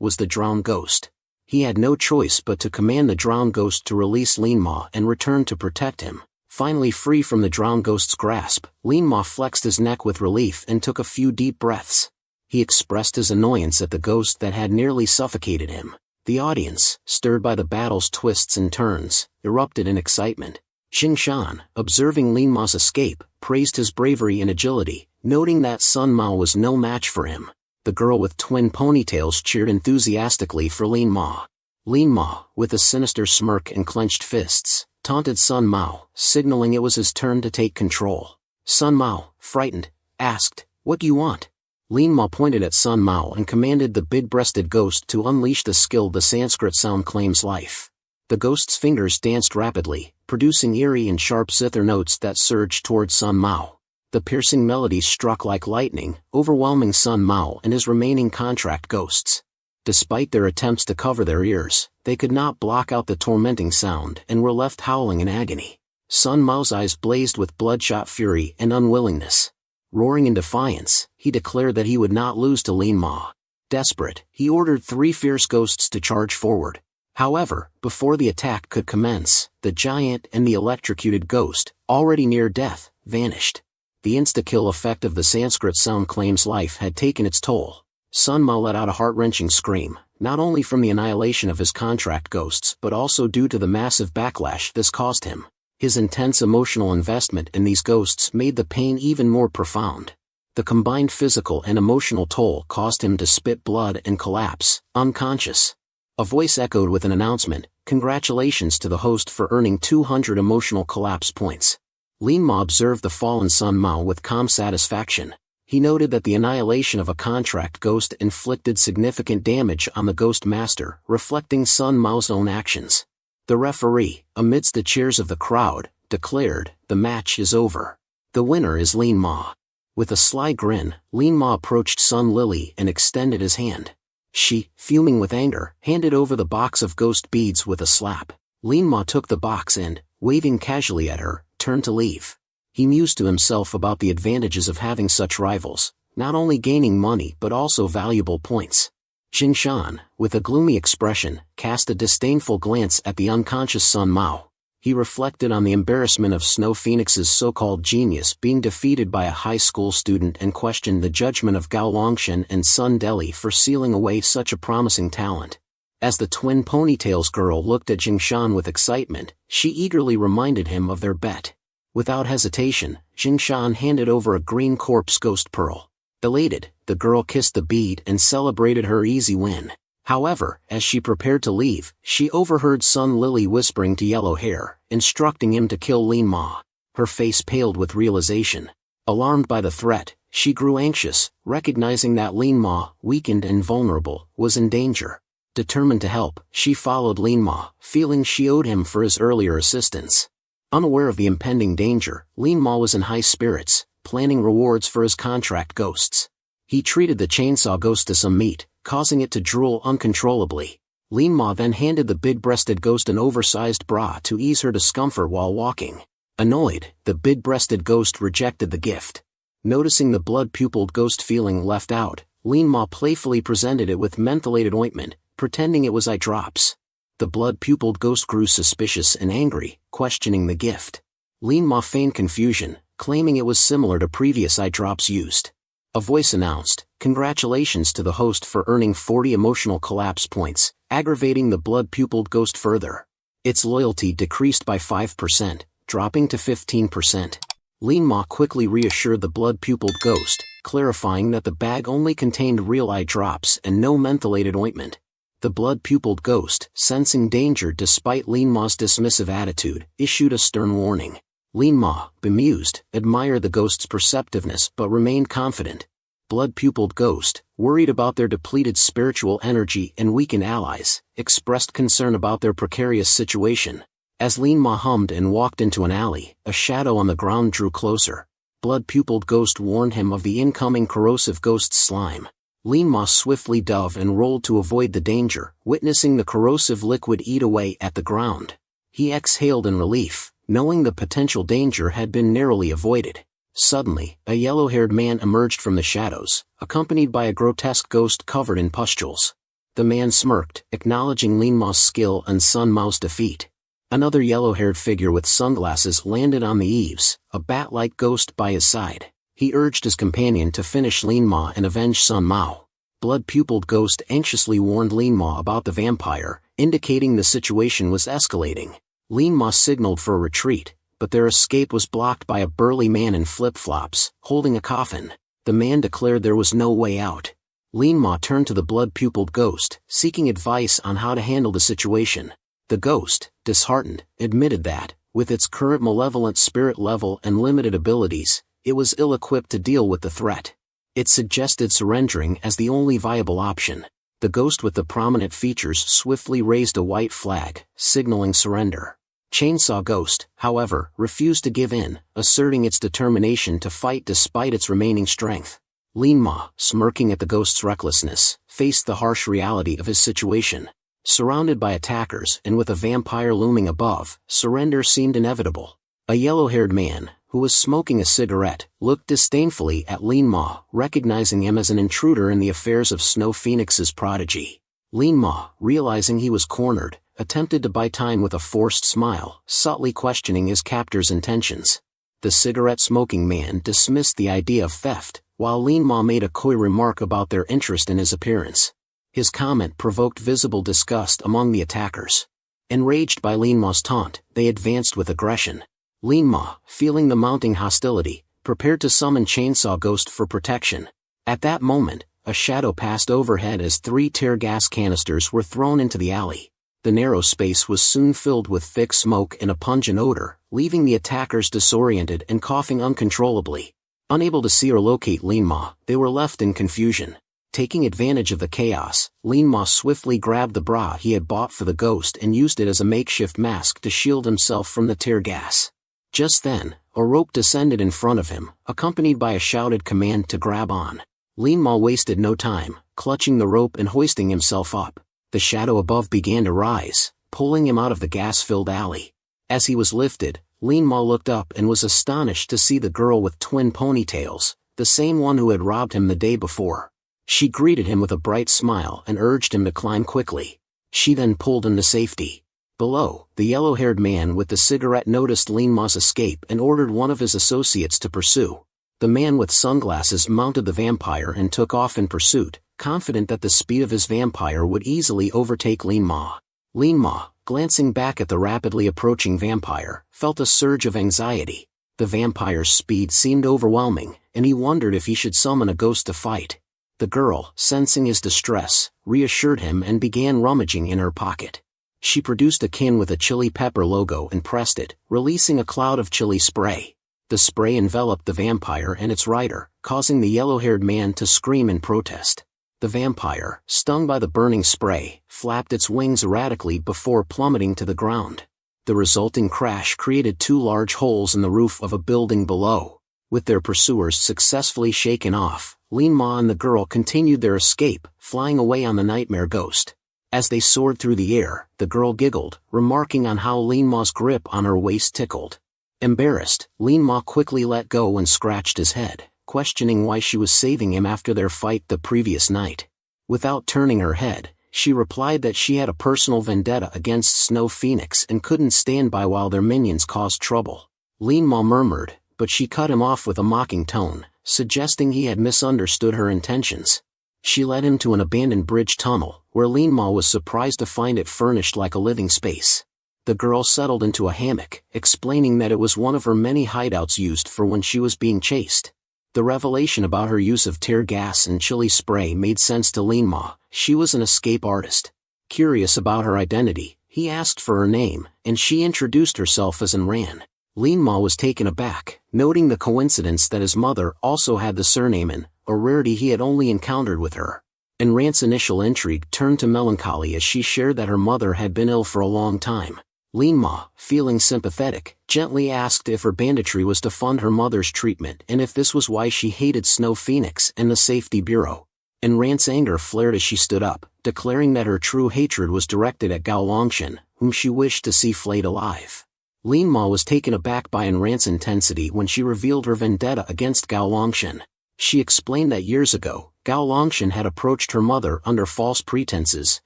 was the drowned ghost. He had no choice but to command the drowned ghost to release Lin Ma and return to protect him. Finally free from the drowned ghost's grasp, Lin Ma flexed his neck with relief and took a few deep breaths. He expressed his annoyance at the ghost that had nearly suffocated him. The audience, stirred by the battle's twists and turns, erupted in excitement. Xing Shan, observing Lin Ma's escape, praised his bravery and agility, noting that Sun Mao was no match for him. The girl with twin ponytails cheered enthusiastically for Lin Ma. Lin Ma, with a sinister smirk and clenched fists, taunted Sun Mao, signaling it was his turn to take control. Sun Mao, frightened, asked, "What do you want?" Lin Ma pointed at Sun Mao and commanded the big-breasted ghost to unleash the skill the Sanskrit sound claims life. The ghost's fingers danced rapidly, producing eerie and sharp zither notes that surged toward Sun Mao. The piercing melody struck like lightning, overwhelming Sun Mao and his remaining contract ghosts. Despite their attempts to cover their ears, they could not block out the tormenting sound and were left howling in agony. Sun Mao's eyes blazed with bloodshot fury and unwillingness. Roaring in defiance, he declared that he would not lose to Lin Ma. Desperate, he ordered 3 fierce ghosts to charge forward. However, before the attack could commence, the giant and the electrocuted ghost, already near death, vanished. The insta-kill effect of the Sanskrit sound claims life had taken its toll. Sun Mao let out a heart-wrenching scream, not only from the annihilation of his contract ghosts but also due to the massive backlash this caused him. His intense emotional investment in these ghosts made the pain even more profound. The combined physical and emotional toll caused him to spit blood and collapse, unconscious. A voice echoed with an announcement, "Congratulations to the host for earning 200 emotional collapse points." Lin Ma observed the fallen Sun Mao with calm satisfaction. He noted that the annihilation of a contract ghost inflicted significant damage on the Ghost Master, reflecting Sun Mao's own actions. The referee, amidst the cheers of the crowd, declared, "The match is over. The winner is Lin Ma." With a sly grin, Lin Ma approached Sun Lily and extended his hand. She, fuming with anger, handed over the box of ghost beads with a slap. Lin Ma took the box and, waving casually at her, turned to leave. He mused to himself about the advantages of having such rivals, not only gaining money but also valuable points. Xing Shan, with a gloomy expression, cast a disdainful glance at the unconscious Sun Mao. He reflected on the embarrassment of Snow Phoenix's so-called genius being defeated by a high school student and questioned the judgment of Gao Longshan and Sun Deli for sealing away such a promising talent. As the twin ponytails girl looked at Xing Shan with excitement, she eagerly reminded him of their bet. Without hesitation, Xing Shan handed over a green corpse ghost pearl. Elated, the girl kissed the bead and celebrated her easy win. However, as she prepared to leave, she overheard Sun Lily whispering to Yellow Hair, instructing him to kill Lin Ma. Her face paled with realization. Alarmed by the threat, she grew anxious, recognizing that Lin Ma, weakened and vulnerable, was in danger. Determined to help, she followed Lin Ma, feeling she owed him for his earlier assistance. Unaware of the impending danger, Lin Ma was in high spirits, planning rewards for his contract ghosts. He treated the chainsaw ghost to some meat, causing it to drool uncontrollably. Lin Ma then handed the big-breasted ghost an oversized bra to ease her discomfort while walking. Annoyed, the big-breasted ghost rejected the gift. Noticing the blood-pupilled ghost feeling left out, Lin Ma playfully presented it with mentholated ointment, pretending it was eye drops. The blood-pupiled ghost grew suspicious and angry, questioning the gift. Lin Ma feigned confusion, claiming it was similar to previous eye drops used. A voice announced, "Congratulations to the host for earning 40 emotional collapse points," aggravating the blood-pupiled ghost further. Its loyalty decreased by 5%, dropping to 15%. Lin Ma quickly reassured the blood-pupiled ghost, clarifying that the bag only contained real eye drops and no mentholated ointment. The blood-pupiled ghost, sensing danger despite Lin Ma's dismissive attitude, issued a stern warning. Lin Ma, bemused, admired the ghost's perceptiveness but remained confident. Blood-pupiled ghost, worried about their depleted spiritual energy and weakened allies, expressed concern about their precarious situation. As Lin Ma hummed and walked into an alley, a shadow on the ground drew closer. Blood-pupiled ghost warned him of the incoming corrosive ghost slime. Lin Ma swiftly dove and rolled to avoid the danger, witnessing the corrosive liquid eat away at the ground. He exhaled in relief, knowing the potential danger had been narrowly avoided. Suddenly, a yellow-haired man emerged from the shadows, accompanied by a grotesque ghost covered in pustules. The man smirked, acknowledging Lin Ma's skill and Sun Mao's defeat. Another yellow-haired figure with sunglasses landed on the eaves, a bat-like ghost by his side. He urged his companion to finish Lin Ma and avenge Sun Mao. Blood-pupiled ghost anxiously warned Lin Ma about the vampire, indicating the situation was escalating. Lin Ma signaled for a retreat, but their escape was blocked by a burly man in flip-flops, holding a coffin. The man declared there was no way out. Lin Ma turned to the blood-pupiled ghost, seeking advice on how to handle the situation. The ghost, disheartened, admitted that, with its current malevolent spirit level and limited abilities, it was ill-equipped to deal with the threat. It suggested surrendering as the only viable option. The ghost with the prominent features swiftly raised a white flag, signaling surrender. Chainsaw Ghost, however, refused to give in, asserting its determination to fight despite its remaining strength. Lin Ma, smirking at the ghost's recklessness, faced the harsh reality of his situation. Surrounded by attackers and with a vampire looming above, surrender seemed inevitable. A yellow-haired man, who was smoking a cigarette, looked disdainfully at Lin Ma, recognizing him as an intruder in the affairs of Snow Phoenix's prodigy. Lin Ma, realizing he was cornered, attempted to buy time with a forced smile, subtly questioning his captor's intentions. The cigarette-smoking man dismissed the idea of theft, while Lin Ma made a coy remark about their interest in his appearance. His comment provoked visible disgust among the attackers. Enraged by Lin Ma's taunt, they advanced with aggression. Lin Ma, feeling the mounting hostility, prepared to summon Chainsaw Ghost for protection. At that moment, a shadow passed overhead as 3 tear gas canisters were thrown into the alley. The narrow space was soon filled with thick smoke and a pungent odor, leaving the attackers disoriented and coughing uncontrollably. Unable to see or locate Lin Ma, they were left in confusion. Taking advantage of the chaos, Lin Ma swiftly grabbed the bra he had bought for the ghost and used it as a makeshift mask to shield himself from the tear gas. Just then, a rope descended in front of him, accompanied by a shouted command to grab on. Lin Ma wasted no time, clutching the rope and hoisting himself up. The shadow above began to rise, pulling him out of the gas-filled alley. As he was lifted, Lin Ma looked up and was astonished to see the girl with twin ponytails, the same one who had robbed him the day before. She greeted him with a bright smile and urged him to climb quickly. She then pulled him to safety. Below, the yellow-haired man with the cigarette noticed Lin Ma's escape and ordered one of his associates to pursue. The man with sunglasses mounted the vampire and took off in pursuit, confident that the speed of his vampire would easily overtake Lin Ma. Lin Ma, glancing back at the rapidly approaching vampire, felt a surge of anxiety. The vampire's speed seemed overwhelming, and he wondered if he should summon a ghost to fight. The girl, sensing his distress, reassured him and began rummaging in her pocket. She produced a can with a chili pepper logo and pressed it, releasing a cloud of chili spray. The spray enveloped the vampire and its rider, causing the yellow-haired man to scream in protest. The vampire, stung by the burning spray, flapped its wings erratically before plummeting to the ground. The resulting crash created 2 large holes in the roof of a building below. With their pursuers successfully shaken off, Lin Ma and the girl continued their escape, flying away on the nightmare ghost. As they soared through the air, the girl giggled, remarking on how Lin Ma's grip on her waist tickled. Embarrassed, Lin Ma quickly let go and scratched his head, questioning why she was saving him after their fight the previous night. Without turning her head, she replied that she had a personal vendetta against Snow Phoenix and couldn't stand by while their minions caused trouble. Lin Ma murmured, but she cut him off with a mocking tone, suggesting he had misunderstood her intentions. She led him to an abandoned bridge tunnel, where Lin Ma was surprised to find it furnished like a living space. The girl settled into a hammock, explaining that it was one of her many hideouts used for when she was being chased. The revelation about her use of tear gas and chili spray made sense to Lin Ma. She was an escape artist. Curious about her identity, he asked for her name, and she introduced herself as Enran. Lin Ma was taken aback, noting the coincidence that his mother also had the surname An, a rarity he had only encountered with her. Enran's initial intrigue turned to melancholy as she shared that her mother had been ill for a long time. Lin Ma, feeling sympathetic, gently asked if her banditry was to fund her mother's treatment and if this was why she hated Snow Phoenix and the Safety Bureau. Enran's anger flared as she stood up, declaring that her true hatred was directed at Gao Longshan, whom she wished to see flayed alive. Lin Ma was taken aback by Enran's intensity when she revealed her vendetta against Gao Longshan. She explained that years ago, Gao Longshan had approached her mother under false pretenses,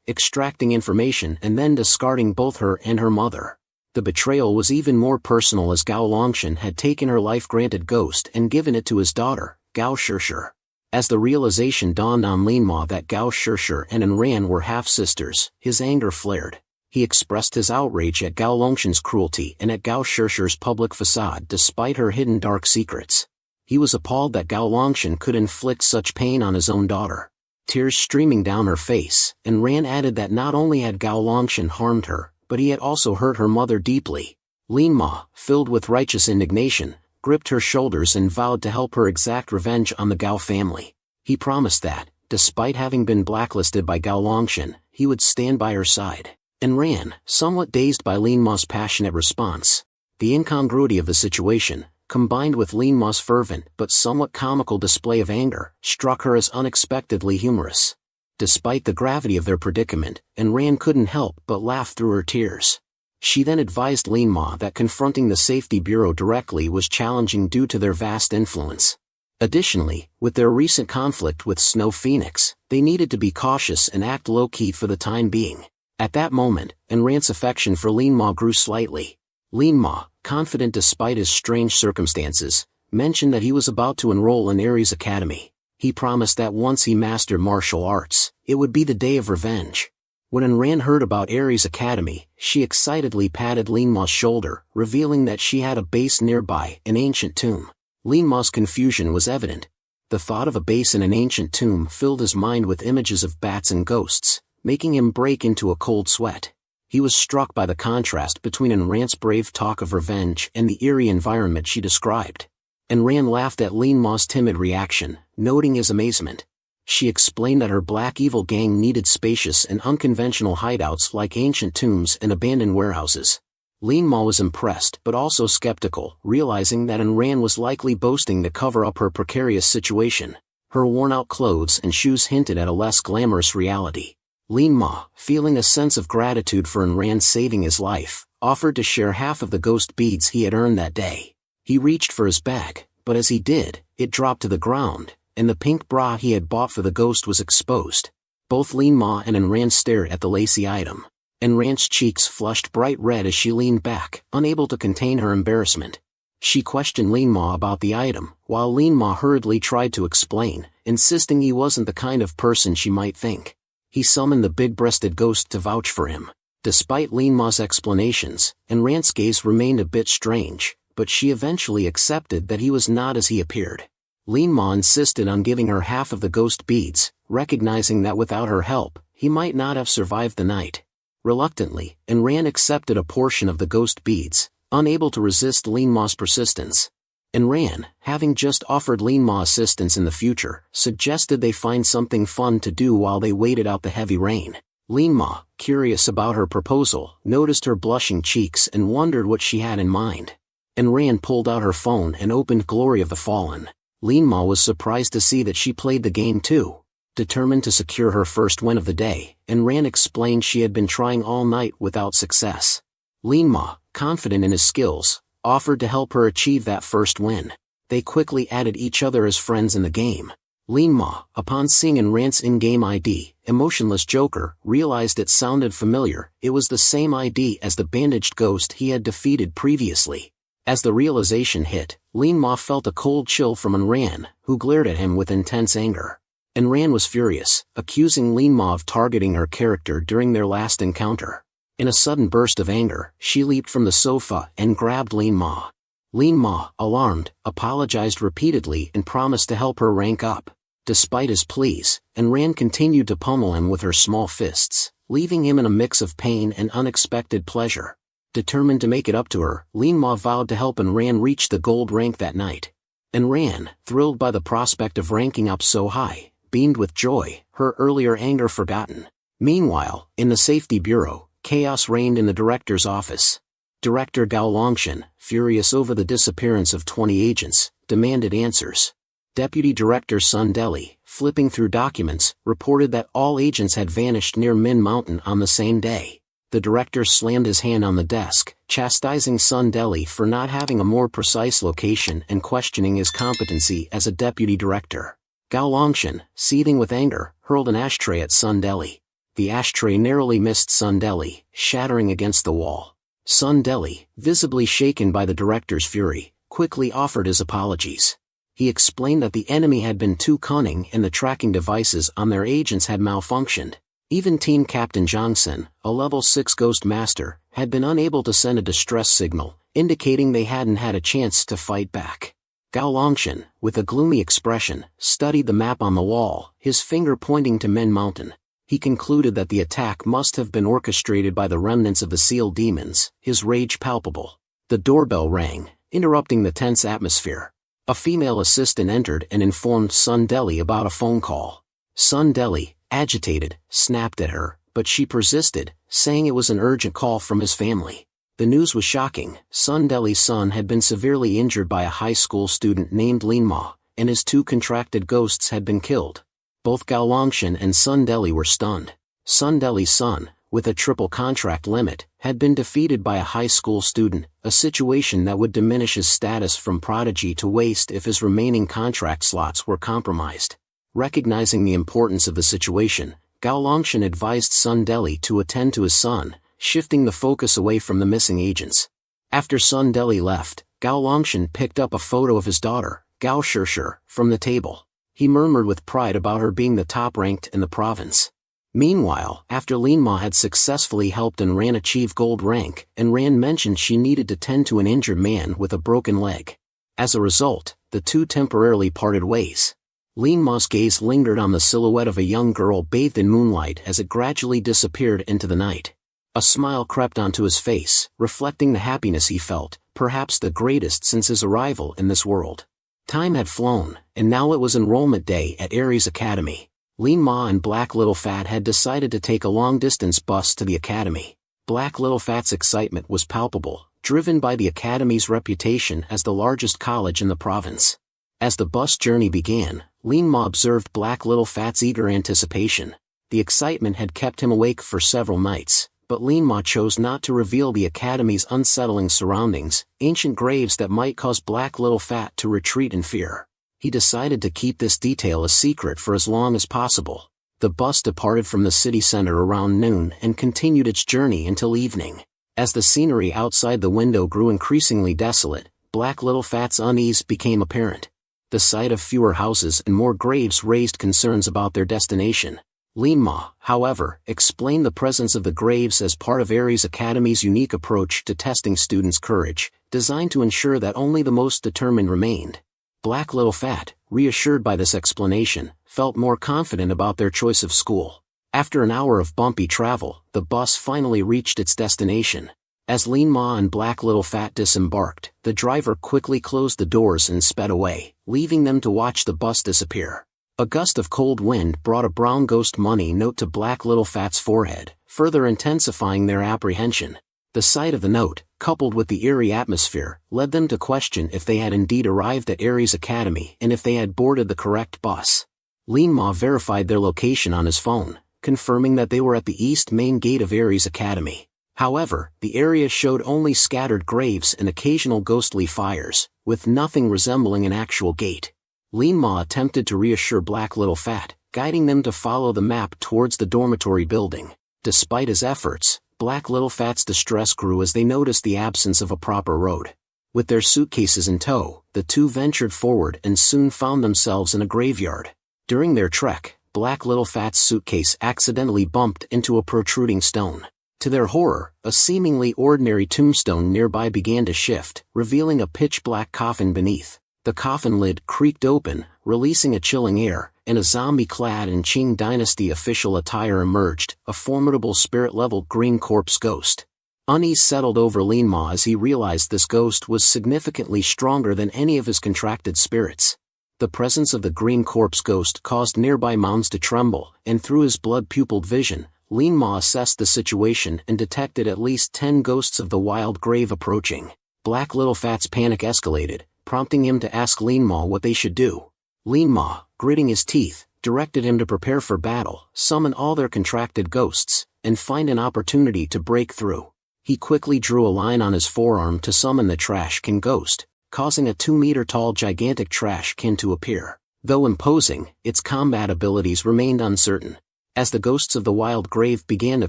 extracting information and then discarding both her and her mother. The betrayal was even more personal as Gao Longshan had taken her life-granted ghost and given it to his daughter, Gao Shishir. As the realization dawned on Lin Ma that Gao Shishir and Enran were half-sisters, his anger flared. He expressed his outrage at Gao Longshan's cruelty and at Gao Shishir's public facade despite her hidden dark secrets. He was appalled that Gao Longshan could inflict such pain on his own daughter. Tears streaming down her face, Enran added that not only had Gao Longshan harmed her, but he had also hurt her mother deeply. Lin Ma, filled with righteous indignation, gripped her shoulders and vowed to help her exact revenge on the Gao family. He promised that, despite having been blacklisted by Gao Longshan, he would stand by her side. Enran, somewhat dazed by Lin Ma's passionate response. The incongruity of the situation, combined with Lin Ma's fervent but somewhat comical display of anger, struck her as unexpectedly humorous. Despite the gravity of their predicament, Enran couldn't help but laugh through her tears. She then advised Lin Ma that confronting the Safety Bureau directly was challenging due to their vast influence. Additionally, with their recent conflict with Snow Phoenix, they needed to be cautious and act low-key for the time being. At that moment, Enran's affection for Lin Ma grew slightly. Lin Ma, confident despite his strange circumstances, mentioned that he was about to enroll in Aries Academy. He promised that once he mastered martial arts, it would be the day of revenge. When Enran heard about Aries Academy, she excitedly patted Lin Ma's shoulder, revealing that she had a base nearby, an ancient tomb. Lin Ma's confusion was evident. The thought of a base in an ancient tomb filled his mind with images of bats and ghosts, making him break into a cold sweat. He was struck by the contrast between Enran's brave talk of revenge and the eerie environment she described. Enran laughed at Lin Ma's timid reaction, noting his amazement. She explained that her black evil gang needed spacious and unconventional hideouts like ancient tombs and abandoned warehouses. Lin Ma was impressed but also skeptical, realizing that Enran was likely boasting to cover up her precarious situation. Her worn-out clothes and shoes hinted at a less glamorous reality. Lin Ma, feeling a sense of gratitude for Enran saving his life, offered to share half of the ghost beads he had earned that day. He reached for his bag, but as he did, it dropped to the ground, and the pink bra he had bought for the ghost was exposed. Both Lin Ma and Enran stared at the lacy item. Enran's cheeks flushed bright red as she leaned back, unable to contain her embarrassment. She questioned Lin Ma about the item, while Lin Ma hurriedly tried to explain, insisting he wasn't the kind of person she might think. He summoned the big-breasted ghost to vouch for him. Despite Lin Ma's explanations, Enran's gaze remained a bit strange, but she eventually accepted that he was not as he appeared. Lin Ma insisted on giving her half of the ghost beads, recognizing that without her help, he might not have survived the night. Reluctantly, Enran accepted a portion of the ghost beads, unable to resist Lin Ma's persistence. Enran, having just offered Lin Ma assistance in the future, suggested they find something fun to do while they waited out the heavy rain. Lin Ma, curious about her proposal, noticed her blushing cheeks and wondered what she had in mind. Enran pulled out her phone and opened Glory of the Fallen. Lin Ma was surprised to see that she played the game too. Determined to secure her first win of the day, Enran explained she had been trying all night without success. Lin Ma, confident in his skills, offered to help her achieve that first win. They quickly added each other as friends in the game. Lin Ma, upon seeing Enrant's in-game ID, Emotionless Joker, realized it sounded familiar. It was the same ID as the bandaged ghost he had defeated previously. As the realization hit, Lin Ma felt a cold chill from Enran, who glared at him with intense anger. Enran was furious, accusing Lin Ma of targeting her character during their last encounter. In a sudden burst of anger, she leaped from the sofa and grabbed Lin Ma. Lin Ma, alarmed, apologized repeatedly and promised to help her rank up. Despite his pleas, Enran continued to pummel him with her small fists, leaving him in a mix of pain and unexpected pleasure. Determined to make it up to her, Lin Ma vowed to help Enran reach the gold rank that night. Enran, thrilled by the prospect of ranking up so high, beamed with joy, her earlier anger forgotten. Meanwhile, in the safety bureau, chaos reigned in the director's office. Director Gao Longshan, furious over the disappearance of 20 agents, demanded answers. Deputy Director Sun Deli, flipping through documents, reported that all agents had vanished near Min Mountain on the same day. The director slammed his hand on the desk, chastising Sun Deli for not having a more precise location and questioning his competency as a deputy director. Gao Longshan, seething with anger, hurled an ashtray at Sun Deli. The ashtray narrowly missed Sun Deli, shattering against the wall. Sun Deli, visibly shaken by the director's fury, quickly offered his apologies. He explained that the enemy had been too cunning and the tracking devices on their agents had malfunctioned. Even Team Captain Jongsen, a level 6 Ghost Master, had been unable to send a distress signal, indicating they hadn't had a chance to fight back. Gao Longshan, with a gloomy expression, studied the map on the wall, his finger pointing to Min Mountain. He concluded that the attack must have been orchestrated by the remnants of the Seal Demons, his rage palpable. The doorbell rang, interrupting the tense atmosphere. A female assistant entered and informed Sun Deli about a phone call. Sun Deli, agitated, snapped at her, but she persisted, saying it was an urgent call from his family. The news was shocking. Sun Deli's son had been severely injured by a high school student named Lin Ma, and his 2 contracted ghosts had been killed. Both Gao Longshan and Sun Deli were stunned. Sun Deli's son, with a triple contract limit, had been defeated by a high school student, a situation that would diminish his status from prodigy to waste if his remaining contract slots were compromised. Recognizing the importance of the situation, Gao Longshan advised Sun Deli to attend to his son, shifting the focus away from the missing agents. After Sun Deli left, Gao Longshan picked up a photo of his daughter, Gao Shishir, from the table. He murmured with pride about her being the top-ranked in the province. Meanwhile, after Lin Ma had successfully helped Enran achieve gold rank, Enran mentioned she needed to tend to an injured man with a broken leg. As a result, the two temporarily parted ways. Lin Ma's gaze lingered on the silhouette of a young girl bathed in moonlight as it gradually disappeared into the night. A smile crept onto his face, reflecting the happiness he felt, perhaps the greatest since his arrival in this world. Time had flown, and now it was enrollment day at Aries Academy. Lin Ma and Black Little Fat had decided to take a long-distance bus to the academy. Black Little Fat's excitement was palpable, driven by the academy's reputation as the largest college in the province. As the bus journey began, Lin Ma observed Black Little Fat's eager anticipation. The excitement had kept him awake for several nights, but Lin Ma chose not to reveal the academy's unsettling surroundings, ancient graves that might cause Black Little Fat to retreat in fear. He decided to keep this detail a secret for as long as possible. The bus departed from the city center around noon and continued its journey until evening. As the scenery outside the window grew increasingly desolate, Black Little Fat's unease became apparent. The sight of fewer houses and more graves raised concerns about their destination. Lin Ma, however, explained the presence of the graves as part of Aries Academy's unique approach to testing students' courage, designed to ensure that only the most determined remained. Black Little Fat, reassured by this explanation, felt more confident about their choice of school. After an hour of bumpy travel, the bus finally reached its destination. As Lin Ma and Black Little Fat disembarked, the driver quickly closed the doors and sped away, leaving them to watch the bus disappear. A gust of cold wind brought a brown ghost money note to Black Little Fat's forehead, further intensifying their apprehension. The sight of the note, coupled with the eerie atmosphere, led them to question if they had indeed arrived at Aries Academy and if they had boarded the correct bus. Lin Ma verified their location on his phone, confirming that they were at the east main gate of Aries Academy. However, the area showed only scattered graves and occasional ghostly fires, with nothing resembling an actual gate. Lin Ma attempted to reassure Black Little Fat, guiding them to follow the map towards the dormitory building. Despite his efforts, Black Little Fat's distress grew as they noticed the absence of a proper road. With their suitcases in tow, the two ventured forward and soon found themselves in a graveyard. During their trek, Black Little Fat's suitcase accidentally bumped into a protruding stone. To their horror, a seemingly ordinary tombstone nearby began to shift, revealing a pitch-black coffin beneath. The coffin lid creaked open, releasing a chilling air, and a zombie clad in Qing Dynasty official attire emerged, a formidable spirit-level green corpse ghost. Unease settled over Lin Ma as he realized this ghost was significantly stronger than any of his contracted spirits. The presence of the green corpse ghost caused nearby mounds to tremble, and through his blood-pupilled vision, Lin Ma assessed the situation and detected at least 10 ghosts of the wild grave approaching. Black Little Fat's panic escalated, prompting him to ask Lin Ma what they should do. Lin Ma, gritting his teeth, directed him to prepare for battle, summon all their contracted ghosts, and find an opportunity to break through. He quickly drew a line on his forearm to summon the Trash Kin ghost, causing a 2-meter-tall gigantic trash kin to appear. Though imposing, its combat abilities remained uncertain. As the ghosts of the wild grave began to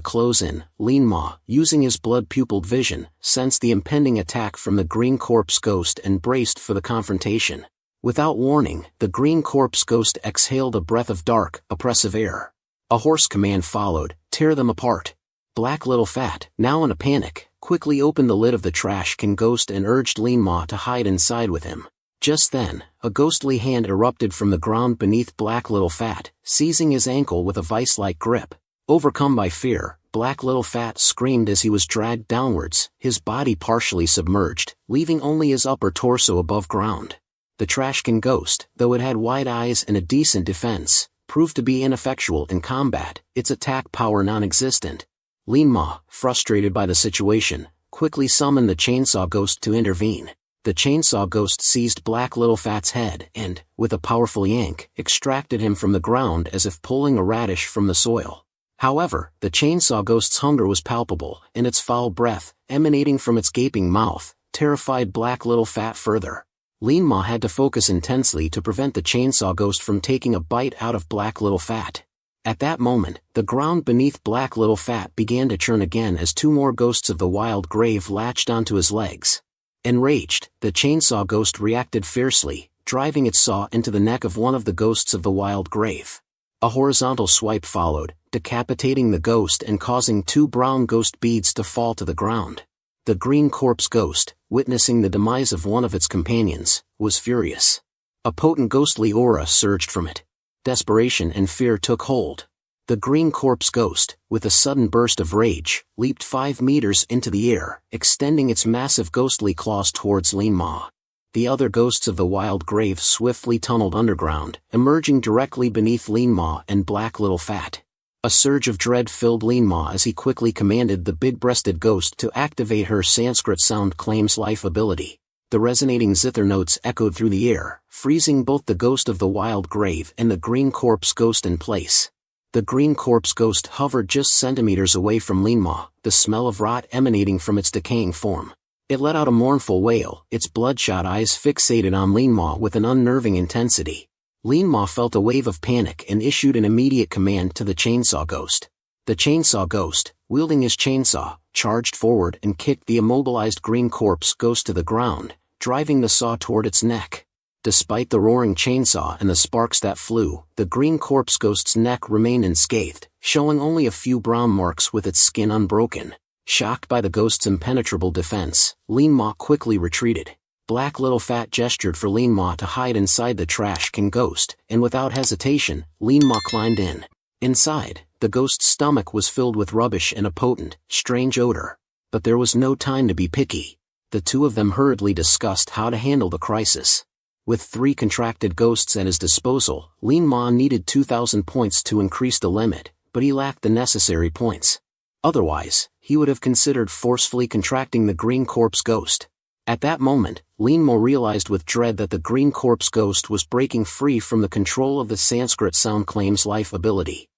close in, Lin Ma, using his blood-pupilled vision, sensed the impending attack from the green corpse ghost and braced for the confrontation. Without warning, the green corpse ghost exhaled a breath of dark, oppressive air. A hoarse command followed, "Tear them apart." Black Little Fat, now in a panic, quickly opened the lid of the Trash Kin ghost and urged Lin Ma to hide inside with him. Just then, a ghostly hand erupted from the ground beneath Black Little Fat, seizing his ankle with a vice-like grip. Overcome by fear, Black Little Fat screamed as he was dragged downwards, his body partially submerged, leaving only his upper torso above ground. The Trash Kin ghost, though it had wide eyes and a decent defense, proved to be ineffectual in combat, its attack power non-existent. Lin Ma, frustrated by the situation, quickly summoned the Chainsaw Ghost to intervene. The Chainsaw Ghost seized Black Little Fat's head and, with a powerful yank, extracted him from the ground as if pulling a radish from the soil. However, the Chainsaw Ghost's hunger was palpable, and its foul breath, emanating from its gaping mouth, terrified Black Little Fat further. Lin Ma had to focus intensely to prevent the Chainsaw Ghost from taking a bite out of Black Little Fat. At that moment, the ground beneath Black Little Fat began to churn again as 2 more ghosts of the wild grave latched onto his legs. Enraged, the Chainsaw Ghost reacted fiercely, driving its saw into the neck of one of the ghosts of the wild grave. A horizontal swipe followed, decapitating the ghost and causing 2 brown ghost beads to fall to the ground. The green corpse ghost, witnessing the demise of one of its companions, was furious. A potent ghostly aura surged from it. Desperation and fear took hold. The green corpse ghost, with a sudden burst of rage, leaped 5 meters into the air, extending its massive ghostly claws towards Lin Ma. The other ghosts of the wild grave swiftly tunneled underground, emerging directly beneath Lin Ma and Black Little Fat. A surge of dread filled Lin Ma as he quickly commanded the big-breasted ghost to activate her Sanskrit sound claims life ability. The resonating zither notes echoed through the air, freezing both the ghost of the wild grave and the green corpse ghost in place. The green corpse ghost hovered just centimeters away from Lin Ma, the smell of rot emanating from its decaying form. It let out a mournful wail, its bloodshot eyes fixated on Lin Ma with an unnerving intensity. Lin Ma felt a wave of panic and issued an immediate command to the Chainsaw Ghost. The Chainsaw Ghost, wielding his chainsaw, charged forward and kicked the immobilized green corpse ghost to the ground, driving the saw toward its neck. Despite the roaring chainsaw and the sparks that flew, the green corpse ghost's neck remained unscathed, showing only a few brown marks with its skin unbroken. Shocked by the ghost's impenetrable defense, Lin Ma quickly retreated. Black Little Fat gestured for Lin Ma to hide inside the Trash Kin ghost, and without hesitation, Lin Ma climbed in. Inside, the ghost's stomach was filled with rubbish and a potent, strange odor. But there was no time to be picky. The two of them hurriedly discussed how to handle the crisis. With 3 contracted ghosts at his disposal, Lin Ma needed 2,000 points to increase the limit, but he lacked the necessary points. Otherwise, he would have considered forcefully contracting the green corpse ghost. At that moment, Lin Ma realized with dread that the green corpse ghost was breaking free from the control of the Sanskrit sound claims life ability.